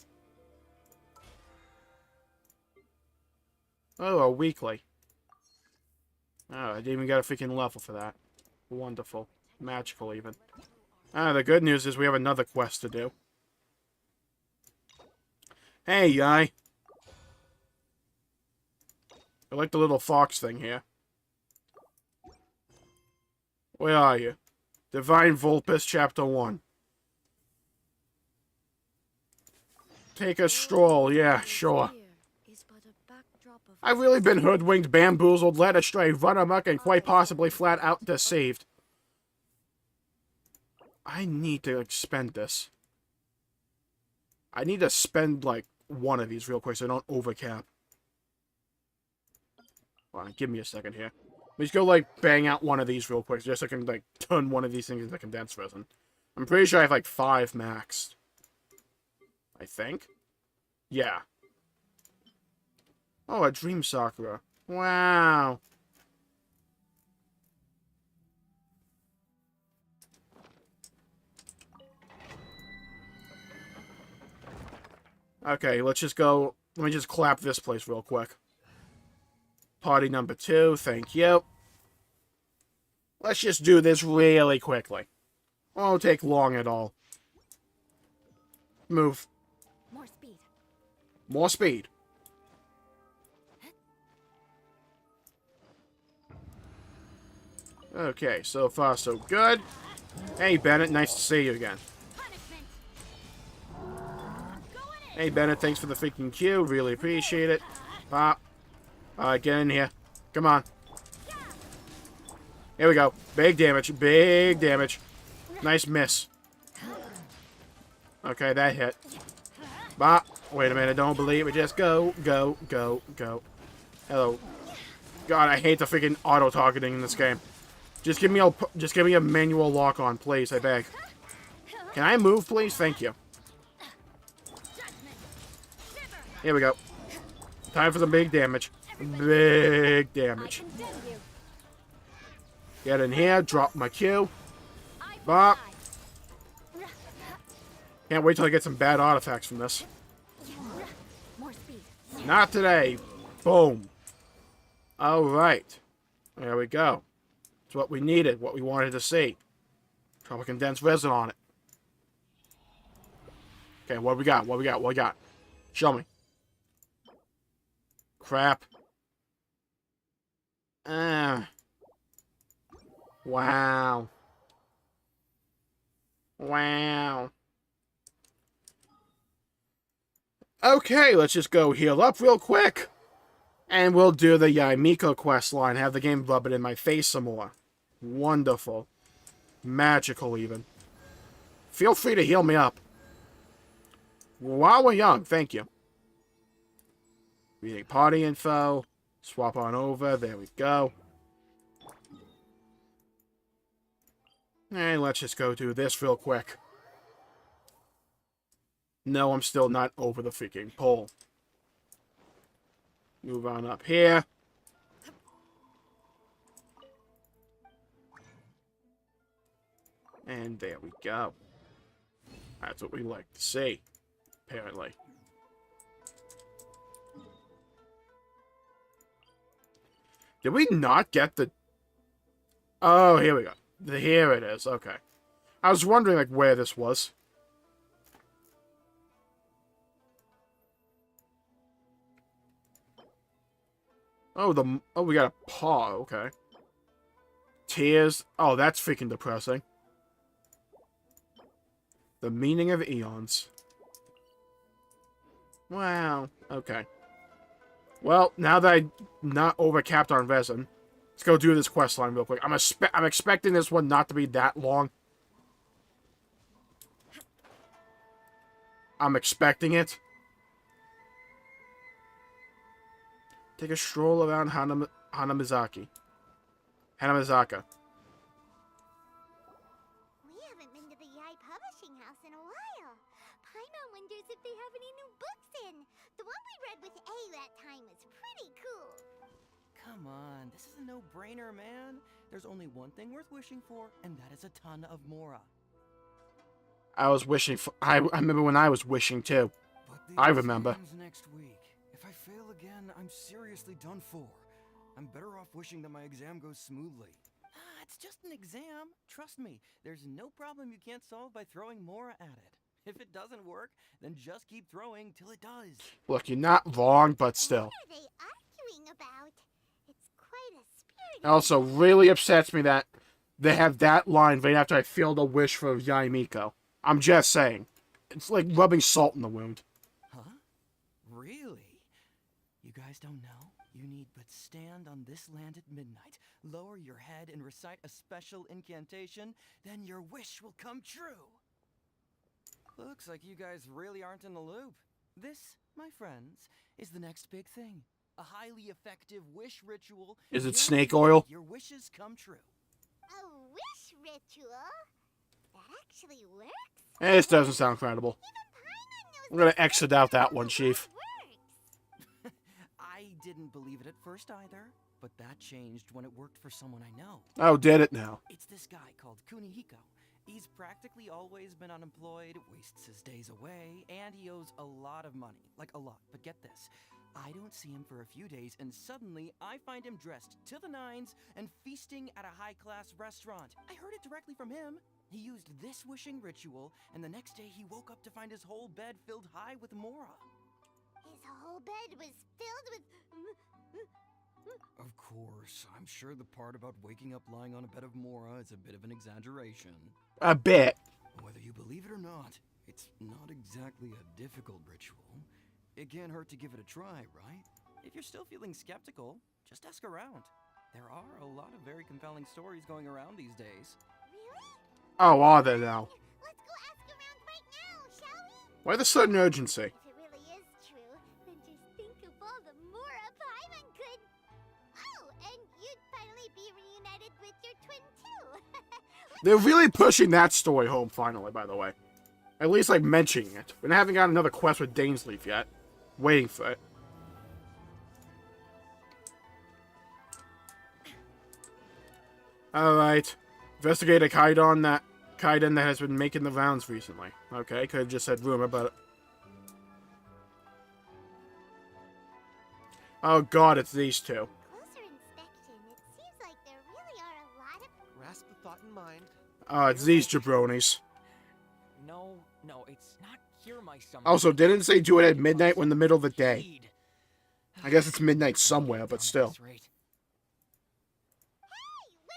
Oh, a weekly. Oh, I didn't even get a freaking level for that. Wonderful. Magical, even. The good news is we have another quest to do. Hey, YAE. I like the little fox thing here. Where are you? Divine Vulpes, Chapter 1. Take a stroll, yeah, sure. is but a backdrop of I've really been hoodwinked, bamboozled, led astray, run amok, and quite possibly flat out deceived. I need to expend this. I need to spend, like, one of these real quick so I don't overcap. Hold on, give me a second here. Let me just go, like, bang out one of these real quick just so I can, like, turn one of these things into condensed resin. I'm pretty sure I have, like, 5 maxed. I think. Yeah. Oh, a Dream Sakura. Wow. Okay, let's just go. Let me just clap this place real quick. Party number 2, thank you. Let's just do this really quickly. Won't take long at all. Move. More speed. More speed. Okay, so far so good. Hey, Bennett, nice to see you again. Hey, Bennett, thanks for the freaking cue. Really appreciate it. Pop. Get in here. Come on. Here we go. Big damage. Big damage. Nice miss. Okay, that hit. Bop. Wait a minute. I don't believe it. Just go, go, go, go. Hello. God, I hate the freaking auto-targeting in this game. Just give me a manual lock-on, please. I beg. Can I move, please? Thank you. Here we go. Time for some big damage. Big damage. Get in here. Drop my Q. Bop. Can't wait till I get some bad artifacts from this. Not today. Boom. Alright. There we go. It's what we needed. What we wanted to see. Drop a condensed resin on it. Okay, what we got? What we got? What we got? Show me. Crap. Wow. Wow. Okay, let's just go heal up real quick. And we'll do the YAE MIKO quest line. Have the game rub it in my face some more. Wonderful. Magical, even. Feel free to heal me up. While we're young, thank you. Reading party info. Swap on over. There we go. And let's just go do this real quick. No, I'm still not over the freaking pole. Move on up here. And there we go. That's what we like to see, apparently. Did we not get the... Oh, here we go. Here it is. Okay. I was wondering, like, where this was. Oh, we got a paw. Okay. Tears. Oh, that's freaking depressing. The meaning of eons. Wow. Okay. Well, now that I'm not overcapped on resin, let's go do this quest line real quick. I'm expecting this one not to be that long. I'm expecting it. Take a stroll around Hanamizaka. We haven't been to the YAE Publishing House in a while. Paimon wonders if they have any new books in. The one we read with A that time was pretty cool. Come on, this is a no-brainer, man. There's only one thing worth wishing for, and that is a ton of Mora. I was wishing for... I remember when I was wishing, too. I remember. Next week. If I fail again, I'm seriously done for. I'm better off wishing that my exam goes smoothly. It's just an exam. Trust me, there's no problem you can't solve by throwing Mora at it. If it doesn't work, then just keep throwing till it does. Look, you're not wrong, but still. What are they arguing about? It's quite a spirited... It also really upsets me that they have that line right after I failed a wish for YAE MIKO. I'm just saying. It's like rubbing salt in the wound. Huh? Really? You guys don't know? You need but stand on this land at midnight, lower your head and recite a special incantation, then your wish will come true. Looks like you guys really aren't in the loop. This, my friends, is the next big thing. A highly effective wish ritual. Is it snake oil? Your wishes come true. A wish ritual? That actually works? This doesn't sound credible. I'm gonna exit out that one, Chief. I didn't believe it at first either, but that changed when it worked for someone I know. Oh, did it now? It's this guy called Kunihiko. He's practically always been unemployed, wastes his days away, and he owes a lot of money. Like a lot, but get this. I don't see him for a few days, and suddenly I find him dressed to the nines and feasting at a high-class restaurant. I heard it directly from him. He used this wishing ritual, and the next day he woke up to find his whole bed filled high with Mora. His whole bed was filled with... Of course, I'm sure the part about waking up lying on a bed of Mora is a bit of an exaggeration. A bit. Whether you believe it or not, it's not exactly a difficult ritual. It can't hurt to give it a try, right? If you're still feeling skeptical, just ask around. There are a lot of very compelling stories going around these days. Really? Oh, are there now? Let's go ask around right now, shall we? Why the sudden urgency? If it really is true, then just think of all the Mora Paimon could... Oh, and you'd finally be reunited with your twin too. They're really pushing that story home finally, by the way. At least, like, mentioning it. We haven't got another quest with Dainsleif yet. Waiting for it. Alright. Investigate a Kaiden that has been making the rounds recently. Okay, could have just said rumor, but... Oh god, it's these two. Closer inspection, it seems like there really are a lot of... Grasp the thought in mind. It's these jabronis. No, it's not here, my son. Also, didn't say do it at midnight or in the middle of the day. I guess it's midnight somewhere, but still. Hey, what are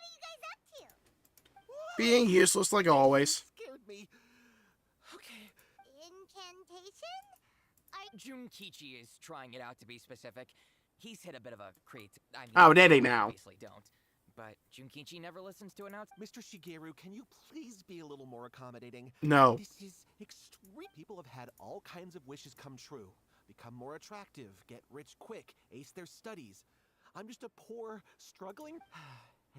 you guys up to? Being useless like always. Scared me. Okay. Incantation? Junkichi is trying it out, to be specific. He's hit a bit of a Oh, did he now? Obviously don't. But Junkichi never listens to announce. Mr. Shigeru, can you please be a little more accommodating? No. This is extreme. People have had all kinds of wishes come true. Become more attractive, get rich quick, ace their studies. I'm just a poor, struggling...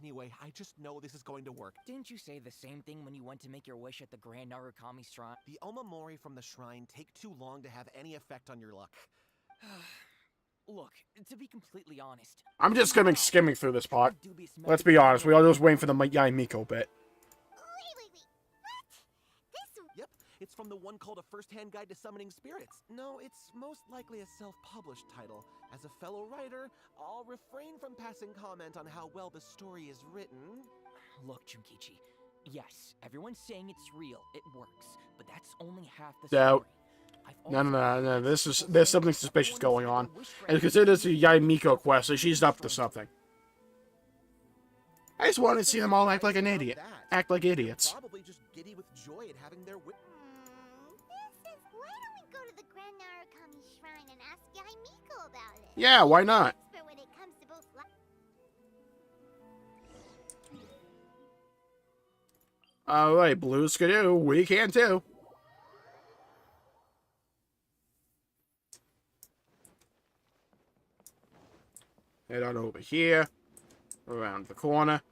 Anyway, I just know this is going to work. Didn't you say the same thing when you went to make your wish at the Grand Narukami Shrine? The Omamori from the shrine take too long to have any effect on your luck. Look, to be completely honest... I'm just skimming through this part. Let's be honest, we all just waiting for the YAE MIKO bit. Wait. What? This... Yep, it's from the one called A First-Hand Guide to Summoning Spirits. No, it's most likely a self-published title. As a fellow writer, I'll refrain from passing comment on how well the story is written. Look, Junkichi, yes, everyone's saying it's real, it works, but that's only half the story. Doubt. No. There's something suspicious going on. And consider this a YAE MIKO quest, so she's up to something. I just wanted to see them all act like an idiot. Act like idiots. Probably just giddy with joy at having their Why don't we go to the Grand Narukami Shrine and ask YAE MIKO about it? Yeah, why not? Expert when it comes to both Alright, Blue Skidoo, we can too. Head on over here. Around the corner.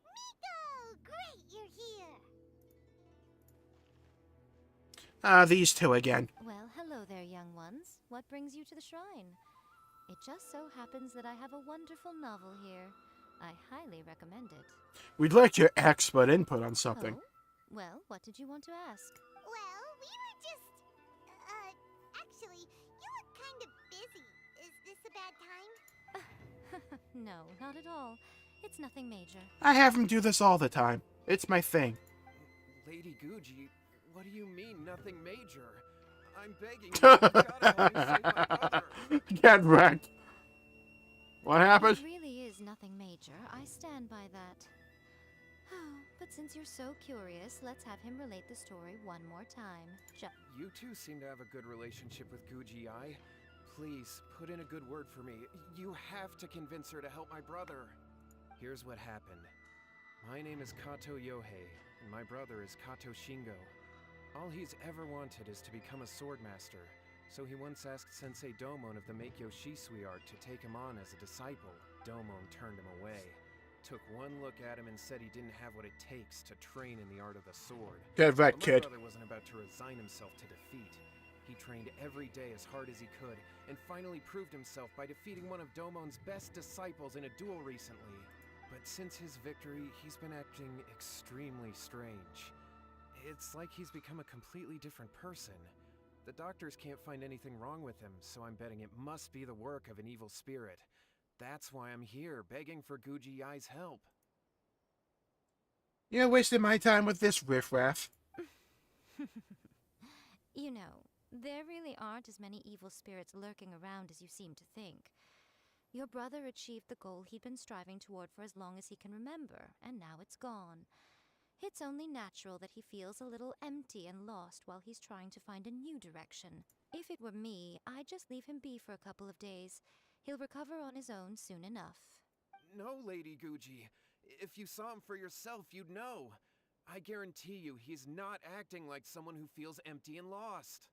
Miko! Great, you're here! These two again. Well, hello there, young ones. What brings you to the shrine? It just so happens that I have a wonderful novel here. I highly recommend it. We'd like your expert input on something. Oh? Well, what did you want to ask? Well, we were just... actually, you look kind of busy. Is this a bad time? No, not at all. It's nothing major. I have him do this all the time. It's my thing. Lady Guji, what do you mean, nothing major? I'm begging you, you gotta help me save my brother. Get wrecked. What happened? It really is nothing major. I stand by that. But since you're so curious, let's have him relate the story one more time. You two seem to have a good relationship with Guji Ai. Please, put in a good word for me. You have to convince her to help my brother. Here's what happened. My name is Kato Yohei, and my brother is Kato Shingo. All he's ever wanted is to become a swordmaster, so he once asked Sensei Domon of the Meikyo Shisui art to take him on as a disciple. Domon turned him away. Took one look at him and said he didn't have what it takes to train in the art of the sword. Get wrecked, But kid. my brother wasn't about to resign himself to defeat. He trained every day as hard as he could, and finally proved himself by defeating one of Domon's best disciples in a duel recently. But since his victory, he's been acting extremely strange. It's like he's become a completely different person. The doctors can't find anything wrong with him, so I'm betting it must be the work of an evil spirit. That's why I'm here, begging for Guji Ai's help. You're wasting my time with this riffraff. You know, there really aren't as many evil spirits lurking around as you seem to think. Your brother achieved the goal he'd been striving toward for as long as he can remember, and now it's gone. It's only natural that he feels a little empty and lost while he's trying to find a new direction. If it were me, I'd just leave him be for a couple of days. He'll recover on his own soon enough. No, Lady Guji. If you saw him for yourself, you'd know. I guarantee you, he's not acting like someone who feels empty and lost.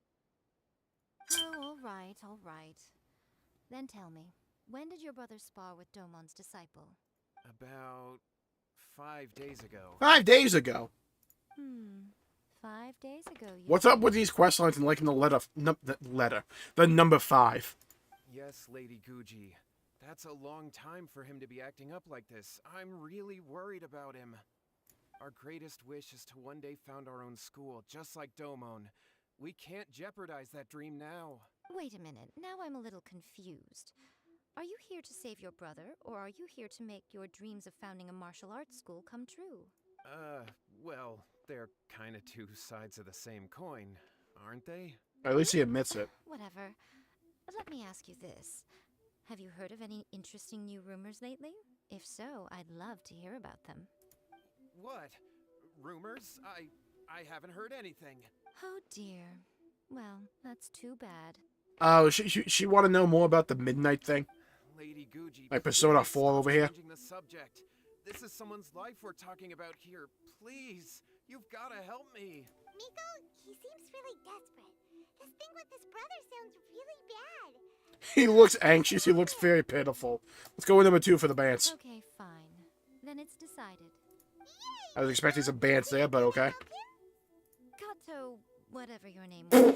Oh, all right. Then tell me, when did your brother spar with Domon's disciple? About 5 days ago. 5 days ago. 5 days ago, you... What's up with these quest lines and liking the number 5? Yes, Lady Guji. That's a long time for him to be acting up like this. I'm really worried about him. Our greatest wish is to one day found our own school, just like Domon. We can't jeopardize that dream now. Wait a minute, now I'm a little confused. Are you here to save your brother, or are you here to make your dreams of founding a martial arts school come true? Well, they're kinda two sides of the same coin, aren't they? At least he admits it. Whatever. Let me ask you this. Have you heard of any interesting new rumors lately? If so, I'd love to hear about them. What? Rumors? I haven't heard anything. Oh dear. Well, that's too bad. Oh, she want to know more about the midnight thing? Lady Guji, Like Persona 4 over here? changing the subject. This is someone's life we're talking about here. Please, you've got to help me. Miko, he seems really desperate. This thing with his brother sounds really bad. He looks anxious. He looks very pitiful. Let's go with number 2 for the bands. Okay, fine. Then it's decided. I was expecting some bands there, but okay. Kato, whatever your name was.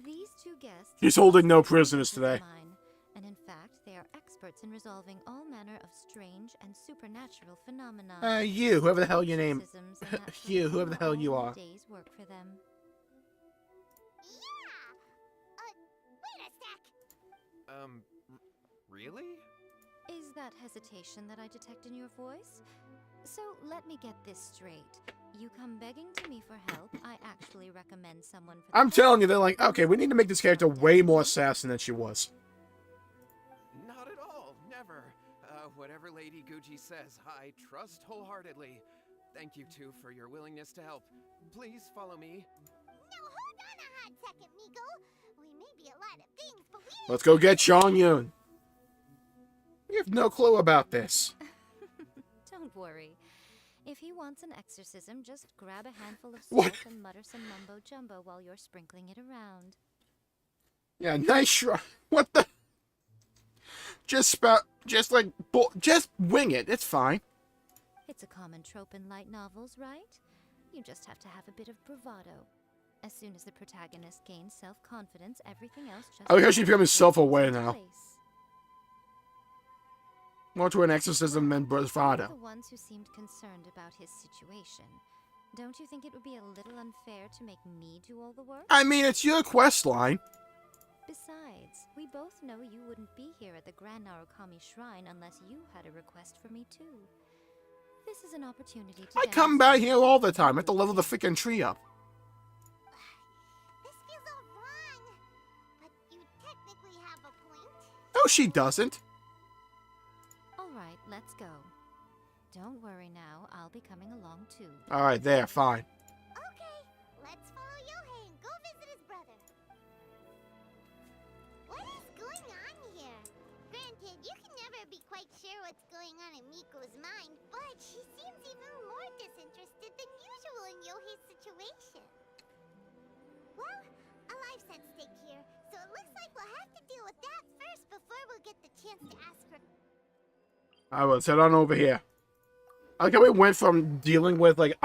These two guests... He's holding no prisoners today. Mine, and in fact, they are experts in resolving all manner of strange and supernatural phenomena. You, whoever the hell your name... Exorcisms and that sort You, of whoever the hell you all are. Days work for them. Wait a sec. Really? Is that hesitation that I detect in your voice? So let me get this straight. You come begging to me for help. I actually recommend someone for the I'm telling you, they're like, okay, we need to make this character way more assassin than she was. whatever Lady Guji says. I trust wholeheartedly. Thank you two for your willingness to help. Please follow me. Now hold on a hot second, Miko. We may be a lot of things, but we Let's go get Xiangyun. We have no clue about this. Don't worry. If he wants an exorcism, just grab a handful of What? salt and mutter some mumbo jumbo while you're sprinkling it around. Yeah, nice shrug. What the? Just wing it. It's fine. It's a common trope in light novels, right? You just have to have a bit of bravado. As soon as the protagonist gains self-confidence, everything else just... I like how she's becoming self-aware now. place. More to an exorcism than You're bravado. the ones who seemed concerned about his situation. Don't you think it would be a little unfair to make me do all the work? I mean, it's your quest line. Besides, we both know you wouldn't be here at the Grand Narukami Shrine unless you had a request for me too. This is an opportunity to... I come by here all the time. I have to level the freaking tree up. This feels all wrong. But you technically have a point. No, she doesn't. All right, let's go. Don't worry now, I'll be coming along too. All right, there, fine. Okay, let's follow Yohei and go visit his brother. What is going on here? Granted, you can never be quite sure what's going on in Miko's mind, but she seems even more disinterested than usual in Yohei's situation. Well, a life's at stake here, so it looks like we'll have to deal with that first before we'll get the chance to ask her. All right, let's head on over here. I like how we went from dealing with, like,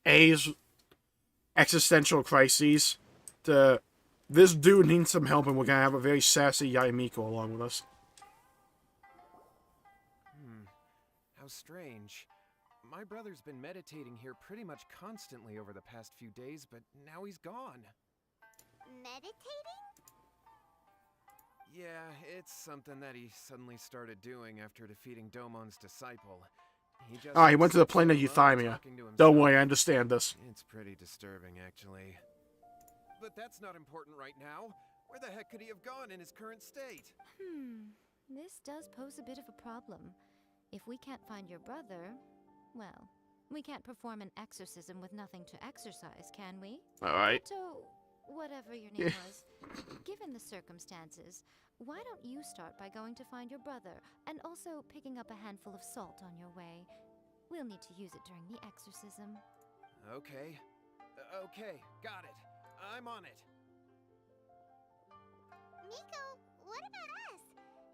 A's existential crises to this dude needs some help and we're going to have a very sassy YAE MIKO along with us. How strange. My brother's been meditating here pretty much constantly over the past few days, but now he's gone. Meditating? Yeah, it's something that he suddenly started doing after defeating Domon's disciple. He just Ah, he went to the plane of Euthymia. Don't worry, I understand this. It's pretty disturbing, actually. But that's not important right now. Where the heck could he have gone in his current state? This does pose a bit of a problem. If we can't find your brother, well, we can't perform an exorcism with nothing to exorcise, can we? All right. So, whatever your name was, given the circumstances, why don't you start by going to find your brother and also picking up a handful of salt on your way? We'll need to use it during the exorcism. Okay. Okay, got it. I'm on it. Miko, what about us?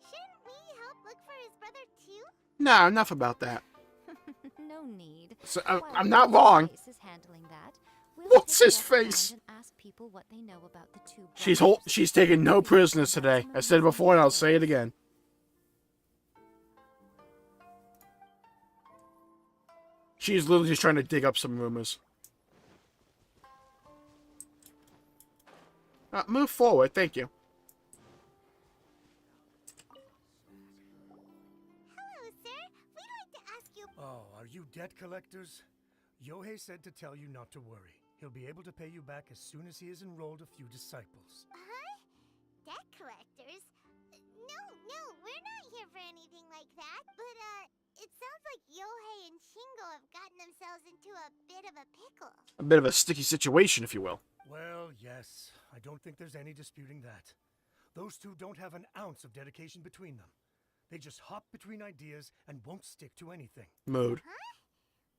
Shouldn't we help look for his brother too? Nah, enough about that. No need. So, While I'm not wrong. Face is handling that, we'll What's take a his walk around face? and ask people what they know about the two She's she's taking no prisoners today. I said it before and I'll say it again. She's literally just trying to dig up some rumors. Move forward, thank you. Hello, sir. We'd like to ask you... Oh, are you debt collectors? Yohei said to tell you not to worry. He'll be able to pay you back as soon as he has enrolled a few disciples. Huh? Debt collectors? No, we're not here for anything like that. But, it sounds like Yohei and Shingo have gotten themselves into a bit of a pickle. A bit of a sticky situation, if you will. Well, yes. I don't think there's any disputing that. Those two don't have an ounce of dedication between them. They just hop between ideas and won't stick to anything. Mood. Huh?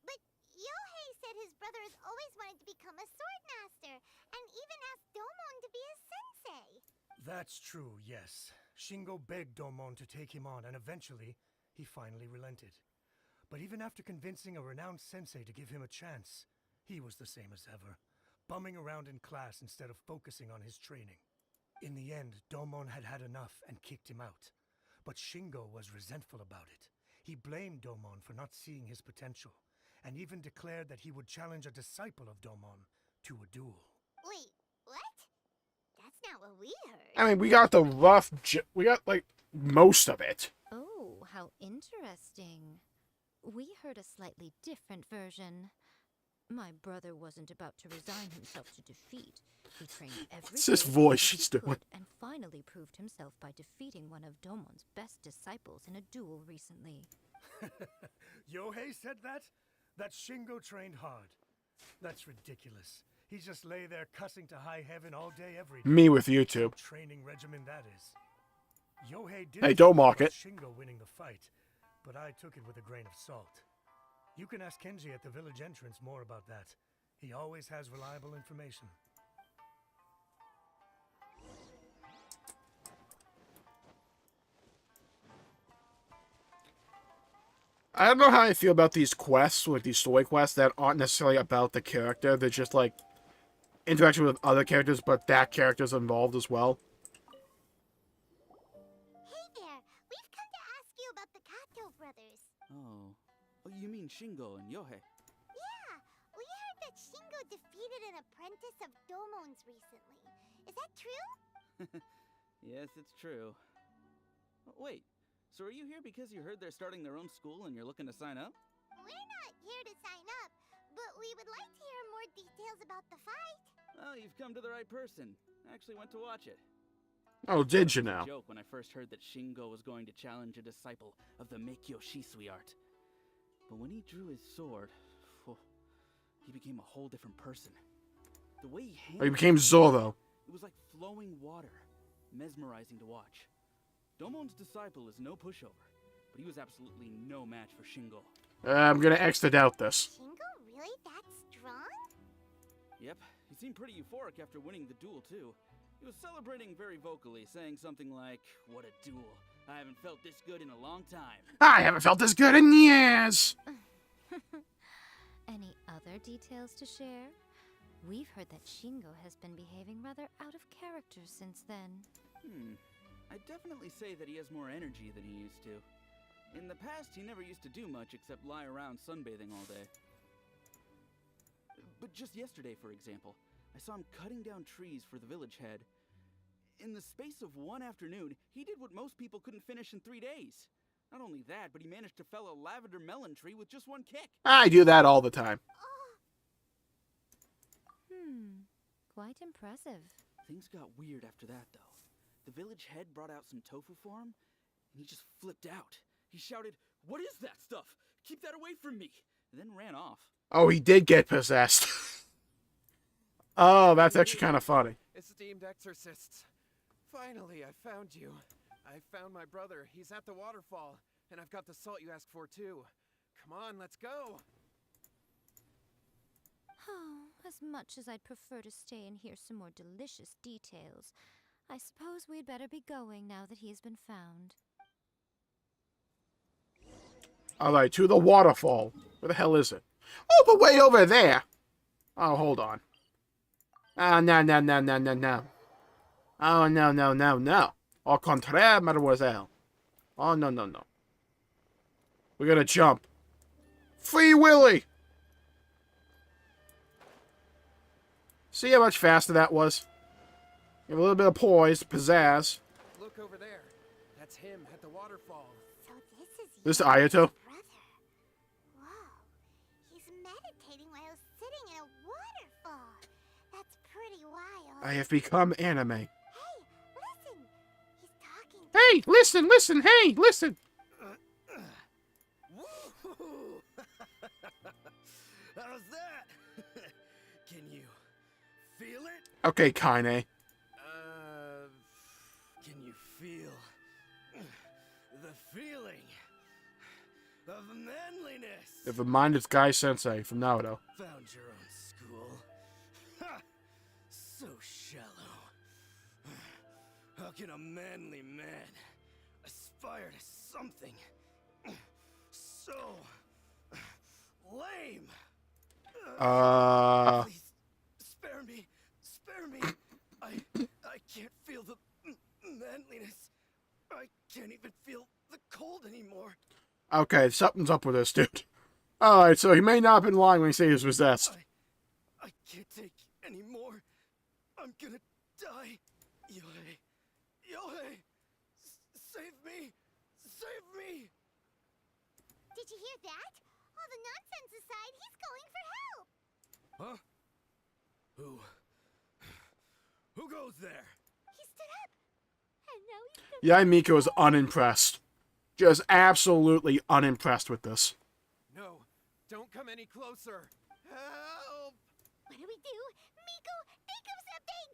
But Yohei said his brother has always wanted to become a sword master, and even asked Domon to be his sensei. That's true, yes. Shingo begged Domon to take him on, and eventually, he finally relented. But even after convincing a renowned sensei to give him a chance, he was the same as ever, bumming around in class instead of focusing on his training. In the end, Domon had had enough and kicked him out. But Shingo was resentful about it. He blamed Domon for not seeing his potential, and even declared that he would challenge a disciple of Domon to a duel. Wait, what? That's not what we heard. I mean, we got the rough... we got, like, most of it. Oh, how interesting. We heard a slightly different version. My brother wasn't about to resign himself to defeat. He trained every It's this day voice as she's he doing. could, and finally proved himself by defeating one of Domon's best disciples in a duel recently. Yohei said that? That Shingo trained hard. That's ridiculous. He just lay there cussing to high heaven all day every day. Me with YouTube. Training regimen that is. Yohei did Hey, don't talk mock about it. Shingo winning the fight, but I took it with a grain of salt. You can ask Kenji at the village entrance more about that. He always has reliable information. I don't know how I feel about these quests, like these story quests that aren't necessarily about the character. They're just like interaction with other characters, but that character's involved as well. Hey there, we've come to ask you about the Kato brothers. Oh, you mean Shingo and Yohei? Yeah, we heard that Shingo defeated an apprentice of Domon's recently. Is that true? Yes, it's true. Wait, so are you here because you heard they're starting their own school and you're looking to sign up? We're not here to sign up, but we would like to hear more details about the fight. Well, you've come to the right person. I actually went to watch it. Oh, did you It was now? a joke when I first heard that Shingo was going to challenge a disciple of the Meikyo Shisui art. But when he drew his sword, he became a whole different person. The way he handled He became Zoro. it was like flowing water, mesmerizing to watch. Domon's disciple is no pushover, but he was absolutely no match for Shingo. I'm gonna exit out this. Shingo really that strong? Yep, he seemed pretty euphoric after winning the duel too. He was celebrating very vocally, saying something like, "What a duel. I haven't felt this good in a long time." I haven't felt this good in years. Any other details to share? We've heard that Shingo has been behaving rather out of character since then. I'd definitely say that he has more energy than he used to. In the past, he never used to do much except lie around sunbathing all day. But just yesterday, for example, I saw him cutting down trees for the village head. In the space of one afternoon, he did what most people couldn't finish in 3 days. Not only that, but he managed to fell a lavender melon tree with just one kick. I do that all the time. Quite impressive. Things got weird after that, though. The village head brought out some tofu for him, and he just flipped out. He shouted, "What is that stuff? Keep that away from me!" and then ran off. Oh, he did get possessed. Oh, that's actually kind of funny. Esteemed exorcists. Finally, I found you. I found my brother. He's at the waterfall. And I've got the salt you asked for, too. Come on, let's go. Oh, as much as I'd prefer to stay and hear some more delicious details, I suppose we'd better be going now that he's been found. Alright, to the waterfall. Where the hell is it? Oh, but way over there. Oh, hold on. Oh, no. Oh, no. Au contraire, mademoiselle. Oh, no. We're gonna jump. Free Willy! See how much faster that was? You have a little bit of poise, pizzazz. Look over there. That's him at the waterfall. So this is This is Yohei's Ayato? brother. Whoa. He's meditating while sitting in a waterfall. That's pretty wild. I have become anime. Hey, listen. He's talking. Hey, listen, hey, listen. Woo! How's that? Can you feel it? Okay, Kaine. Can you feel the feeling of manliness? Never mind, it's Guy Sensei from Naruto. Found your own school. Ha! So shallow. How can a manly man aspire to something so lame? Please, spare me. Spare me. I can't feel the manliness. I can't even feel the cold anymore. Okay, something's up with this dude. Alright, so he may not have been lying when he said he was possessed. I can't take any more. I'm gonna die. Yohei. Yohei! Save me! Save me! Did you hear that? All the nonsense aside, he's calling for help. Huh? Who goes there? He stood up! And now he's still YAE MIKO is unimpressed. Just absolutely unimpressed with this. No, don't come any closer. Help! What do we do? Miko, think of something!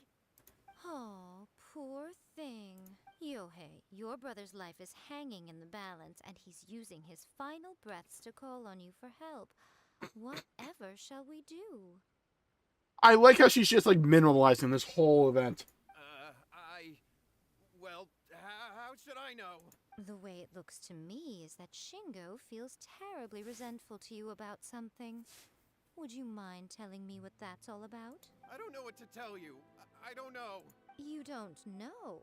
Oh, poor thing. Yohei, your brother's life is hanging in the balance, and he's using his final breaths to call on you for help. Whatever shall we do? I like how she's just like minimalizing this whole event. Well, how should I know? The way it looks to me is that Shingo feels terribly resentful to you about something. Would you mind telling me what that's all about? I don't know what to tell you. I don't know. You don't know.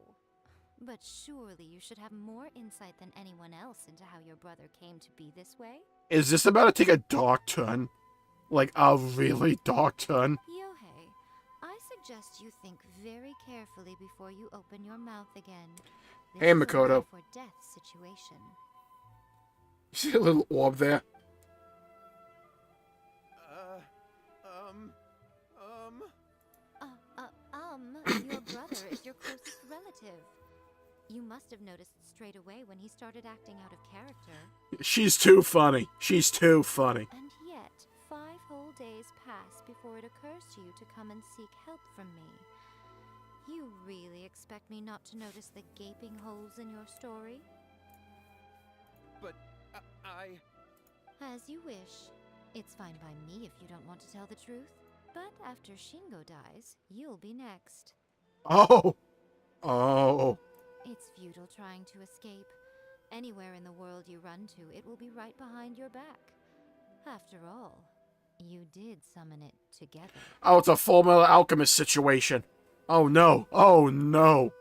But surely you should have more insight than anyone else into how your brother came to be this way? Is this about to take a dark turn? Like a really dark turn? Yohei, I suggest you think very carefully before you open your mouth again. This Hey, is a Makoto. life or death situation. You see a little orb there? Your brother is your closest relative. You must have noticed straight away when he started acting out of character. She's too funny. She's too funny. And yet, 5 whole days pass before it occurs to you to come and seek help from me. You really expect me not to notice the gaping holes in your story? But As you wish. It's fine by me if you don't want to tell the truth. But after Shingo dies, you'll be next. Oh. Oh. It's futile trying to escape. Anywhere in the world you run to, it will be right behind your back. After all, you did summon it together. Oh, it's a Full Metal Alchemist situation. Oh no. Oh no.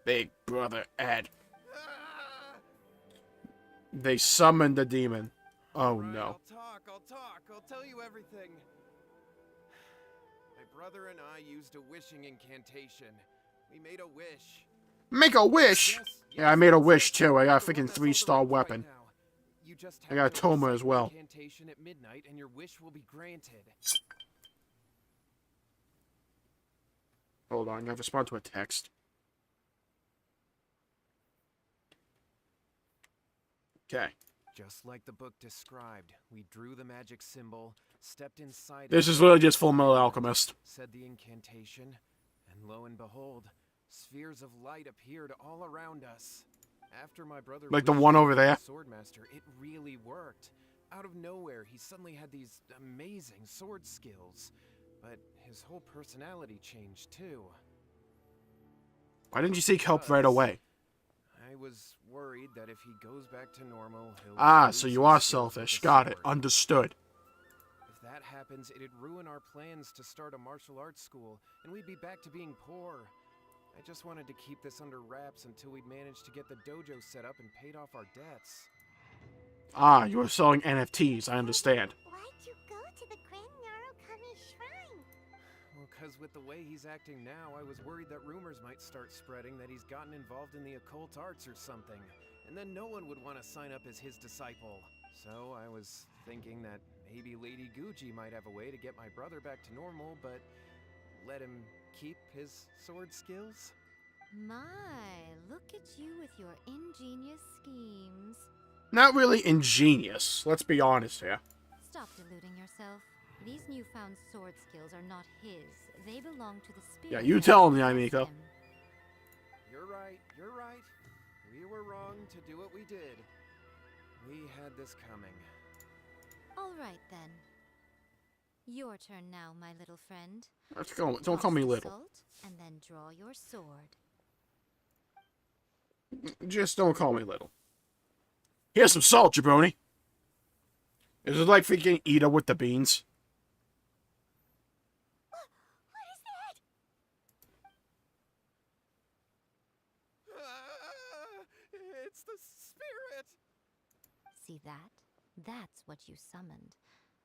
Big Brother Ed. They summoned the demon. Oh no. I'll talk. I'll tell you everything. My brother and I used a wishing incantation. We made a wish. Make a wish? Yeah, I made a wish too. I got a freaking 3-star weapon. You just I got a have to Toma recite as the well. incantation at midnight and your wish will be granted. Hold on, I have to respond to a text. Okay. Just like the book described, we drew the magic symbol, stepped inside. This it, is literally just Full Metal Alchemist. said the incantation, and lo and behold, spheres of light appeared all around us. After my brother Like the wished one to over become there? a Swordmaster, it really worked. Out of nowhere, he suddenly had these amazing sword skills, but his whole personality changed too. Why didn't you seek help right away? I was worried that if he goes back to normal, he'll Ah, lose so his you are skills with selfish. the Got it. sword. Understood. If that happens, it'd ruin our plans to start a martial arts school, and we'd be back to being poor. I just wanted to keep this under wraps until we'd managed to get the dojo set up and paid off our debts. Ah, you were selling NFTs. I understand. Why'd you go to the Grand Narukami Shrine? Well, because with the way he's acting now, I was worried that rumors might start spreading that he's gotten involved in the occult arts or something, and then no one would want to sign up as his disciple. So I was thinking that maybe Lady Guji might have a way to get my brother back to normal, but let him keep his sword skills? My, look at you with your ingenious schemes. Not really ingenious. Let's be honest here. Stop deluding yourself. These newfound sword skills are not his. They belong to the spirit. Yeah, you tell him, YAE that MIKO. him. You're right. We were wrong to do what we did. We had this coming. All right, then. Your turn now, my little friend. Don't call me Toss the little. salt, and then draw your sword. Just don't call me little. Here's some salt, jabroni. Is it like freaking Ida with the beans? What is that? It's the spirit! See that? That's what you summoned.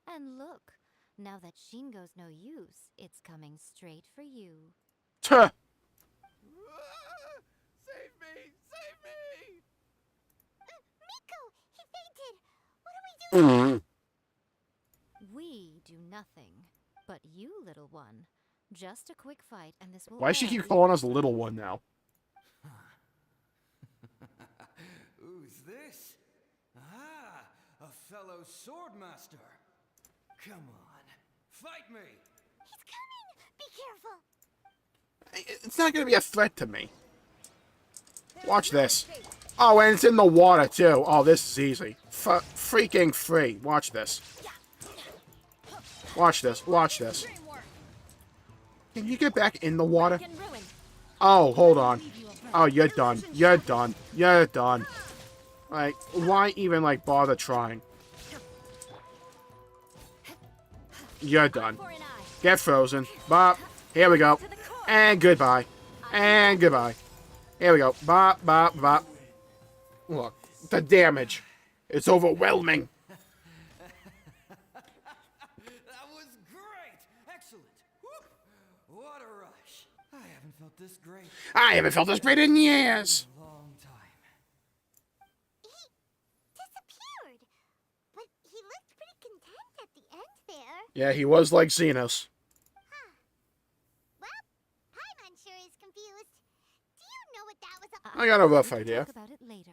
And look, now that Shingo's no use, it's coming straight for you. Tuh. Save me! Save me! Miko! He fainted! What do we do? We do nothing. But you, little one, just a quick fight and this will Why does she all keep be calling us over. little one now? Who's this? Ah, a fellow swordmaster. Come on, fight me! He's coming! Be careful! It's not gonna be a threat to me. Watch this. Oh, and it's in the water, too. Oh, this is easy. Freaking free. Watch this. Watch this. Watch this. Can you get back in the water? Oh, hold on. Oh, you're done. You're done. You're done. Like, why even, like, bother trying? You're done. Get frozen. Bop. Here we go. And goodbye. And goodbye. Here we go. Bop, bop, bop. Look, the damage. It's overwhelming. That was great! Excellent! Woo! What a rush! I haven't felt this great. I haven't felt this great in years. In a long time. He disappeared! But he looked pretty content at the end there. Yeah, he was like Xenos. Well, Paimon sure is confused. Do you know what that was I got a rough We'll idea. Talk about it later.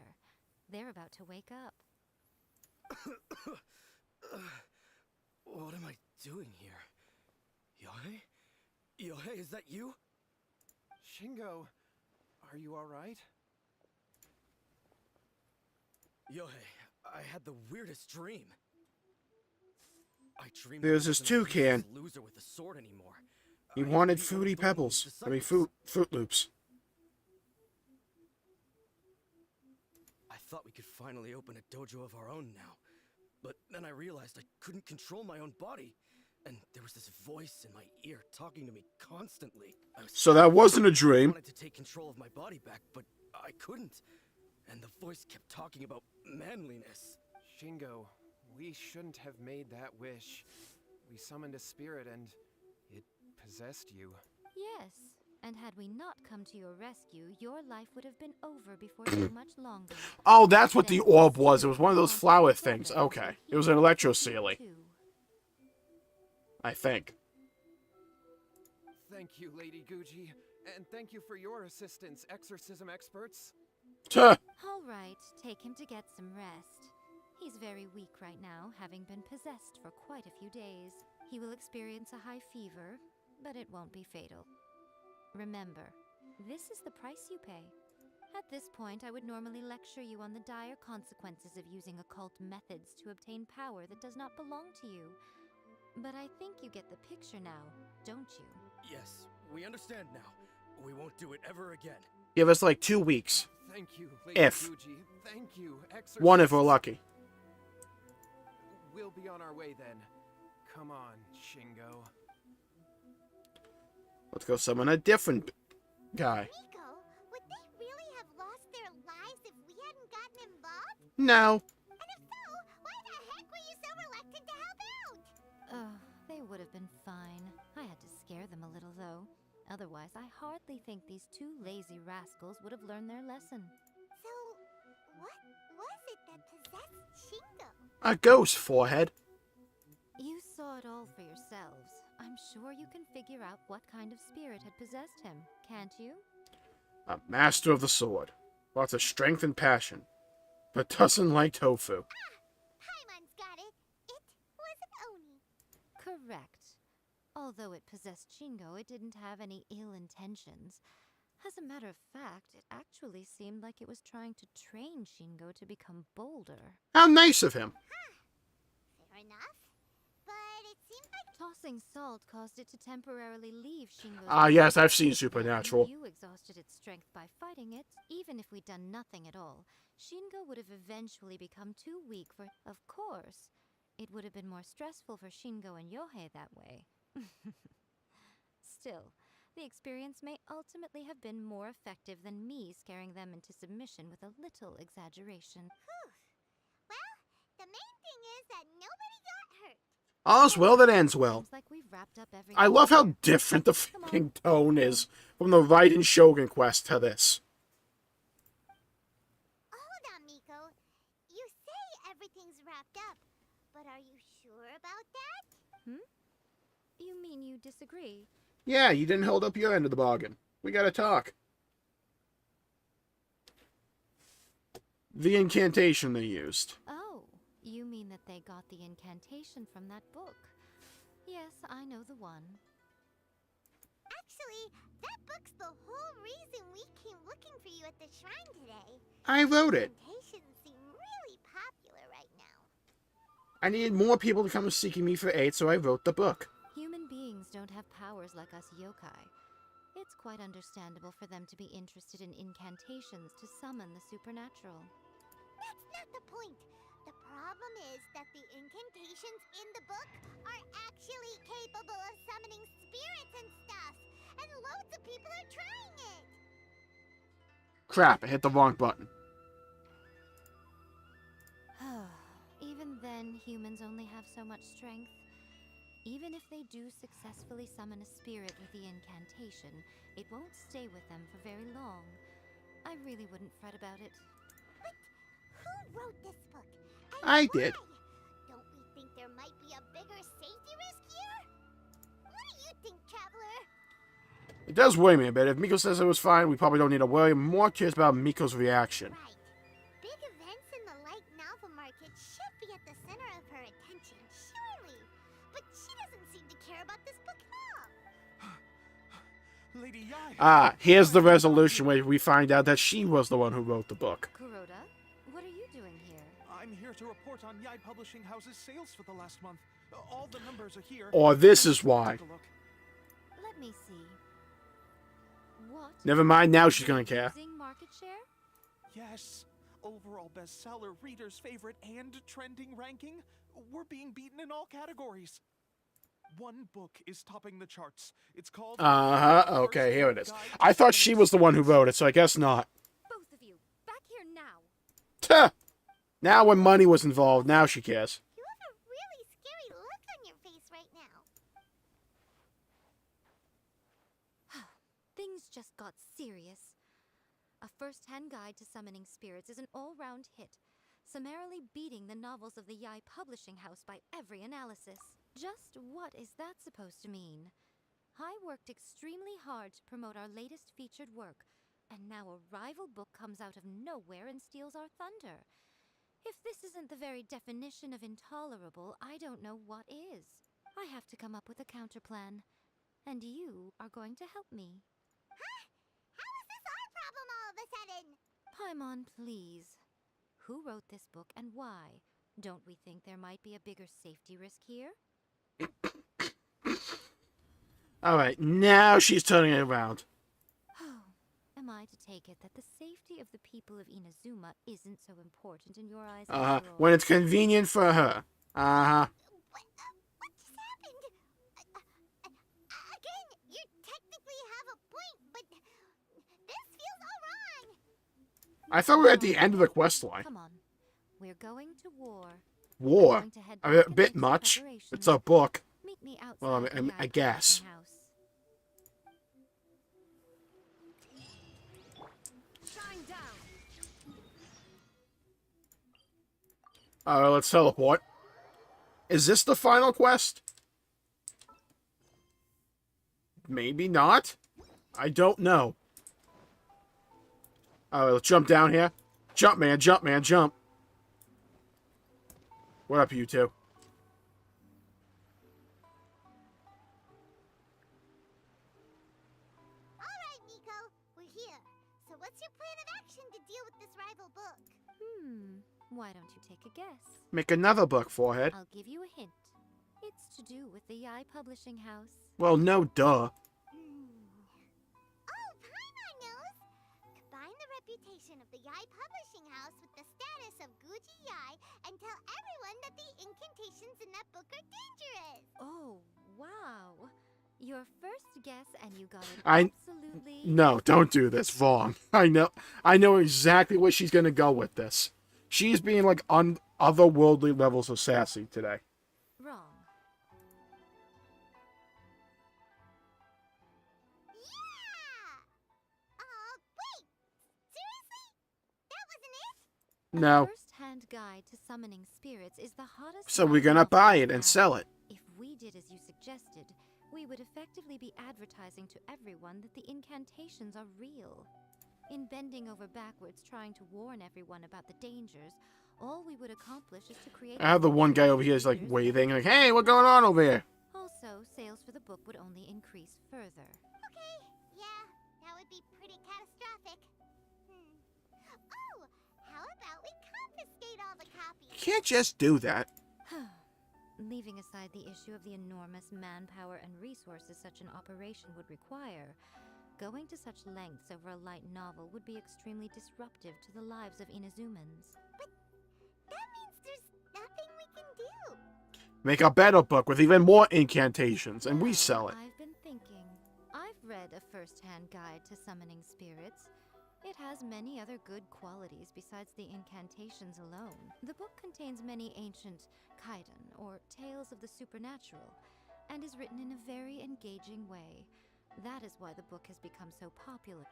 They're about to wake up. What am I doing here? Yohei? Yohei, is that you? Shingo, are you alright? Yohei, I had the weirdest dream. I dreamed There's I this wasn't a toucan. useless loser with a sword anymore. He I wanted beat Fruity Otomo's Pebbles. I mean, disciples. Fruit Loops. I thought we could finally open a dojo of our own now. But then I realized I couldn't control my own body. And there was this voice in my ear talking to me constantly. I was So that wasn't a dream. I wanted to take control of my body back, but I couldn't. And the voice kept talking about manliness. Shingo, we shouldn't have made that wish. We summoned a spirit and it possessed you. Yes, and had we not come to your rescue, your life would have been over before so much longer. Oh, that's what the orb was. It was one of those flower things. Okay. It was an electro sealy. I think. Thank you, Lady Guji. And thank you for your assistance, exorcism experts. Tuh. All right, take him to get some rest. He's very weak right now, having been possessed for quite a few days. He will experience a high fever, but it won't be fatal. Remember, this is the price you pay. At this point, I would normally lecture you on the dire consequences of using occult methods to obtain power that does not belong to you. But I think you get the picture now, don't you? Yes, we understand now. We won't do it ever again. Give us like 2 weeks. Thank you, Lady If. Guji. Thank you, exorcists. One if we're lucky. We'll be on our way then. Come on, Shingo. Let's go summon a different guy. Miko, would they really have lost their lives if we hadn't gotten involved? No. And if so, why the heck were you so reluctant to help out? Oh, they would have been fine. I had to scare them a little, though. Otherwise, I hardly think these two lazy rascals would have learned their lesson. So, what was it that possessed Shingo? A ghost, forehead. You saw it all for yourselves. I'm sure you can figure out what kind of spirit had possessed him, can't you? A master of the sword. Lots of strength and passion. But doesn't like tofu. Paimon's got it. It was an Oni. Correct. Although it possessed Shingo, it didn't have any ill intentions. As a matter of fact, it actually seemed like it was trying to train Shingo to become bolder. How nice of him. Fair enough. But it seemed like Tossing salt caused it to temporarily leave Shingo's Ah, yes, body. I've seen Supernatural. You exhausted its strength by fighting it. Even if we'd done nothing at all, Shingo would have eventually become too weak for... Of course, it would have been more stressful for Shingo and Yohei that way. Still, the experience may ultimately have been more effective than me scaring them into submission with a little exaggeration. Whew. Well, the main thing is that nobody got hurt. All's well that ends well. Seems like we've wrapped up everything. I love how different the freaking tone is from the Raiden Shogun quest to this. Hold on, Miko. You say everything's wrapped up, but are you sure about that? You mean you disagree? Yeah, you didn't hold up your end of the bargain. We gotta talk. The incantation they used. Oh, you mean that they got the incantation from that book? Yes, I know the one. Actually, that book's the whole reason we came looking for you at the shrine today. I wrote it. Incantations seem really popular right now. I needed more people to come seeking me for aid, so I wrote the book. Human beings don't have powers like us yokai. It's quite understandable for them to be interested in incantations to summon the supernatural. That's not the point. The problem is that the incantations in the book are actually capable of summoning spirits and stuff. And loads of people are trying it. Crap, I hit the wrong button. Even then, humans only have so much strength. Even if they do successfully summon a spirit with the incantation, it won't stay with them for very long. I really wouldn't fret about it. But who wrote this book? And I why? did. Don't we think there might be a bigger safety risk here? What do you think, Traveler? It does worry me a bit. If Miko says it was fine, we probably don't need to worry. I'm more curious about Miko's reaction. Right. Big events in the light novel market should be at the center of her attention, surely. But she doesn't seem to care about this book at all. Lady YAE. Ah, here's the resolution where we find out that she was the one who wrote the book. Kuroda, what are you doing here? I'm here to report on YAE Publishing House's sales for the last month. All the numbers are here. Or this is why. Take a look. Let me see. What? Never mind, now she's gonna care. Losing market share? Yes. Overall bestseller, readers' favorite, and trending ranking. We're being beaten in all categories. One book is topping the charts. It's called... Okay, here it is. I thought she was the one who wrote it, so I guess not. Both of you, back here now. Tuh! Now when money was involved, now she cares. You have a really scary look on your face right now. Things just got serious. A first-hand guide to summoning spirits is an all-round hit, summarily beating the novels of the YAE Publishing House by every analysis. Just what is that supposed to mean? I worked extremely hard to promote our latest featured work, and now a rival book comes out of nowhere and steals our thunder. If this isn't the very definition of intolerable, I don't know what is. I have to come up with a counterplan, and you are going to help me. Huh? How is this our problem all of a sudden? Paimon, please. Who wrote this book and why? Don't we think there might be a bigger safety risk here? Alright, now she's turning it around. Am I to take it that the safety of the people of Inazuma isn't so important in your eyes? When it's convenient for her. What just happened? Again, you technically have a point, but this feels all wrong. I thought we were at the end of the quest line. Come on. We're going to war. War? I'm going to head A back bit against much. preparations. It's a book. Meet me outside Well, the I YAE guess. Publishing House. Shine down. Alright, let's teleport. Is this the final quest? Maybe not? I don't know. Alright, let's jump down here. Jump, man, jump, man, jump. What up, you two? Alright, Miko, we're here. So what's your plan of action to deal with this rival book? Why don't you take a guess? Make another book, forehead. I'll give you a hint. It's to do with the YAE Publishing House. Well, no, duh. Oh, Paimon knows! Combine the reputation of the YAE Publishing House with the status of Guji YAE and tell everyone that the incantations in that book are dangerous! Oh, wow. Your first guess and you got it absolutely... No, don't do this. Wrong. I know exactly where she's gonna go with this. She's being like on otherworldly levels of sassy today. Wrong. Yeah! Wait! Seriously? That wasn't it? No. First-hand guide to summoning spirits is the hottest... So we're gonna buy it and sell it. If we did as you suggested, we would effectively be advertising to everyone that the incantations are real. In bending over backwards trying to warn everyone about the dangers, all we would accomplish is to create... I have the one guy over here is like waving, like, hey, what's going on over here? Also, sales for the book would only increase further. Okay, yeah, that would be pretty catastrophic. Oh, how about we confiscate all the copies? Can't just do that. Leaving aside the issue of the enormous manpower and resources such an operation would require, going to such lengths over a light novel would be extremely disruptive to the lives of Inazumans. But that means there's nothing we can do. Make a better book with even more incantations, and we sell it. I've been thinking. I've read a first-hand guide to summoning spirits. It has many other good qualities besides the incantations alone. The book contains many ancient kaiden, or tales of the supernatural, and is written in a very engaging way. That is why the book has become so popular.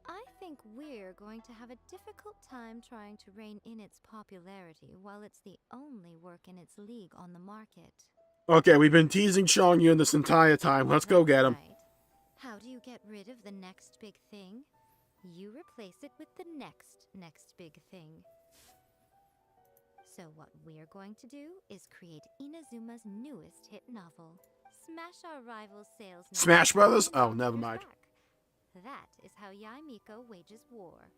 I think we're going to have a difficult time trying to rein in its popularity while it's the only work in its league on the market. Okay, we've been teasing Chongyun this entire time. Let's go get him. Right. How do you get rid of the next big thing? You replace it with the next big thing. So what we're going to do is create Inazuma's newest hit novel. Smash our rival's sales numbers. Smash Brothers? Oh, never mind. That is how YAE MIKO wages war.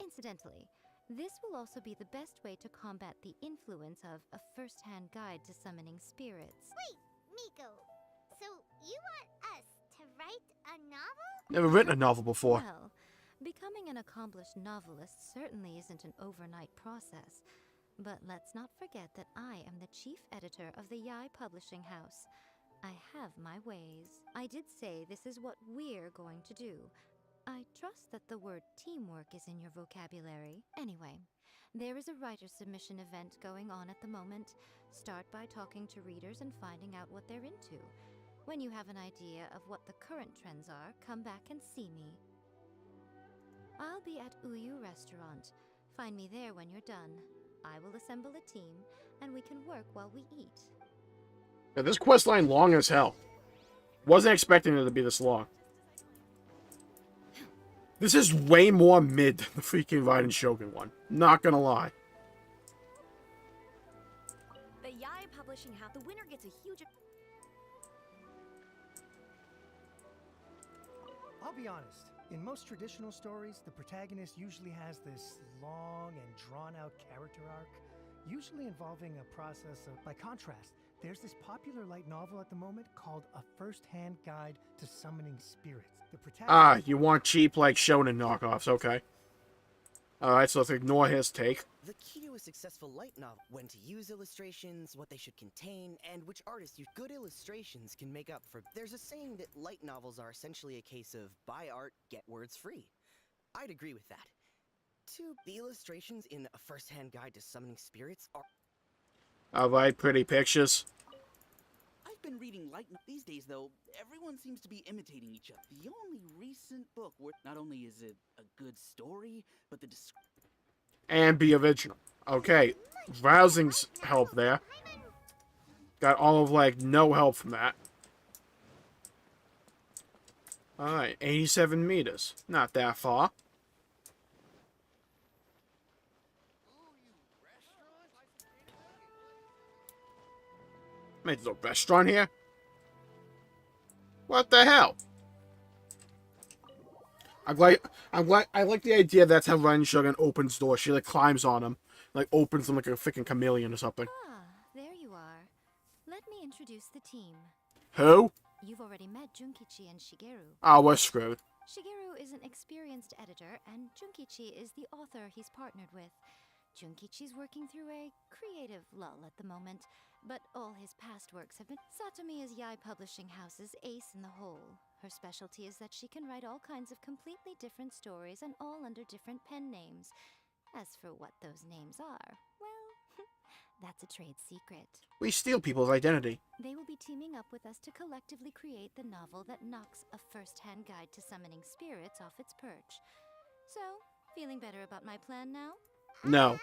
Incidentally, this will also be the best way to combat the influence of a first-hand guide to summoning spirits. Wait, Miko, so you want us to write a novel? Never written a novel before. Well, becoming an accomplished novelist certainly isn't an overnight process. But let's not forget that I am the chief editor of the YAE Publishing House. I have my ways. I did say this is what we're going to do. I trust that the word teamwork is in your vocabulary. Anyway, there is a writer submission event going on at the moment. Start by talking to readers and finding out what they're into. When you have an idea of what the current trends are, come back and see me. I'll be at Uyu Restaurant. Find me there when you're done. I will assemble a team, and we can work while we eat. Yeah, this quest line long as hell. Wasn't expecting it to be this long. This is way more mid than the freaking Raiden Shogun one. Not gonna lie. The YAE Publishing House, the winner gets a huge... I'll be honest. In most traditional stories, the protagonist usually has this long and drawn-out character arc, usually involving a process of... By contrast, there's this popular light novel at the moment called A First-Hand Guide to Summoning Spirits. The protagonist... You want cheap, like, shonen knockoffs, okay. Alright, so let's ignore his take. The key to a successful light novel, when to use illustrations, what they should contain, and which artists use good illustrations can make up for... There's a saying that light novels are essentially a case of buy art, get words free. I'd agree with that. The illustrations in A First-Hand Guide to Summoning Spirits are... Alright, pretty pictures. I've been reading light these days, though. Everyone seems to be imitating each other. The only recent book where not only is it a good story, but the And be original. Okay, Rousing's help there. Got all of, like, no help from that. Alright, 87 meters. Not that far. Wait, there's a restaurant here? What the hell? I like the idea that's how Ren Shogun opens doors. She like climbs on them, like opens them like a freaking chameleon or something. Ah, there you are. Let me introduce the team. Who? You've already met Junkichi and Shigeru. Ah, we're screwed. Shigeru is an experienced editor, and Junkichi is the author he's partnered with. Junkichi's working through a creative lull at the moment, but all his past works have been... Satomi is YAE Publishing House's ace in the hole. Her specialty is that she can write all kinds of completely different stories and all under different pen names. As for what those names are, well, that's a trade secret. We steal people's identity. They will be teaming up with us to collectively create the novel that knocks A First-Hand Guide to Summoning Spirits off its perch. So, feeling better about my plan now? No.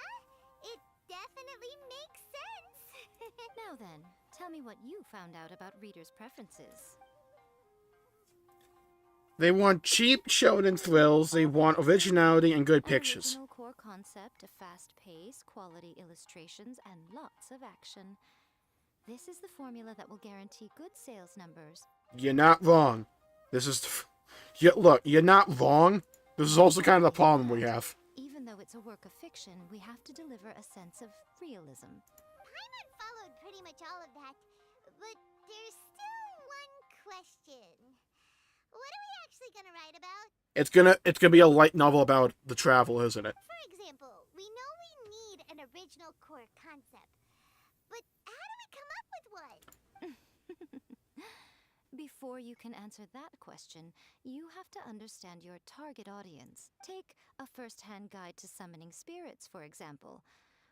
It definitely makes sense. Now then, tell me what you found out about readers' preferences. They want cheap shonen thrills, they want originality and good An pictures. original core concept, a fast pace, quality illustrations, and lots of action. This is the formula that will guarantee good sales numbers. You're not wrong. This is... look, you're not wrong. This is also kind of the problem we have. Even though it's a work of fiction, we have to deliver a sense of realism. Paimon followed pretty much all of that, but there's still one question. What are we actually gonna write about? It's gonna be a light novel about the travel, isn't it? For example, we know we need an original core concept, but how do we come up with one? Before you can answer that question, you have to understand your target audience. Take a first-hand guide to summoning spirits, for example.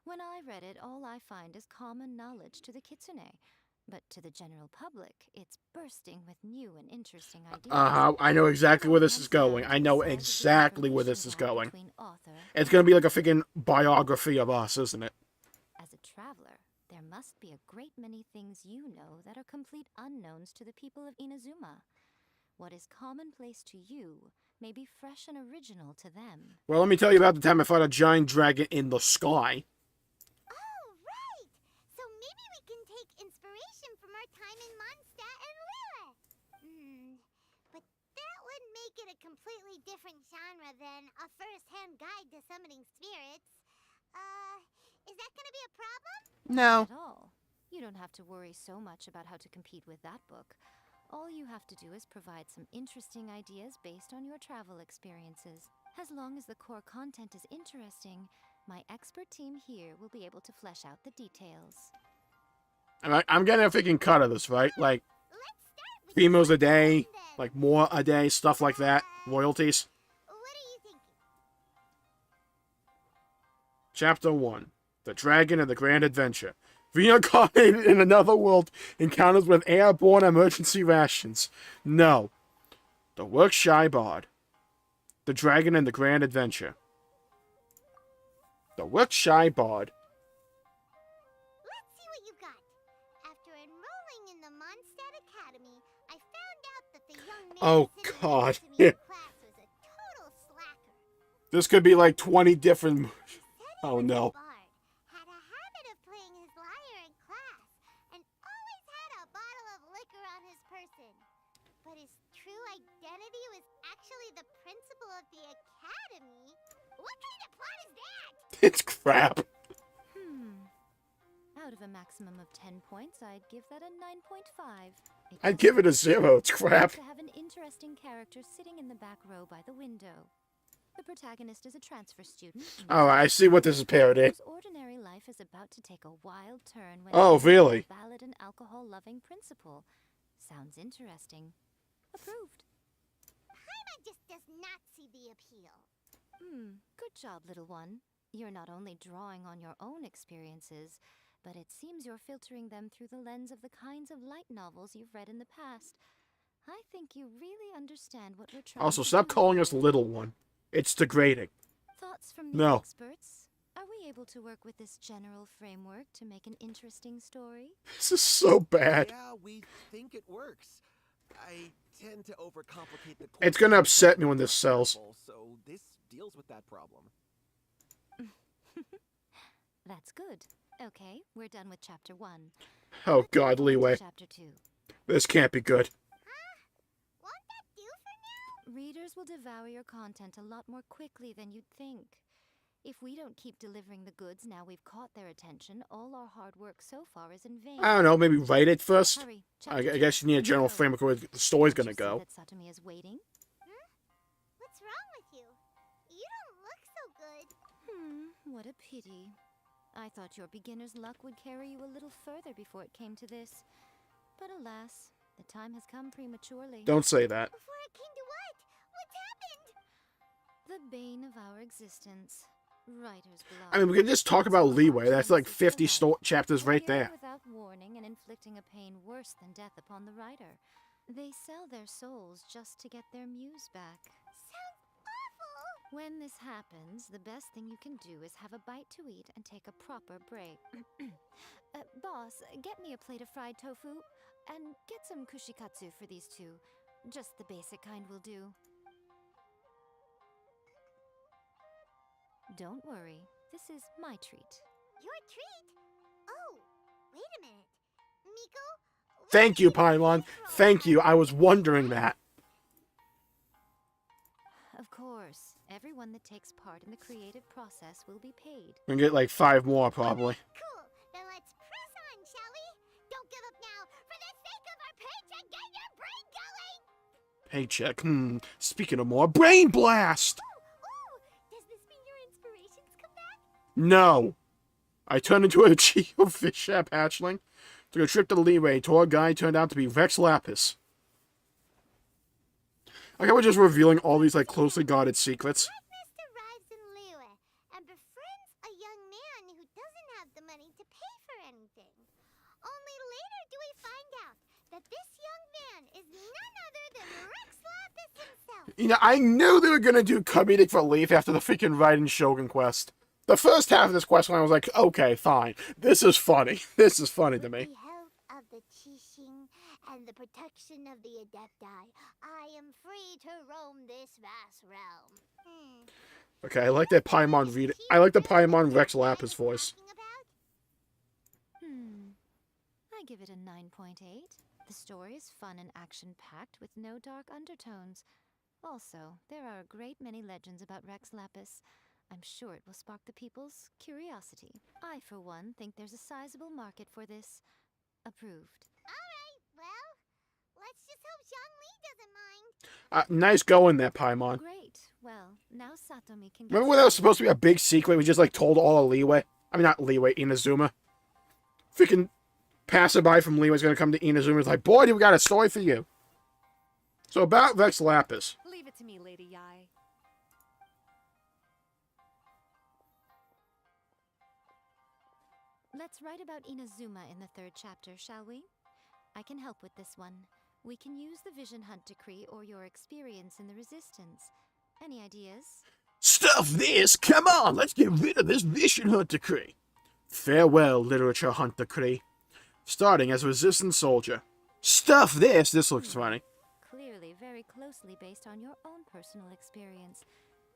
When I read it, all I find is common knowledge to the kitsune. But to the general public, it's bursting with new and interesting ideas. I know exactly where this is going. I know exactly where this is going. It's gonna be like a freaking biography of us, isn't it? As a traveler, there must be a great many things you know that are complete unknowns to the people of Inazuma. What is commonplace to you may be fresh and original to them. Well, let me tell you about the time I fought a giant dragon in the sky. Oh, right! So maybe we can take inspiration from our time in Mondstadt and Lille. But that would make it a completely different genre than a first-hand guide to summoning spirits. Is that gonna be a problem? No. Not at all. You don't have to worry so much about how to compete with that book. All you have to do is provide some interesting ideas based on your travel experiences. As long as the core content is interesting, my expert team here will be able to flesh out the details. I'm getting a freaking cut of this, right? Like, females a day, like more a day, stuff like that, royalties. What are you thinking? Chapter 1. The Dragon and the Grand Adventure. Reincarnated in another world, encounters with airborne emergency rations. No. The Work-Shy Bard. The Dragon and the Grand Adventure. The Work-Shy Bard. Let's see what you got. After enrolling in the Mondstadt Academy, I found out that the young man Oh, sitting God. next to me in class was a total slacker. This could be like 20 different... Oh, no. Bard had a habit of playing his lyre in class and always had a bottle of liquor on his person. But his true identity was actually the principal of the academy. What kind of plot is that? It's crap. Out of a maximum of 10 points, I'd give that a 9.5. I'd give it a 0. It's crap. To have an interesting character sitting in the back row by the window. The protagonist is a transfer student. Oh, I see what this is parodying. Whose ordinary life is about to take a wild turn when Oh, really? a valid and alcohol-loving principal. Sounds interesting. Approved. Paimon just does not see the appeal. Good job, little one. You're not only drawing on your own experiences, but it seems you're filtering them through the lens of the kinds of light novels you've read in the past. I think you really understand what we're trying Also, to stop do calling here. us little one. It's degrading. Thoughts from the No. experts? Are we able to work with this general framework to make an interesting story? This is so bad. Yeah, we think it works. I tend to overcomplicate the It's gonna upset me when this sells. So this deals with that problem. That's good. Okay, we're done with chapter 1. Oh, God, leeway. Chapter 2. This can't be good. Won't that do for now? Readers will devour your content a lot more quickly than you'd think. If we don't keep delivering the goods now we've caught their attention, all our hard work so far is in vain. I don't know, maybe write it first? Hurry, I chapter guess you need a general framework where the story's gonna Did you go. see that Satomi is waiting? What's wrong with you? You don't look so good. What a pity. I thought your beginner's luck would carry you a little further before it came to this. But alas, the time has come prematurely. Don't say that. Before it came to what? What's happened? The bane of our existence. Writer's block. I mean, we could just talk about leeway. That's like 50 chapters right there. Without warning and inflicting a pain worse than death upon the writer. They sell their souls just to get their muse back. Sounds awful. When this happens, the best thing you can do is have a bite to eat and take a proper break. Boss, get me a plate of fried tofu and get some kushikatsu for these two. Just the basic kind will do. Don't worry, this is my treat. Your treat? Oh, wait a minute. Miko? Thank you, Paimon. Thank you. I was wondering that. Of course, everyone that takes part in the creative process will be paid. We can get like 5 more, probably. Cool. Then let's press on, shall we? Don't give up now. For the sake of our paycheck, get your brain going! Paycheck. Speaking of more, Brain Blast! Ooh, does this mean your inspirations come back? No. I turned into a geofish app hatchling. Took a trip to the Leeway. Tour guide turned out to be Rex Lapis. I we're just revealing all these like closely guarded secrets. Headmaster arrives in Liyue and befriends a young man who doesn't have the money to pay for anything. Only later do we find out that this young man is none other than Rex Lapis himself. You know, I knew they were gonna do comedic relief after the freaking Raiden Shogun quest. The first half of this quest line I was like, okay, fine. This is funny. This is funny to me. With the help of the Qixing and the protection of the Adepti, I am free to roam this vast realm. Okay, I like that Paimon read. I like the Paimon Rex Lapis voice. I give it a 9.8. The story is fun and action-packed with no dark undertones. Also, there are a great many legends about Rex Lapis. I'm sure it will spark the people's curiosity. I, for one, think there's a sizable market for this. Approved. Alright, well, let's just hope Zhongli doesn't mind. Nice going there, Paimon. Great. Well, now Satomi can get Remember when that was supposed to be a big secret? We just like told all of Leeway. I mean, not Leeway, Inazuma. Freaking passerby from Leeway's gonna come to Inazuma. It's like, boy, do we got a story for you. So about Rex Lapis. Leave it to me, Lady YAE. Let's write about Inazuma in the 3rd chapter, shall we? I can help with this one. We can use the Vision Hunt Decree or your experience in the Resistance. Any ideas? Stuff this! Come on, let's get rid of this Vision Hunt Decree. Farewell, Literature Hunt Decree. Starting as a Resistance soldier. Stuff this! This looks funny. Clearly very closely based on your own personal experience,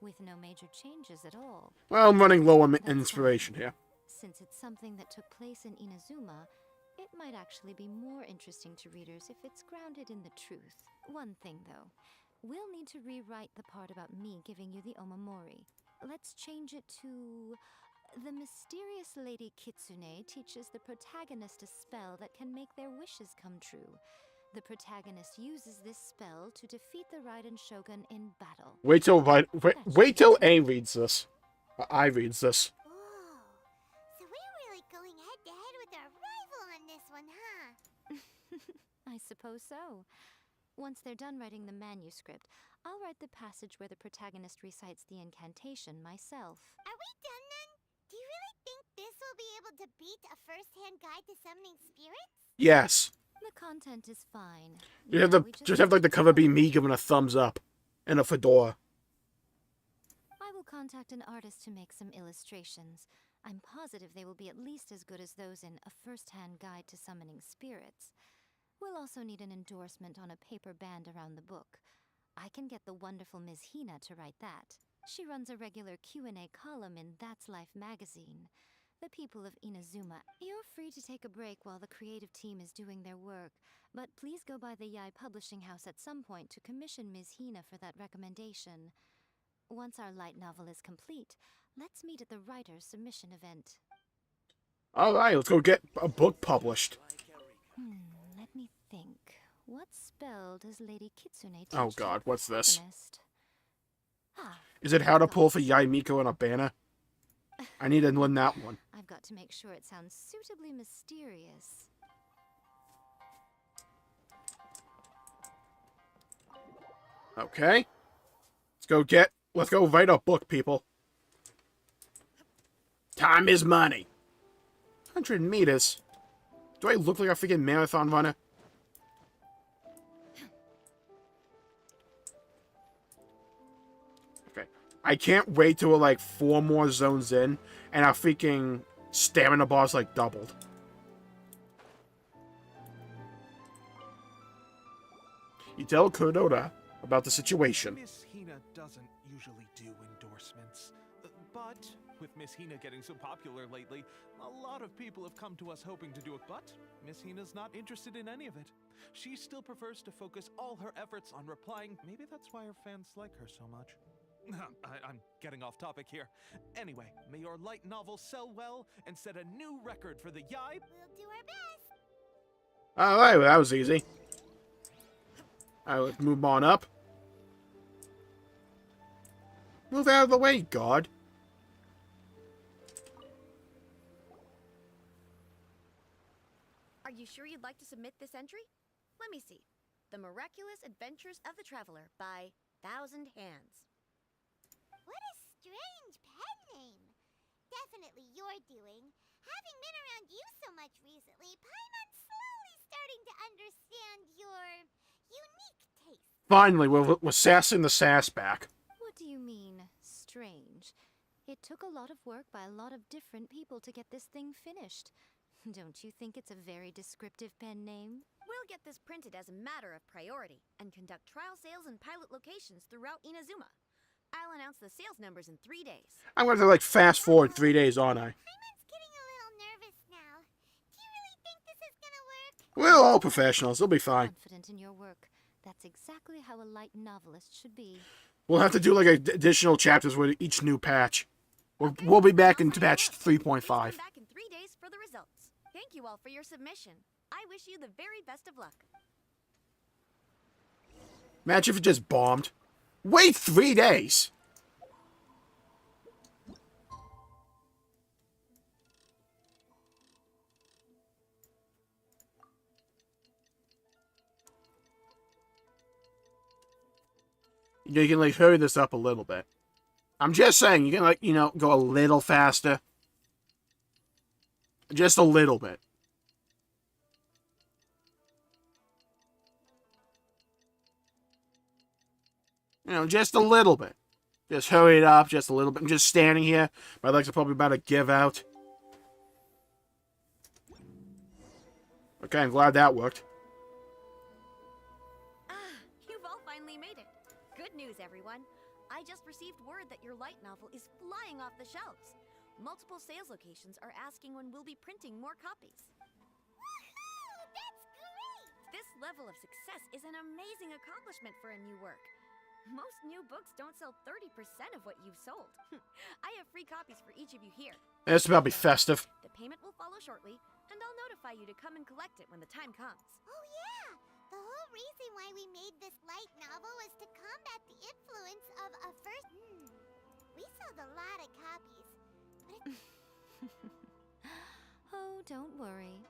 with no major changes at all. Well, I'm running low on inspiration here. Since it's something that took place in Inazuma, it might actually be more interesting to readers if it's grounded in the truth. One thing, though. We'll need to rewrite the part about me giving you the Omamori. Let's change it to... The mysterious Lady Kitsune teaches the protagonist a spell that can make their wishes come true. The protagonist uses this spell to defeat the Raiden Shogun in battle. Wait till A reads this. I reads this. So we're really going head-to-head with our rival on this one, huh? I suppose so. Once they're done writing the manuscript, I'll write the passage where the protagonist recites the incantation myself. Are we done then? Do you really think this will be able to beat a first-hand guide to summoning spirits? Yes. The content is fine. You have just have like the cover be me giving a thumbs up and a fedora. I will contact an artist to make some illustrations. I'm positive they will be at least as good as those in A First-Hand Guide to Summoning Spirits. We'll also need an endorsement on a paper band around the book. I can get the wonderful Ms. Hina to write that. She runs a regular Q&A column in That's Life magazine. The people of Inazuma, you're free to take a break while the creative team is doing their work, but please go by the YAE Publishing House at some point to commission Ms. Hina for that recommendation. Once our light novel is complete, let's meet at the writer's submission event. Alright, let's go get a book published. Let me think. What spell does Lady Kitsune teach? Oh god, what's this? Ah, Is it how to pull for YAE MIKO and a banner? I need to learn that one. I've got to make sure it sounds suitably mysterious. Okay. Let's go write a book, people. Time is money. 100 meters. Do I look like a freaking marathon runner? Okay. I can't wait till we're like 4 more zones in and our freaking stamina bar's like doubled. You tell Kuroda about the situation. Miss Hina doesn't usually do endorsements, but with Miss Hina getting so popular lately, a lot of people have come to us hoping to do it, but Miss Hina's not interested in any of it. She still prefers to focus all her efforts on replying. Maybe that's why her fans like her so much. I'm getting off topic here. Anyway, may your light novel sell well and set a new record for the YAE. We'll do our best. Alright, well, that was easy. Alright, let's move on up. Move out of the way, God. Are you sure you'd like to submit this entry? Let me see. The Miraculous Adventures of the Traveler by Thousand Hands. What a strange pen name. Definitely your doing. Having been around you so much recently, Paimon's slowly starting to understand your unique taste. Finally, we're sassing the sass back. What do you mean, strange? It took a lot of work by a lot of different people to get this thing finished. Don't you think it's a very descriptive pen name? We'll get this printed as a matter of priority and conduct trial sales in pilot locations throughout Inazuma. I'll announce the sales numbers in 3 days. I'm going to like fast forward 3 days, aren't I? Paimon's getting a little nervous now. Do you really think this is gonna work? We're all professionals. It'll be fine. Confident in your work. That's exactly how a light novelist should be. We'll have to do like additional chapters with each new patch. We'll be back in patch 3.5. Come back in 3 days for the results. Thank you all for your submission. I wish you the very best of luck. Imagine if it just bombed. Wait 3 days! You can like hurry this up a little bit. I'm just saying, you can like, you know, go a little faster. Just a little bit. You know, just a little bit. Just hurry it up just a little bit. I'm just standing here. My legs are probably about to give out. Okay, I'm glad that worked. You've all finally made it. Good news, everyone. I just received word that your light novel is flying off the shelves. Multiple sales locations are asking when we'll be printing more copies. Woohoo! That's great! This level of success is an amazing accomplishment for a new work. Most new books don't sell 30% of what you've sold. I have free copies for each of you here. It's about to be festive. The payment will follow shortly, and I'll notify you to come and collect it when the time comes. Oh yeah! The whole reason why we made this light novel was to combat the influence of a first... We sold a lot of copies, but Oh, don't worry.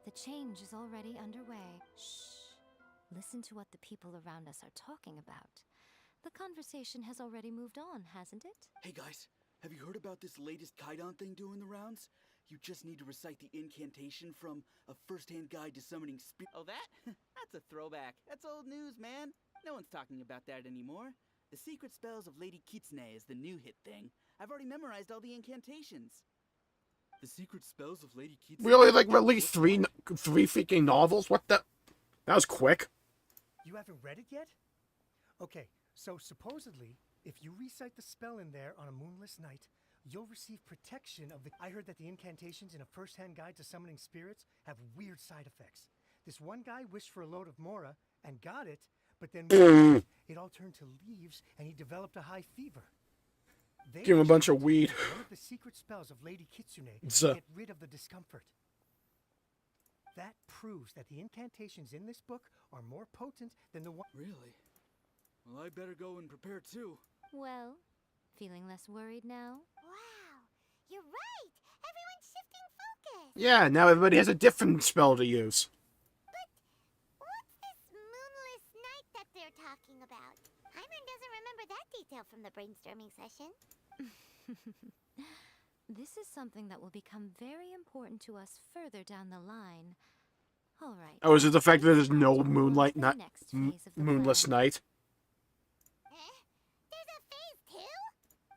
The change is already underway. Shh. Listen to what the people around us are talking about. The conversation has already moved on, hasn't it? Hey guys, have you heard about this latest Kaidan thing doing the rounds? You just need to recite the incantation from A First-Hand Guide to Summoning Spirit. Oh, that? That's a throwback. That's old news, man. No one's talking about that anymore. The Secret Spells of Lady Kitsune is the new hit thing. I've already memorized all the incantations. The Secret Spells of Lady Kitsune? We only like released three freaking novels? What the? That was quick. You haven't read it yet? Okay, so supposedly, if you recite the spell in there on a moonless night, you'll receive protection of the... I heard that the incantations in A First-Hand Guide to Summoning Spirits have weird side effects. This one guy wished for a load of Mora and got it, but then it all turned to leaves and he developed a high fever. They Give him a bunch of weed. One of the secret spells of Lady Kitsune It's, to get rid of the discomfort. That proves that the incantations in this book are more potent than the one... Really? Well, I better go and prepare too. Well, feeling less worried now? wow! You're right! Everyone's shifting focus! Yeah, now everybody has a different spell to use. But what's this moonless night that they're talking about? Paimon doesn't remember that detail from the brainstorming session. This is something that will become very important to us further down the line. All right. Oh, is it the fact that there's no moonlight, the not next phase of the moonless plan. night? There's a phase 2?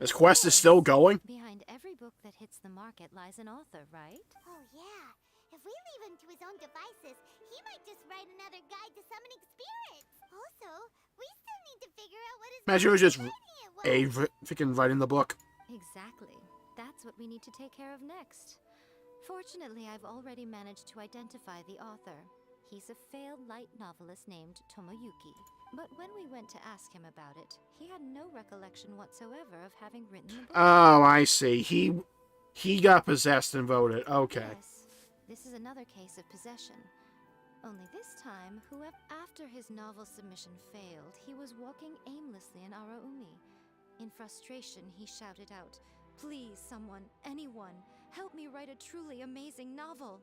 This quest is still going? Behind every book that hits the market lies an author, right? Oh yeah. If we leave him to his own devices, he might just write another guide to summoning spirits. Also, we still need to figure out what his Imagine it was just was. freaking writing the book. Exactly. That's what we need to take care of next. Fortunately, I've already managed to identify the author. He's a failed light novelist named Tomoyuki. But when we went to ask him about it, he had no recollection whatsoever of having written the book. Oh, I see. He got possessed and voted. Okay. Yes, this is another case of possession. Only this time, after his novel submission failed, he was walking aimlessly in Araumi. In frustration, he shouted out, "Please, someone, anyone, help me write a truly amazing novel."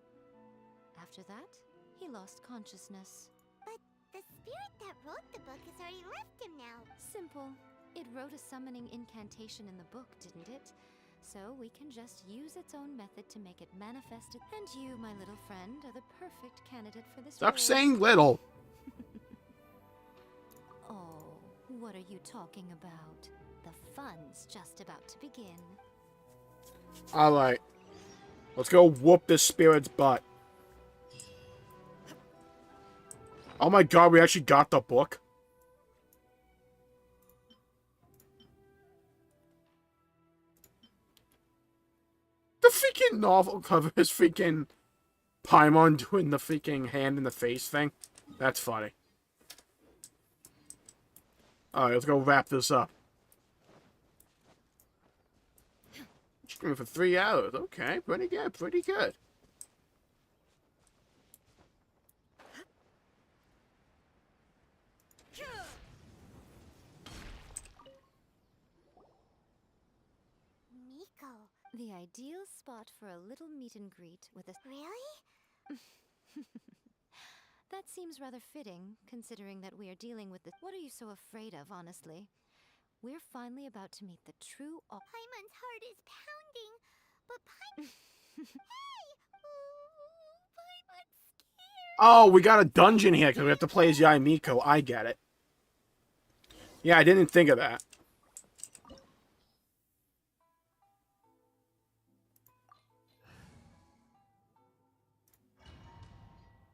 After that, he lost consciousness. But the spirit that wrote the book has already left him now. Simple. It wrote a summoning incantation in the book, didn't it? So we can just use its own method to make it manifested. And you, my little friend, are the perfect candidate for this Stop role. saying little. Oh, what are you talking about? The fun's just about to begin. Alright. Let's go whoop this spirit's butt. Oh my god, we actually got the book. The freaking novel cover is freaking Paimon doing the freaking hand in the face thing. That's funny. Alright, let's go wrap this up. Streaming for 3 hours. Okay, pretty good, pretty good. Miko. The ideal spot for a little meet and greet with a... Really? That seems rather fitting, considering that we are dealing with the... What are you so afraid of, honestly? We're finally about to meet the true... Paimon's heart is pounding, but Hey! Ooh, Paimon's scared. Oh, we got a dungeon here because we have to play as YAE MIKO. I get it. Yeah, I didn't think of that.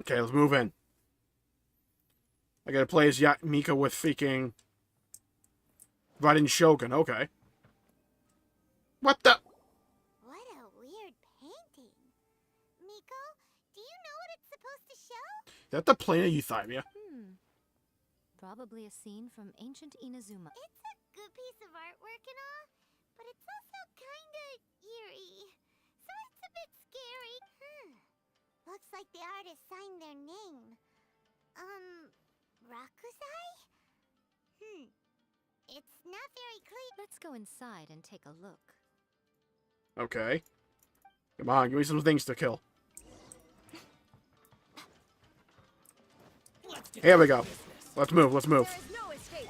Okay, let's move in. I gotta play as YAE MIKO with freaking Raiden Shogun. Okay. What the? What a weird painting. Miko, do you know what it's supposed to show? Is that the plane of Euthymia? Probably a scene from ancient Inazuma. It's a good piece of artwork and all, but it's also kinda eerie. So it's a bit scary. Looks like the artist signed their name. Rakuzai? It's not very clear. Let's go inside and take a look. Okay. Come on, give me some things to kill. Here we go. Let's move, let's move. There is no escape.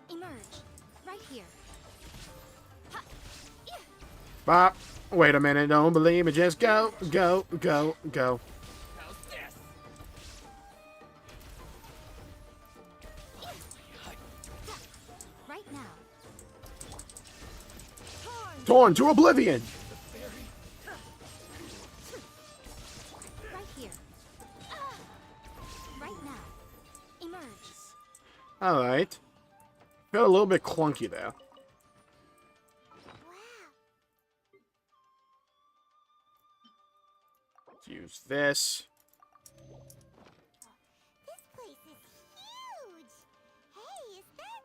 Emerge. Right here. Bop. Wait a minute, don't believe me. Just go, go, go, go. Right now. Torn to oblivion. Right here. Right now. Emerge. Alright. Felt a little bit clunky there. Let's use this. This place is huge. Hey, is that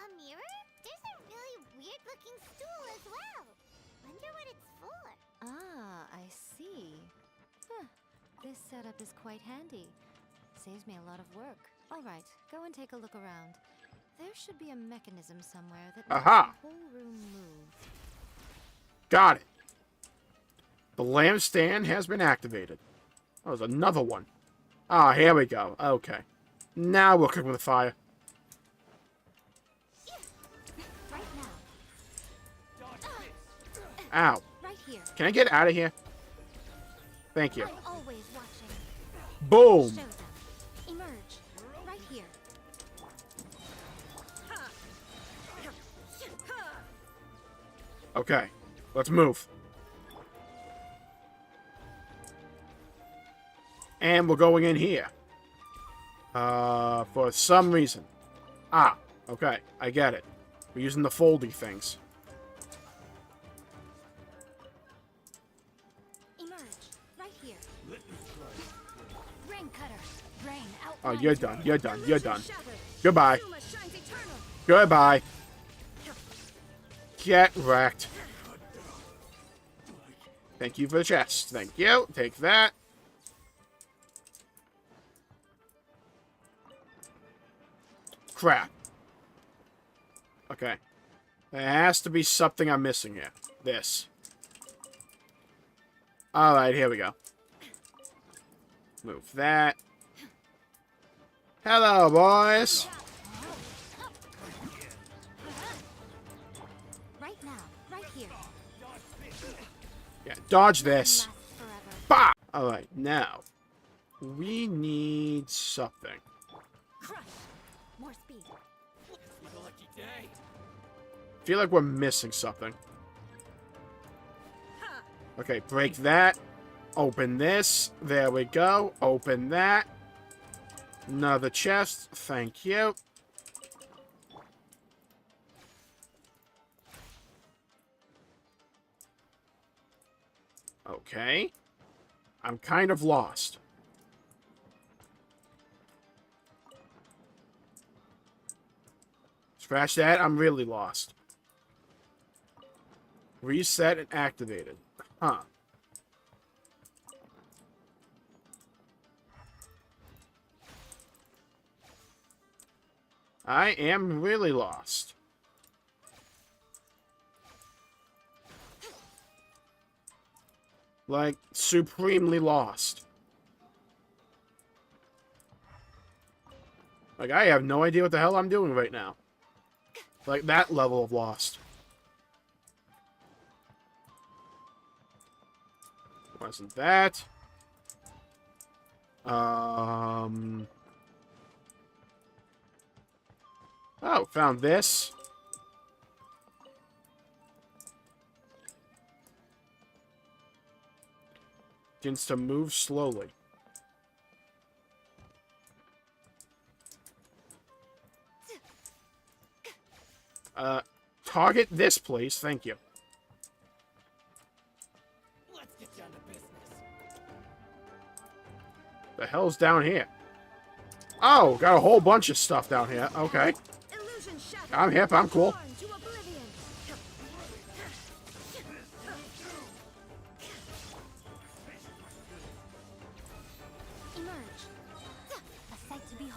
a mirror? There's a really weird-looking stool as well. Wonder what it's for. Ah, I see. Huh. This setup is quite handy. Saves me a lot of work. Alright, go and take a look around. There should be a mechanism somewhere that makes Aha! the whole room move. Got it. The lampstand has been activated. Oh, there's another one. Ah, here we go. Okay. Now we'll cook with the fire. Right now. Ow. Right here. Can I get out of here? Thank you. I'm always watching. Boom. Show them. Emerge. Right here. Okay, let's move. And we're going in here. For some reason. Ah, okay, I get it. We're using the foldy things. Emerge, right here. Rain cutter, rain out. Oh, you're done, you're done, you're done. Goodbye. Goodbye. Get wrecked. Thank you for the chest. Thank you. Take that. Crap. Okay. There has to be something I'm missing here. This. Alright, here we go. Move that. Hello, boys. Right now, right here. Yeah, dodge this. Bah! Alright, now. We need something. Crush. More speed. It's my lucky day. Feel like we're missing something. Okay, break that. Open this. There we go. Open that. Another chest. Thank you. Okay. I'm kind of lost. Scratch that. I'm really lost. Reset and activated. Huh. I am really lost. Like, supremely lost. Like, I have no idea what the hell I'm doing right now. Like, that level of lost. Wasn't that? Oh, found this. Begins to move slowly. Target this, please. Thank you. Let's get down to business. The hell's down here? Oh, got a whole bunch of stuff down here. Okay. I'm hip. I'm cool.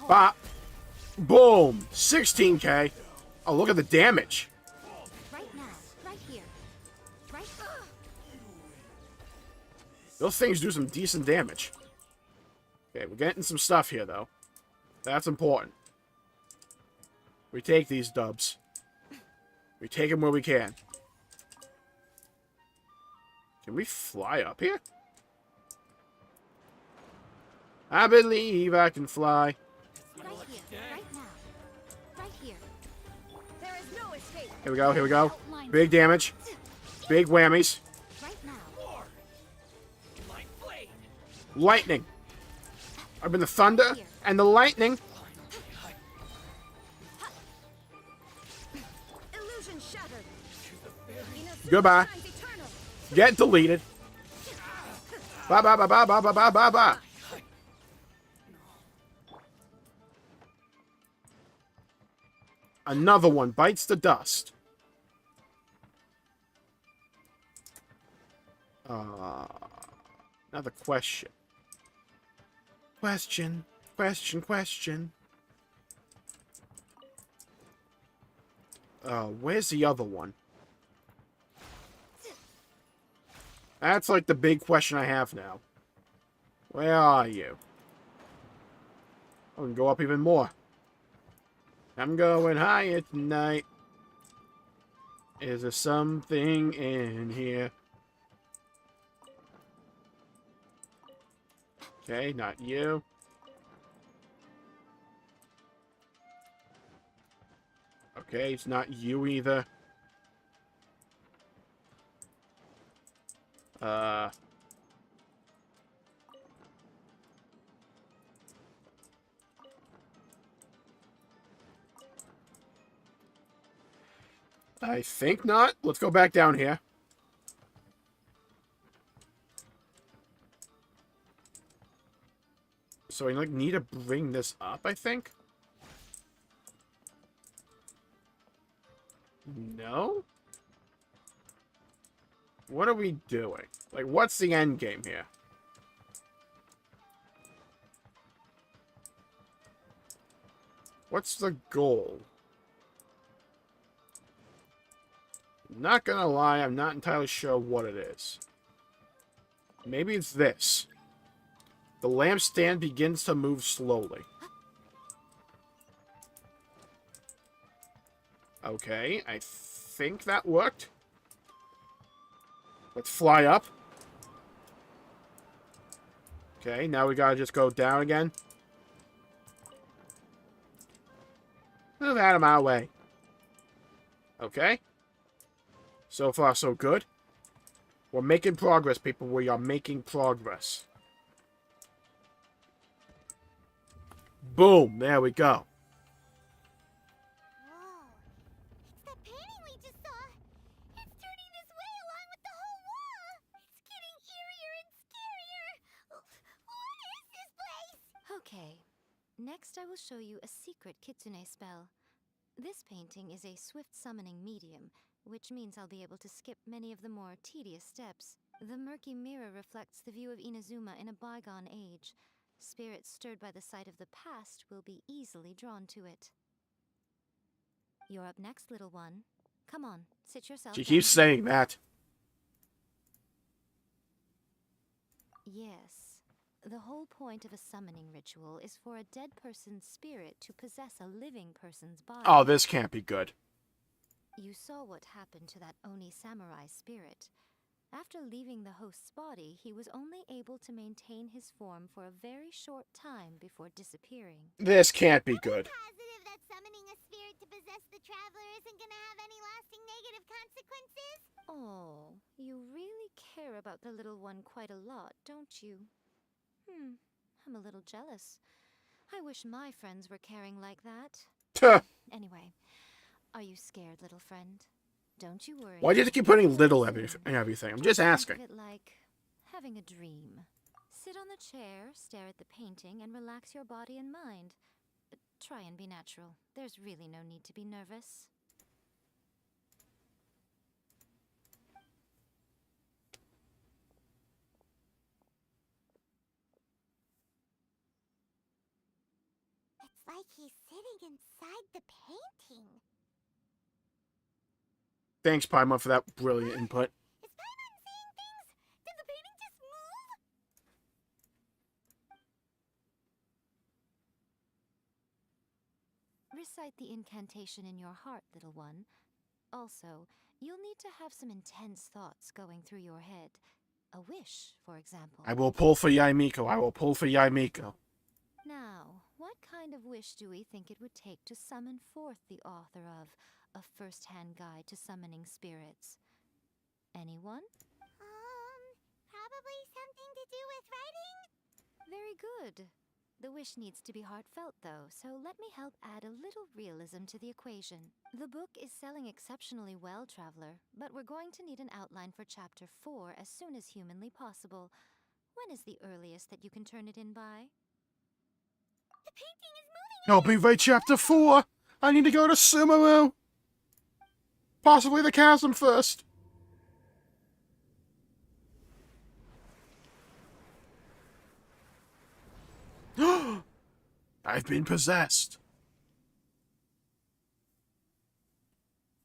Bop. Boom. 16k. Oh, look at the damage. Right now, right here. Right. Those things do some decent damage. Okay, we're getting some stuff here, though. That's important. We take these dubs. We take them where we can. Can we fly up here? I believe I can fly. Right here, right now. Right here. There is no escape. Here we go, here we go. Big damage. Big whammies. Right now. Lightning. I've been the thunder and the lightning. Illusion shattered. Goodbye. Get deleted. Bye bye bye bye bye bye bye bye bye. Another one bites the dust. Another question. Question. Where's the other one? That's like the big question I have now. Where are you? I can go up even more. I'm going higher tonight. Is there something in here? Okay, not you. Okay, it's not you either. I think not. Let's go back down here. So I like need to bring this up, I think. No? What are we doing? Like, what's the end game here? What's the goal? Not gonna lie, I'm not entirely sure what it is. Maybe it's this. The lampstand begins to move slowly. Okay, I think that worked. Let's fly up. Okay, now we gotta just go down again. Move out of my way. Okay. So far, so good. We're making progress, people. We are making progress. Boom! There we go. Whoa. It's that painting we just saw. It's turning this way along with the whole wall. It's getting eerier and scarier. What is this place? Okay. Next, I will show you a secret kitsune spell. This painting is a swift summoning medium, which means I'll be able to skip many of the more tedious steps. The murky mirror reflects the view of Inazuma in a bygone age. Spirits stirred by the sight of the past will be easily drawn to it. You're up next, little one. Come on, sit yourself She down. keeps saying that. Yes. The whole point of a summoning ritual is for a dead person's spirit to possess a living person's body. Oh, this can't be good. You saw what happened to that Oni samurai spirit. After leaving the host's body, he was only able to maintain his form for a very short time before disappearing. This can't be good. Positive that summoning a spirit to possess the traveler isn't gonna have any lasting negative consequences? Oh, you really care about the little one quite a lot, don't you? I'm a little jealous. I wish my friends were caring like that. Anyway, are you scared, little friend? Don't you worry. Why do you have to keep putting little in everything? I'm just asking. Think of it like having a dream. Sit on the chair, stare at the painting, and relax your body and mind. Try and be natural. There's really no need to be nervous. It's like he's sitting inside the painting. Thanks, Paimon, for that brilliant input. Is Paimon seeing things? Did the painting just move? Recite the incantation in your heart, little one. Also, you'll need to have some intense thoughts going through your head. A wish, for example. I will pull for YAE MIKO. I will pull for YAE MIKO. Now, what kind of wish do we think it would take to summon forth the author of A First-Hand Guide to Summoning Spirits? Anyone? Probably something to do with writing? Very good. The wish needs to be heartfelt, though, so let me help add a little realism to the equation. The book is selling exceptionally well, Traveler, but we're going to need an outline for Chapter 4 as soon as humanly possible. When is the earliest that you can turn it in by? The painting is moving! Help me write Chapter 4! I need to go to Sumeru! Possibly the chasm first. I've been possessed.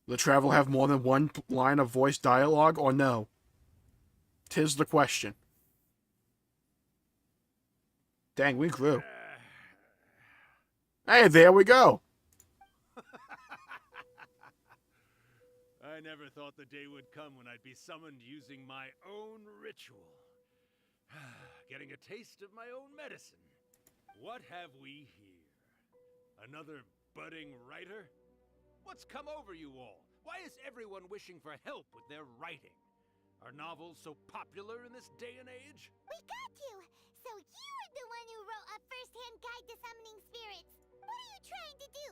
Will the travel have more than one line of voice dialogue, or no? 'Tis the question. Dang, we grew. Hey, there we go. I never thought the day would come when I'd be summoned using my own ritual. Getting a taste of my own medicine. What have we here? Another budding writer? What's come over you all? Why is everyone wishing for help with their writing? Are novels so popular in this day and age? We got you! So you are the one who wrote a first-hand guide to summoning spirits. What are you trying to do,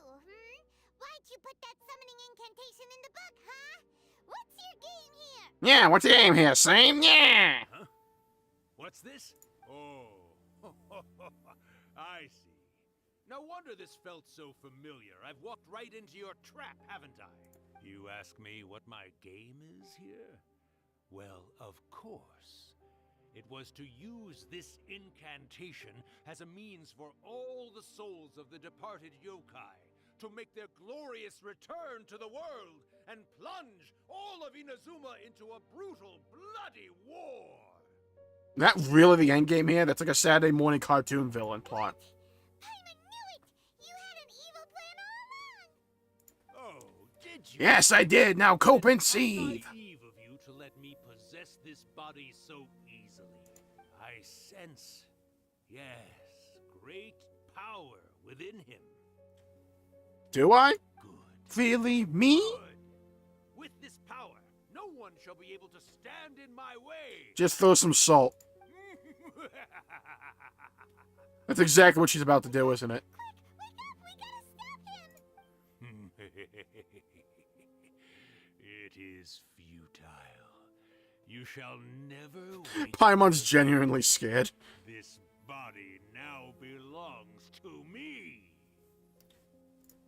Why'd you put that summoning incantation in the book, huh? What's your game here? Yeah, what's the aim here, Sam? Yeah! Huh? What's this? Oh, I see. No wonder this felt so familiar. I've walked right into your trap, haven't I? You ask me what my game is here? Well, of course. It was to use this incantation as a means for all the souls of the departed yokai to make their glorious return to the world and plunge all of Inazuma into a brutal, bloody war. That really the end game here? That's like a Saturday morning cartoon villain plot. Paimon knew it! You had an evil plan all along! Oh, did you? Yes, I did. Now cope and seethe. Naive of you to let me possess this body so easily. I sense, yes, great power within him. Do I? Good. Really? Me? Good. With this power, no one shall be able to stand in my way. Just throw some salt. That's exactly what she's about to do, isn't it? It is futile. You shall never wait. Paimon's genuinely scared. This body now belongs to me.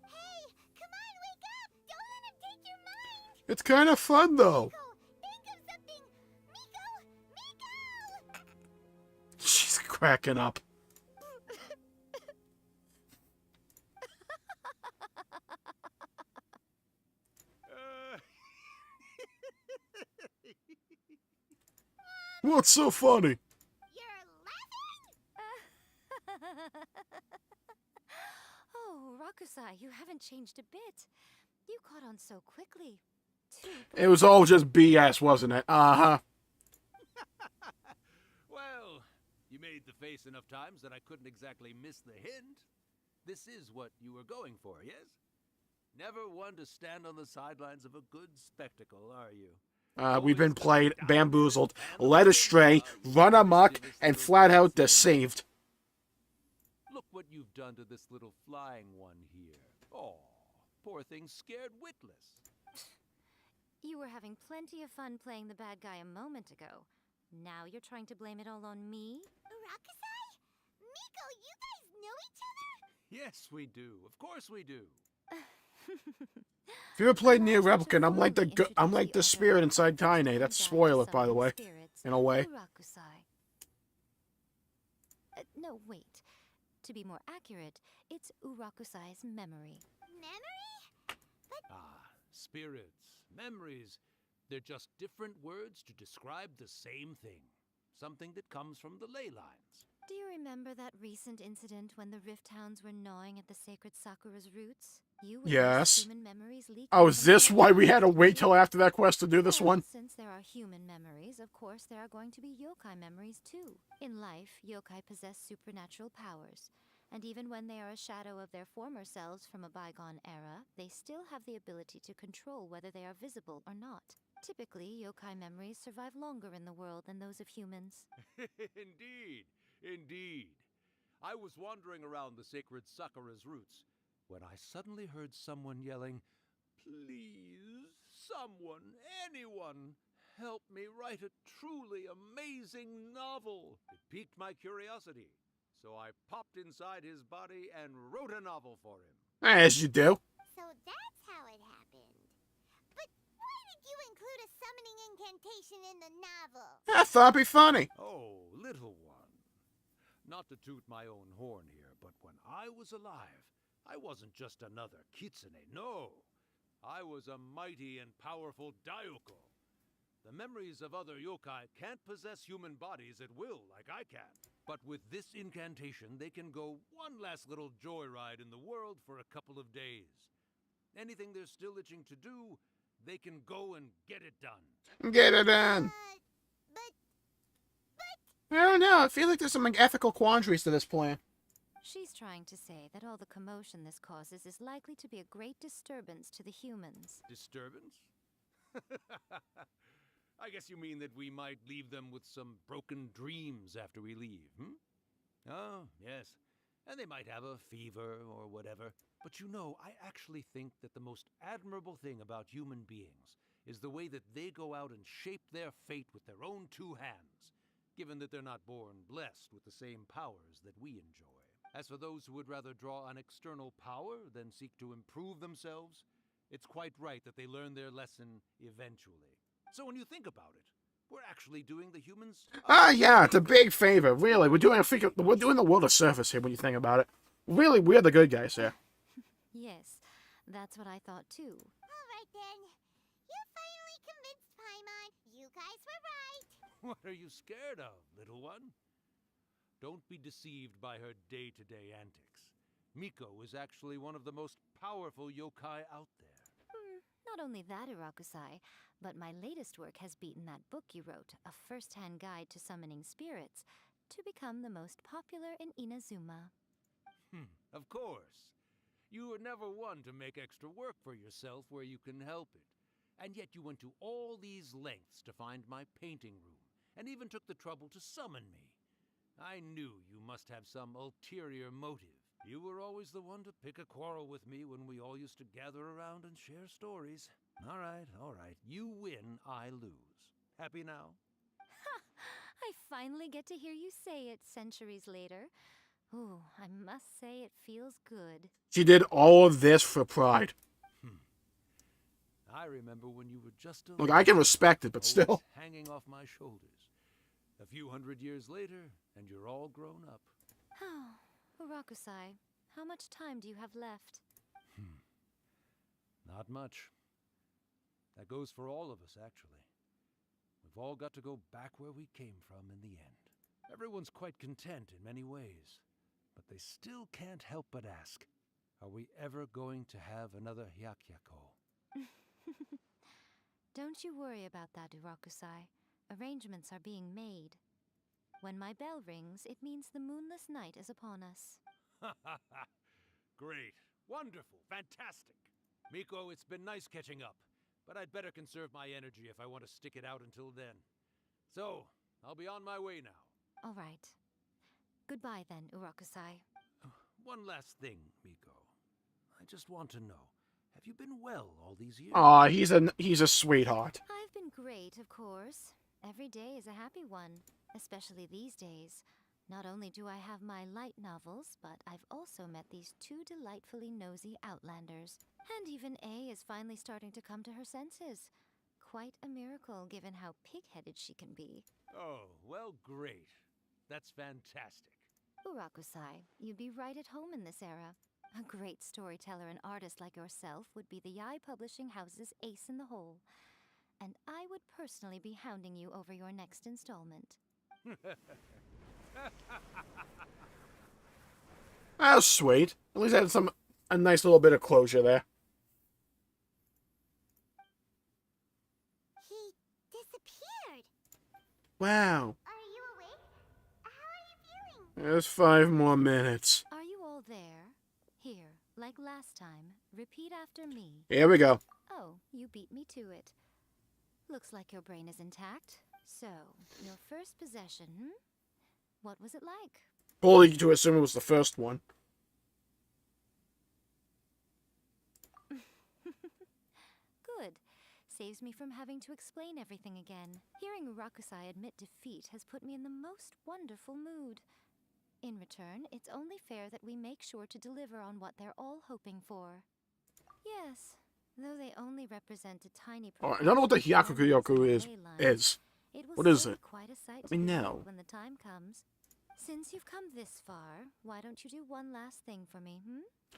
Hey, come on, wake up! Don't let him take your mind! It's kind of fun, though. Think of something! Miko! She's cracking up. What's so funny? Oh, Rakusai, you haven't changed a bit. You caught on so quickly. It was all just BS, wasn't it? Uh-huh. Well, you made the face enough times that I couldn't exactly miss the hint. This is what you were going for, yes? Never one to stand on the sidelines of a good spectacle, are you? We've been played, bamboozled, led astray, run amok, and flat out deceived. Look what you've done to this little flying one here. Oh, poor thing scared witless. You were having plenty of fun playing the bad guy a moment ago. Now you're trying to blame it all on me? Rakusai? Miko, you guys know each other? Yes, we do. Of course we do. If you ever played Nier Replicant, I'm like the spirit inside Kaine. That's a spoiler, by the way. In a way. No, wait. To be more accurate, it's Urakusai's memory. Memory? Spirits, memories. They're just different words to describe the same thing. Something that comes from the ley lines. Do you remember that recent incident when the Rift Hounds were gnawing at the sacred Sakura's roots? You Yes. human memories leaking Oh, is from this the why we had to wait till after that quest to do this one? Since there are human memories, of course there are going to be yokai memories too. In life, yokai possess supernatural powers. And even when they are a shadow of their former selves from a bygone era, they still have the ability to control whether they are visible or not. Typically, yokai memories survive longer in the world than those of humans. Indeed, indeed. I was wandering around the sacred Sakura's roots when I suddenly heard someone yelling, "Please, someone, anyone, help me write a truly amazing novel." It piqued my curiosity, so I popped inside his body and wrote a novel for him. As you do. So that's how it happened. But why did you include a summoning incantation in the novel? I thought it'd be funny. Oh, little one. Not to toot my own horn here, but when I was alive, I wasn't just another kitsune, no. I was a mighty and powerful Daiuko. The memories of other yokai can't possess human bodies at will like I can. But with this incantation, they can go one last little joyride in the world for a couple of days. Anything they're still itching to do, they can go and get it done. Get it done. I don't know. I feel like there's some ethical quandaries to this plan. She's trying to say that all the commotion this causes is likely to be a great disturbance to the humans. Disturbance? I guess you mean that we might leave them with some broken dreams after we leave, hmm? Oh, yes. And they might have a fever or whatever. But you know, I actually think that the most admirable thing about human beings is the way that they go out and shape their fate with their own two hands, given that they're not born blessed with the same powers that we enjoy. As for those who would rather draw on external power than seek to improve themselves, it's quite right that they learn their lesson eventually. So when you think about it, we're actually doing the humans... Yeah, it's a big favor, really. We're doing the world a service here when you think about it. Really, we're the good guys here. Yes, that's what I thought too. Alright then. You finally convinced Paimon. You guys were right. What are you scared of, little one? Don't be deceived by her day-to-day antics. Miko is actually one of the most powerful yokai out there. Not only that, Irakusai, but my latest work has beaten that book you wrote, A First-Hand Guide to Summoning Spirits, to become the most popular in Inazuma. Of course. You were never one to make extra work for yourself where you can help it. And yet you went to all these lengths to find my painting room, and even took the trouble to summon me. I knew you must have some ulterior motive. You were always the one to pick a quarrel with me when we all used to gather around and share stories. All right. You win, I lose. Happy now? Ha! I finally get to hear you say it centuries later. Ooh, I must say it feels good. She did all of this for pride. I remember when you were just a... Look, I can respect it, but still. Hanging off my shoulders. A few hundred years later, and you're all grown up. Oh, Irakusai, how much time do you have left? Not much. That goes for all of us, actually. We've all got to go back where we came from in the end. Everyone's quite content in many ways, but they still can't help but ask, are we ever going to have another Hyakyako? Don't you worry about that, Irakusai. Arrangements are being made. When my bell rings, it means the moonless night is upon us. Great. Wonderful. Fantastic. Miko, it's been nice catching up, but I'd better conserve my energy if I want to stick it out until then. So, I'll be on my way now. All right. Goodbye then, Irakusai. One last thing, Miko. I just want to know, have you been well all these years? Aw, he's a sweetheart. I've been great, of course. Every day is a happy one, especially these days. Not only do I have my light novels, but I've also met these two delightfully nosy outlanders. And even A is finally starting to come to her senses. Quite a miracle, given how pig-headed she can be. Oh, well, great. That's fantastic. Irakusai, you'd be right at home in this era. A great storyteller and artist like yourself would be the YAE Publishing House's ace in the hole. And I would personally be hounding you over your next installment. That was sweet. At least I had a nice little bit of closure there. He disappeared. Wow. Are you awake? How are you feeling? There's 5 more minutes. Are you all there? Here, like last time, repeat after me. Here we go. Oh, you beat me to it. Looks like your brain is intact. So, your first possession, What was it like? Fully to assume it was the first one. Good. Saves me from having to explain everything again. Hearing Irakusai admit defeat has put me in the most wonderful mood. In return, it's only fair that we make sure to deliver on what they're all hoping for. Yes, though they only represent a tiny Oh, I don't know what the Hyakuyoku is. What is it? Quite a sight Let me to know. behold when the time comes. Since you've come this far, why don't you do one last thing for me,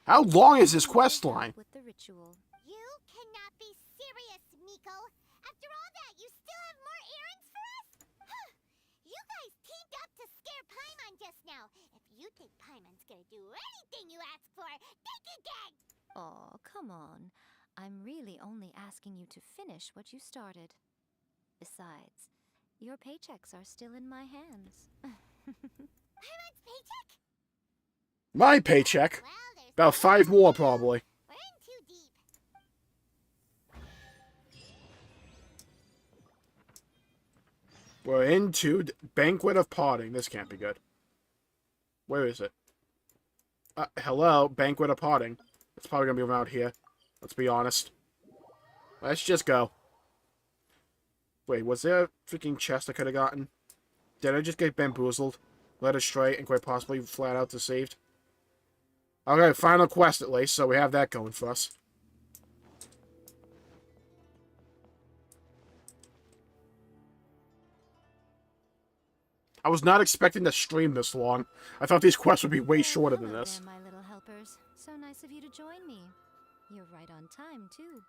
How long is this quest line? With the ritual. You cannot be serious, Miko. After all that, you still have more errands for us? Huh. You guys teamed up to scare Paimon just now. If you think Paimon's gonna do anything you ask for, think again! Aw, come on. I'm really only asking you to finish what you started. Besides, your paychecks are still in my hands. Paimon's paycheck? My paycheck? About 5 more, probably. We're in too deep. We're into Banquet of Parting. This can't be good. Where is it? Hello, Banquet of Parting. It's probably gonna be around here. Let's be honest. Let's just go. Wait, was there a freaking chest I could have gotten? Did I just get bamboozled? Led astray and quite possibly flat out deceived? Okay, final quest at least, so we have that going for us. I was not expecting to stream this long. I thought these quests would be way shorter than this. There, my little helpers. So nice of you to join me. You're right on time, too.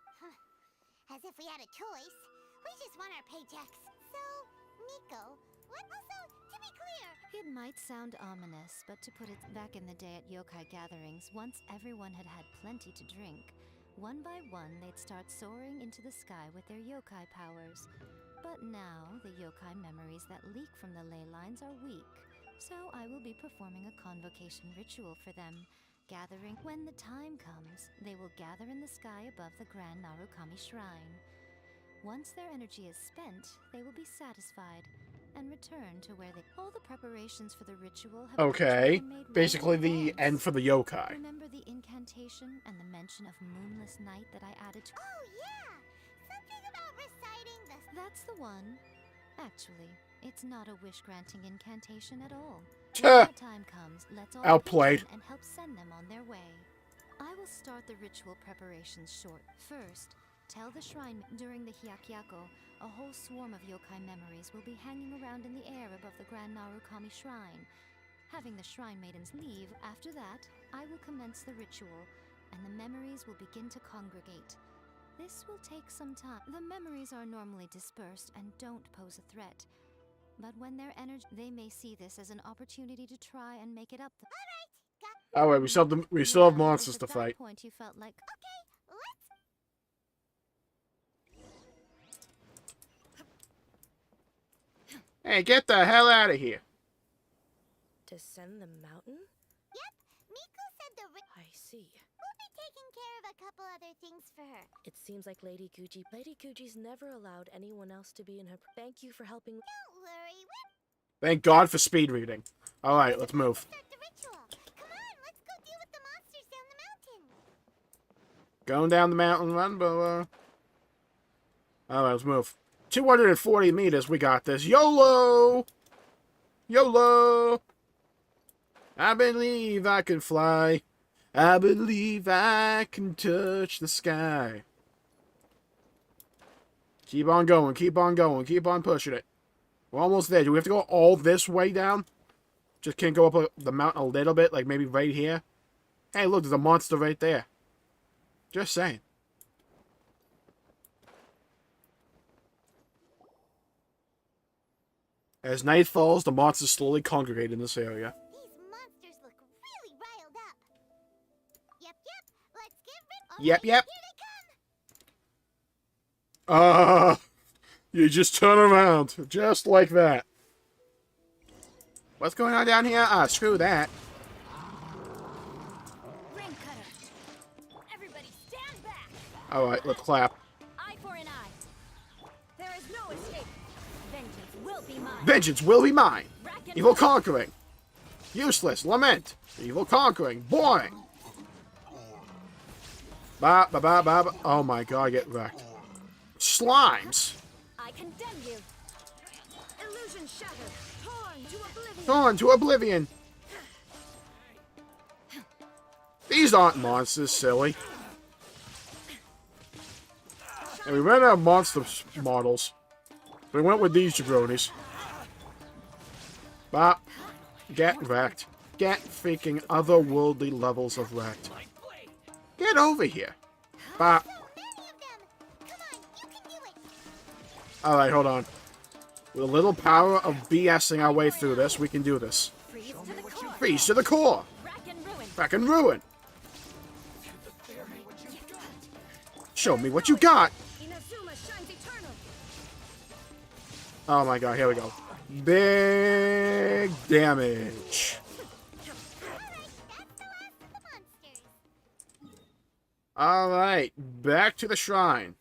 As if we had a choice. We just want our paychecks. So, Miko, what also, to be clear... It might sound ominous, but to put it back in the day at yokai gatherings, once everyone had had plenty to drink, one by one they'd start soaring into the sky with their yokai powers. But now, the yokai memories that leak from the ley lines are weak, so I will be performing a convocation ritual for them. Gathering when the time comes, they will gather in the sky above the Grand Narukami Shrine. Once their energy is spent, they will be satisfied and return to where all the preparations for the ritual have Okay, been made basically ready the end for the yokai. Remember the incantation and the mention of moonless night that I added to... Oh, yeah! Something about reciting the... That's the one. Actually, it's not a wish-granting incantation at all. When that time comes, let's all outplayed. and help send them on their way. I will start the ritual preparations short. First, tell the shrine during the Hyakyako, a whole swarm of yokai memories will be hanging around in the air above the Grand Narukami Shrine. Having the shrine maidens leave, after that, I will commence the ritual, and the memories will begin to congregate. This will take some time. The memories are normally dispersed and don't pose a threat. But when they're energy, they may see this as an opportunity to try and make it up. Oh wait, we still have monsters to At that fight. point, you felt like, Hey, get the hell out of here! Descend the mountain? Yep, Miko said I see. we'll be taking care of a couple other things for her. It seems like Lady Guji's never allowed anyone else to be in her. Thank you for helping. Don't worry, Thank God for speed reading. Alright, let's move. start the ritual. Come on, let's go deal with the monsters down the mountain. Going down the mountain, run, Boa. Alright, let's move. 240 meters, we got this. YOLO! YOLO! I believe I can fly. I believe I can touch the sky. Keep on going, keep on going, keep on pushing it. We're almost there. Do we have to go all this way down? Just can't go up the mountain a little bit, like maybe right here? Hey, look, there's a monster right there. Just saying. As night falls, the monsters slowly congregate in this area. These monsters look really riled up. Yep, let's get rid of... Yep. You just turn around, just like that. What's going on down here? Screw that. Everybody stand back. Alright, let's clap. Eye for an eye. There is no escape. Vengeance will be mine. Vengeance will be mine. Evil conquering. Useless. Lament. Evil conquering. Boring. Ba ba ba ba ba. Oh my god, get wrecked. Slimes. I condemn you. Illusion shattered. Torn to oblivion. Torn to oblivion. These aren't monsters, silly. And we ran out of monster models. We went with these jabronis. Bop. Get wrecked. Get freaking otherworldly levels of wrecked. Get over here. Bop. Alright, hold on. With a little power of BSing our way through this, we can do this. Freeze to the core. Rack and ruin. Show me what you got. Oh my god, here we go. Big damage. Alright, back to the shrine.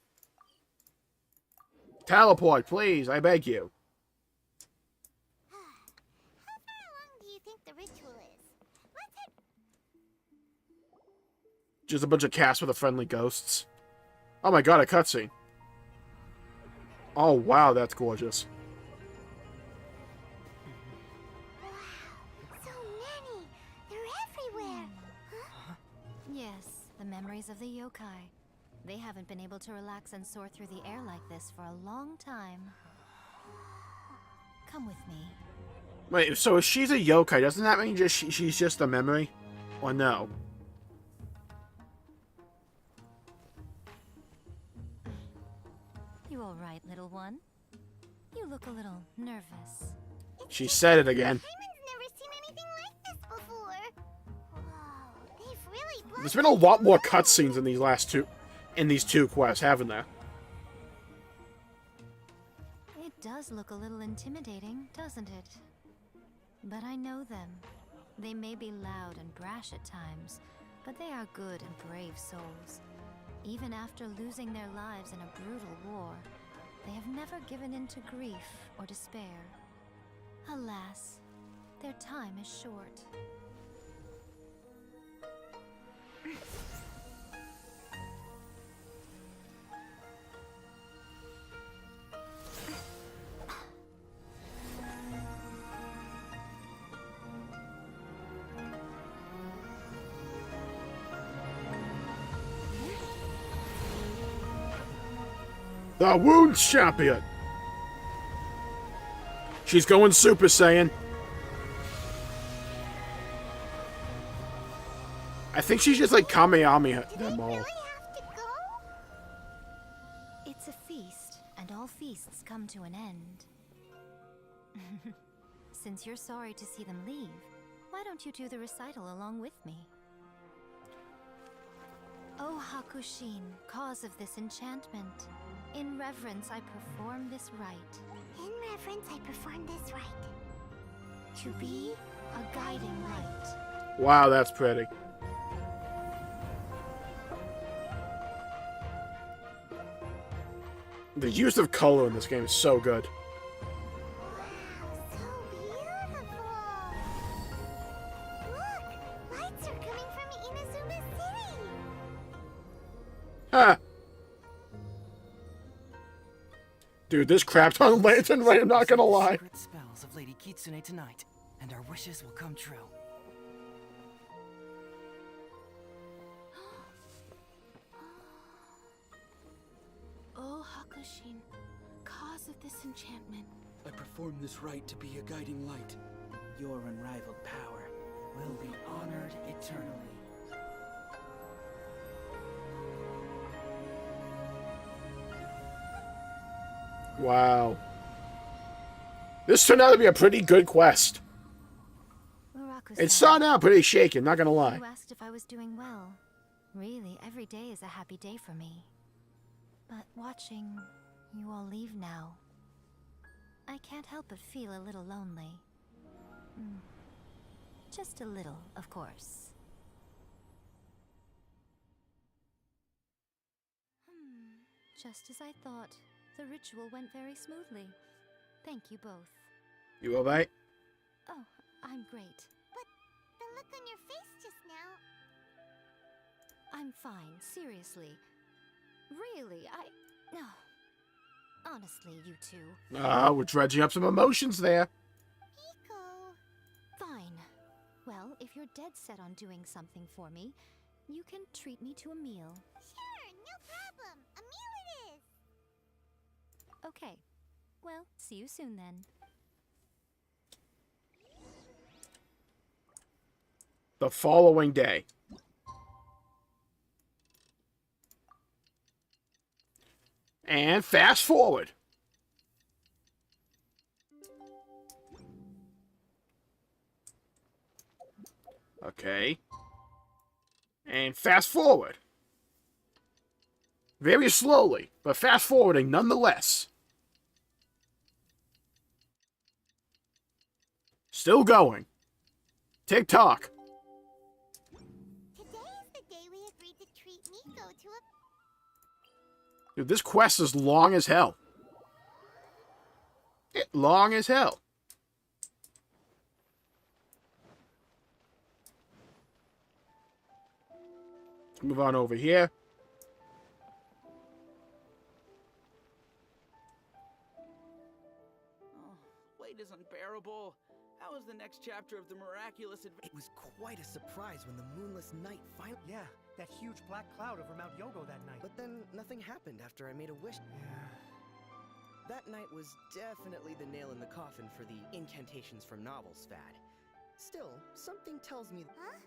Teleport, please, I beg you. Just a bunch of cast with the friendly ghosts. Oh my god, a cutscene. Oh wow, that's gorgeous. So many! They're everywhere! Huh? Yes, the memories of the yokai. They haven't been able to relax and soar through the air like this for a long time. Come with me. Wait, so if she's a yokai, doesn't that mean just she's just a memory? Or no? You alright, little one? You look a little nervous. She said it again. Paimon's never seen anything like this before. Whoa, they've really There's been a lot more cutscenes in these two quests, haven't there? It does look a little intimidating, doesn't it? But I know them. They may be loud and brash at times, but they are good and brave souls. Even after losing their lives in a brutal war, they have never given in to grief or despair. Alas, their time is short. The Wounds Champion! She's going Super Saiyan. I think she's just like Kamehameha them all. It's a feast, and all feasts come to an end. Since you're sorry to see them leave, why don't you do the recital along with me? O Hakushin, cause of this enchantment, in reverence I perform this rite. In reverence, I perform this rite. To be a guiding light. Wow, that's pretty. The use of color in this game is so good. Lights are coming from Inazuma City! Huh. Dude, this crap on Lantern Ray, I'm not gonna lie. Secret spells of Lady Kitsune tonight, and our wishes will come true. O Hakushin, cause of this enchantment. I perform this rite to be a guiding light. Your unrivaled power will be honored eternally. Wow. This turned out to be a pretty good quest. It started out pretty shaken, not gonna lie. You asked if I was doing well. Really, every day is a happy day for me. But watching you all leave now, I can't help but feel a little lonely. Just a little, of course. Just as I thought, the ritual went very smoothly. Thank you both. You alright? Oh, I'm great. But the look on your face just now... I'm fine, seriously. Really, no. Honestly, you two. Ah, we're dredging up some emotions there. Fine. Well, if you're dead set on doing something for me, you can treat me to a meal. Sure, no problem. A meal it is. Okay. Well, see you soon then. The following day. And fast forward. Okay. And fast forward. Very slowly, but fast forwarding nonetheless. Still going. Tick-tock. Today is the day we agreed to treat Miko to a... Dude, this quest is long as hell. Long as hell. Let's move on over here. Oh, wait is unbearable. How was the next chapter of the miraculous It was quite a surprise when the moonless night finally... Yeah, that huge black cloud over Mount Yogo that night. But then nothing happened after I made a wish. That night was definitely the nail in the coffin for the incantations from novels fad. Still, something tells me... Huh?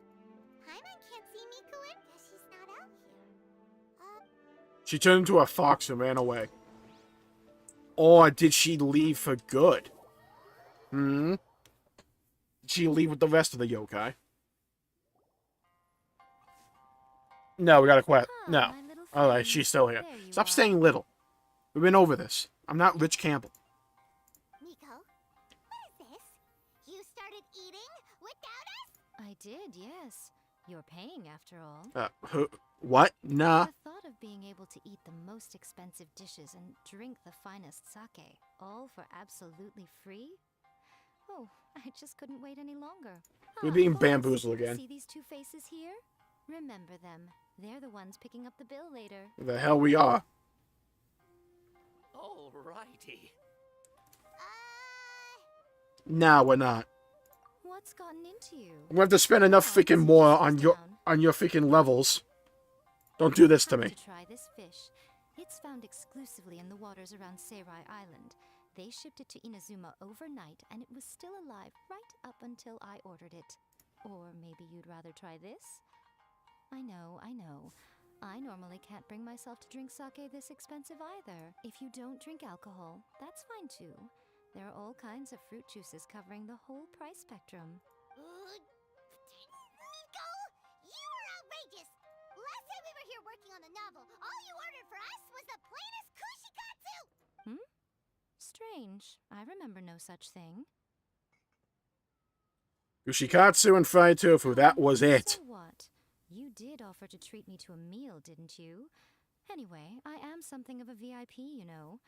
Paimon can't see Miko in? Guess she's not out here. She turned into a fox and ran away. Or did she leave for good? Hmm? Did she leave with the rest of the yokai? No, we got a quest. No. Alright, she's still here. Stop saying little. We've been over this. I'm not Rich Campbell. Miko, what is this? You started eating without us? I did, yes. You're paying after all. What? Nah. The thought of being able to eat the most expensive dishes and drink the finest sake, all for absolutely free? Oh, I just couldn't wait any longer. We're being bamboozled again. See these two faces here? Remember them. They're the ones picking up the bill later. The hell we are. Alrighty. Nah, we're not. What's gotten into you? I'm gonna have to spend enough freaking more on your freaking levels. Don't do this to me. To try this fish. It's found exclusively in the waters around Seirai Island. They shipped it to Inazuma overnight, and it was still alive right up until I ordered it. Or maybe you'd rather try this? I know. I normally can't bring myself to drink sake this expensive either. If you don't drink alcohol, that's fine too. There are all kinds of fruit juices covering the whole price spectrum. Miko, you are outrageous! Last time we were here working on the novel, all you ordered for us was the plainest kushikatsu! Strange. I remember no such thing. Kushikatsu and fried tofu, that was it. So what? You did offer to treat me to a meal, didn't you? Anyway, I am something of a VIP, you know.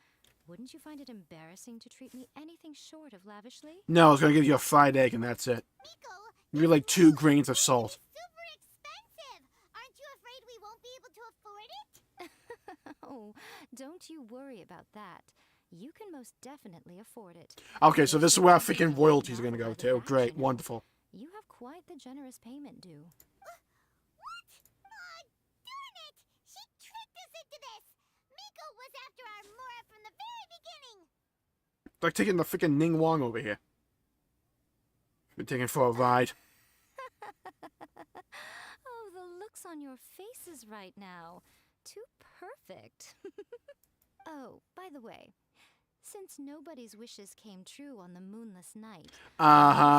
Wouldn't you find it embarrassing to treat me anything short of lavishly? No, I was gonna give you a fried egg and that's it. Maybe like 2 grains of salt. Super expensive! Aren't you afraid we won't be able to afford it? Oh, don't you worry about that. You can most definitely afford it. Okay, so this is where our freaking royalties are gonna go to. Great, wonderful. You have quite the generous payment due. What? Darn it! She tricked us into this! Miko was after our Mora from the very beginning! It's like taking the freaking Ning Wong over here. Been taking for a ride. Oh, the looks on your faces right now. Too perfect. Oh, by the way, since nobody's wishes came true on the moonless night,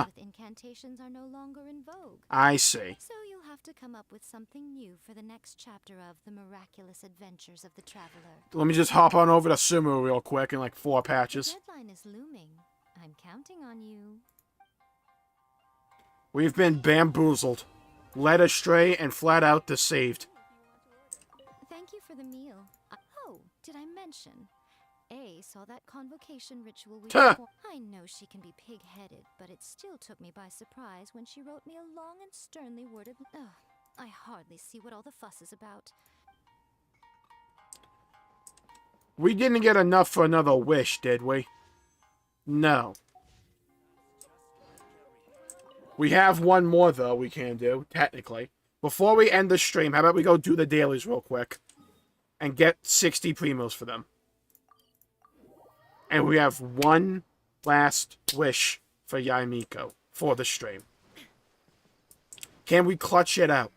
with incantations are no longer in vogue. I see. So you'll have to come up with something new for the next chapter of The Miraculous Adventures of the Traveler. Let me just hop on over to Sumu real quick in like 4 patches. The deadline is looming. I'm counting on you. We've been bamboozled, led astray, and flat out deceived. Thank you for the meal. Oh, did I mention? A saw that convocation ritual we performed. I know she can be pig-headed, but it still took me by surprise when she wrote me a long and sternly worded... Ugh, I hardly see what all the fuss is about. We didn't get enough for another wish, did we? No. We have one more, though, we can do, technically. Before we end the stream, how about we go do the dailies real quick and get 60 primos for them. And we have one last wish for YAE MIKO for the stream. Can we clutch it out?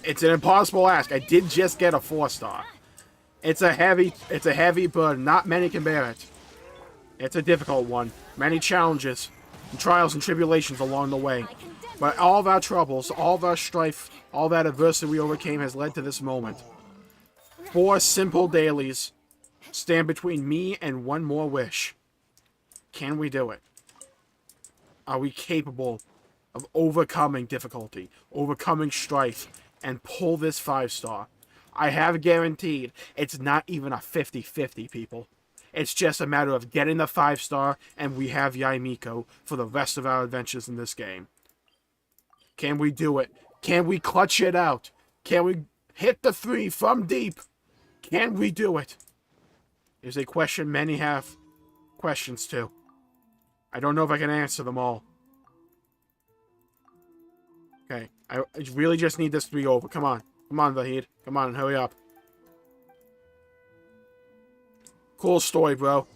It's an impossible ask. I did just get a 4-star. It's a heavy burden. Not many can bear it. It's a difficult one. Many challenges and trials and tribulations along the way. But all of our troubles, all of our strife, all that adversity we overcame has led to this moment. 4 simple dailies stand between me and one more wish. Can we do it? Are we capable of overcoming difficulty, overcoming strife, and pull this 5-star? I have guaranteed it's not even a 50-50, people. It's just a matter of getting the 5-star, and we have YAE MIKO for the rest of our adventures in this game. Can we do it? Can we clutch it out? Can we hit the 3 from deep? Can we do it? Is a question many have questions to. I don't know if I can answer them all. Okay, I really just need this to be over. Come on. Come on, Vahid. Come on, hurry up. Cool story, bro.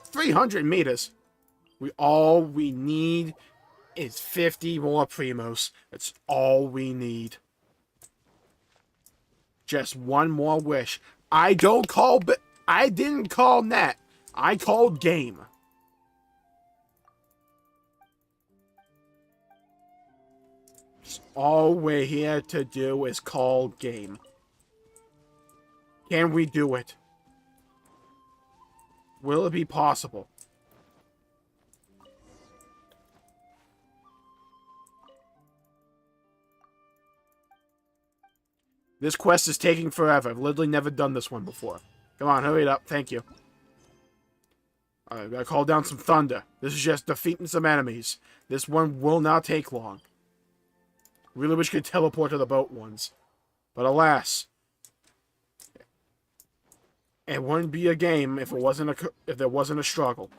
300 meters. All we need is 50 more primos. That's all we need. Just one more wish. I didn't call net. I called game. All we're here to do is call game. Can we do it? Will it be possible? This quest is taking forever. I've literally never done this one before. Come on, hurry it up. Thank you. Alright, gotta call down some thunder. This is just defeating some enemies. This one will not take long. Really wish you could teleport to the boat ones. But alas, it wouldn't be a game if there wasn't a struggle.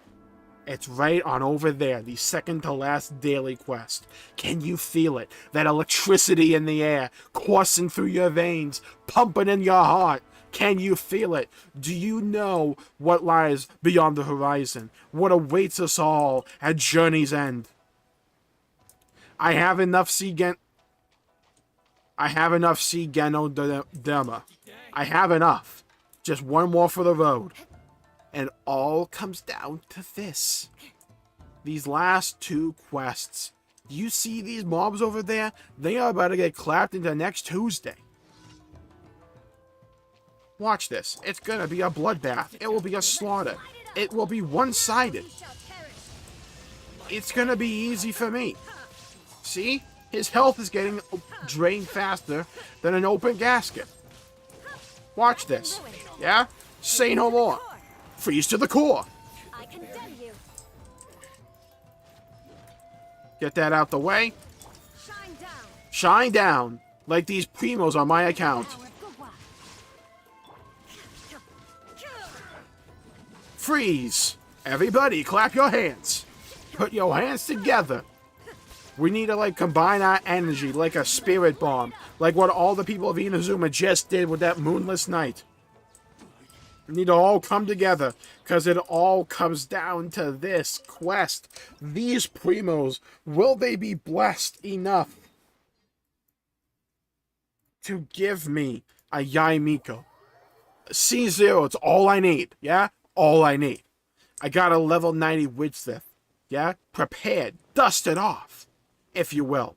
It's right on over there, the second to last daily quest. Can you feel it? That electricity in the air, coursing through your veins, pumping in your heart. Can you feel it? Do you know what lies beyond the horizon? What awaits us all at journey's end? I have enough Genoderma. I have enough. Just one more for the road. And all comes down to this. These last 2 quests. Do you see these mobs over there? They are about to get clapped into next Tuesday. Watch this. It's gonna be a bloodbath. It will be a slaughter. It will be one-sided. It's gonna be easy for me. See? His health is getting drained faster than an open gasket. Watch this. Yeah? Say no more. Freeze to the core. Get that out the way. Shine down. Like these primos on my account. Freeze. Everybody, clap your hands. Put your hands together. We need to, like, combine our energy like a spirit bomb. Like what all the people of Inazuma just did with that moonless night. We need to all come together, because it all comes down to this quest. These primos, will they be blessed enough to give me a YAE MIKO? C0, it's all I need, yeah? All I need. I got a level 90 Witchsmith, yeah? Prepared, dusted off, if you will.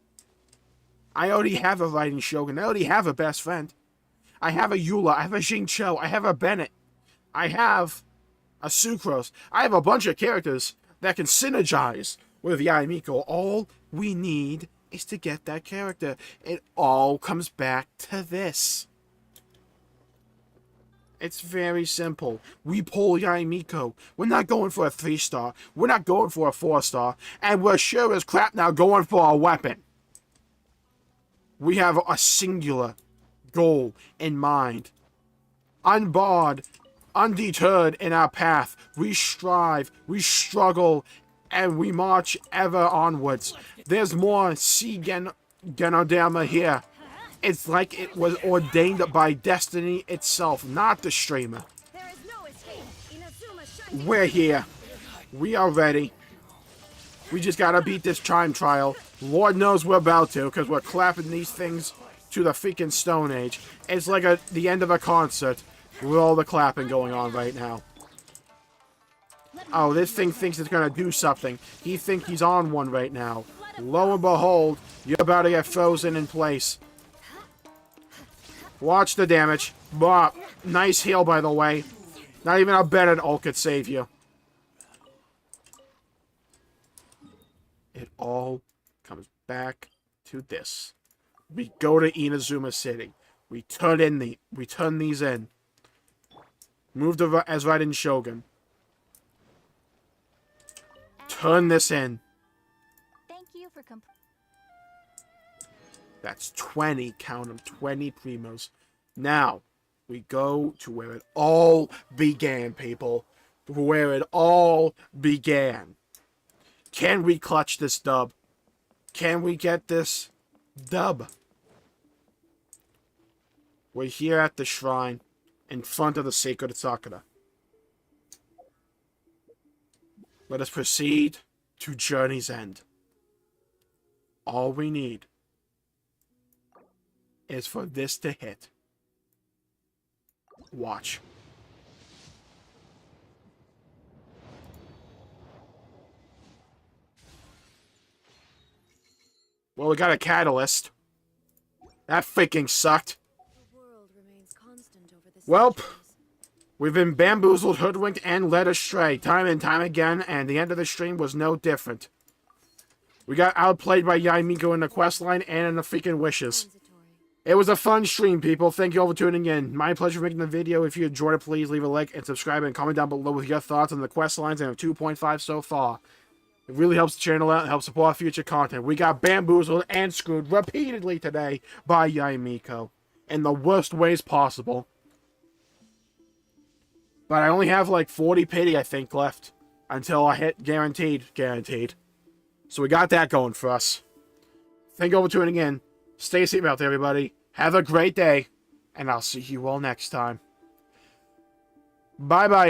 I already have a Raiden Shogun, I already have a best friend. I have a Eula, I have a Xingqiu, I have a Bennett. I have a Sucrose. I have a bunch of characters that can synergize with YAE MIKO. All we need is to get that character. It all comes back to this. It's very simple. We pull YAE MIKO. We're not going for a 3-star. We're not going for a 4-star. And we're sure as crap now going for a weapon. We have a singular goal in mind. Unbarred, undeterred in our path, we strive, we struggle, and we march ever onwards. There's more Genoderma here. It's like it was ordained by destiny itself, not the streamer. We're here. We are ready. We just gotta beat this time trial. Lord knows we're about to, because we're clapping these things to the freaking Stone Age. It's like the end of a concert with all the clapping going on right now. Oh, this thing thinks it's gonna do something. He thinks he's on one right now. Lo and behold, you're about to get frozen in place. Watch the damage. Bah, nice heal, by the way. Not even a Bennett ult could save you. It all comes back to this. We go to Inazuma City. We turn these in. Move to as Raiden Shogun. Turn this in. Thank you for That's 20, count them, 20 primos. Now, we go to where it all began, people. Where it all began. Can we clutch this dub? Can we get this dub? We're here at the shrine, in front of the sacred Sakura. Let us proceed to Journey's End. All we need is for this to hit. Watch. Well, we got a catalyst. That freaking sucked. Welp, we've been bamboozled, hoodwinked, and led astray time and time again, and the end of the stream was no different. We got outplayed by YAE MIKO in the quest line and in the freaking wishes. It was a fun stream, people. Thank you all for tuning in. My pleasure making the video. If you enjoyed it, please leave a like and subscribe and comment down below with your thoughts on the quest lines and 2.5 so far. It really helps the channel out and helps support future content. We got bamboozled and screwed repeatedly today by YAE MIKO in the worst ways possible. But I only have like 40 pity, I think, left until I hit guaranteed. So we got that going for us. Thank you all for tuning in. Stay safe out there, everybody. Have a great day. And I'll see you all next time. Bye-bye.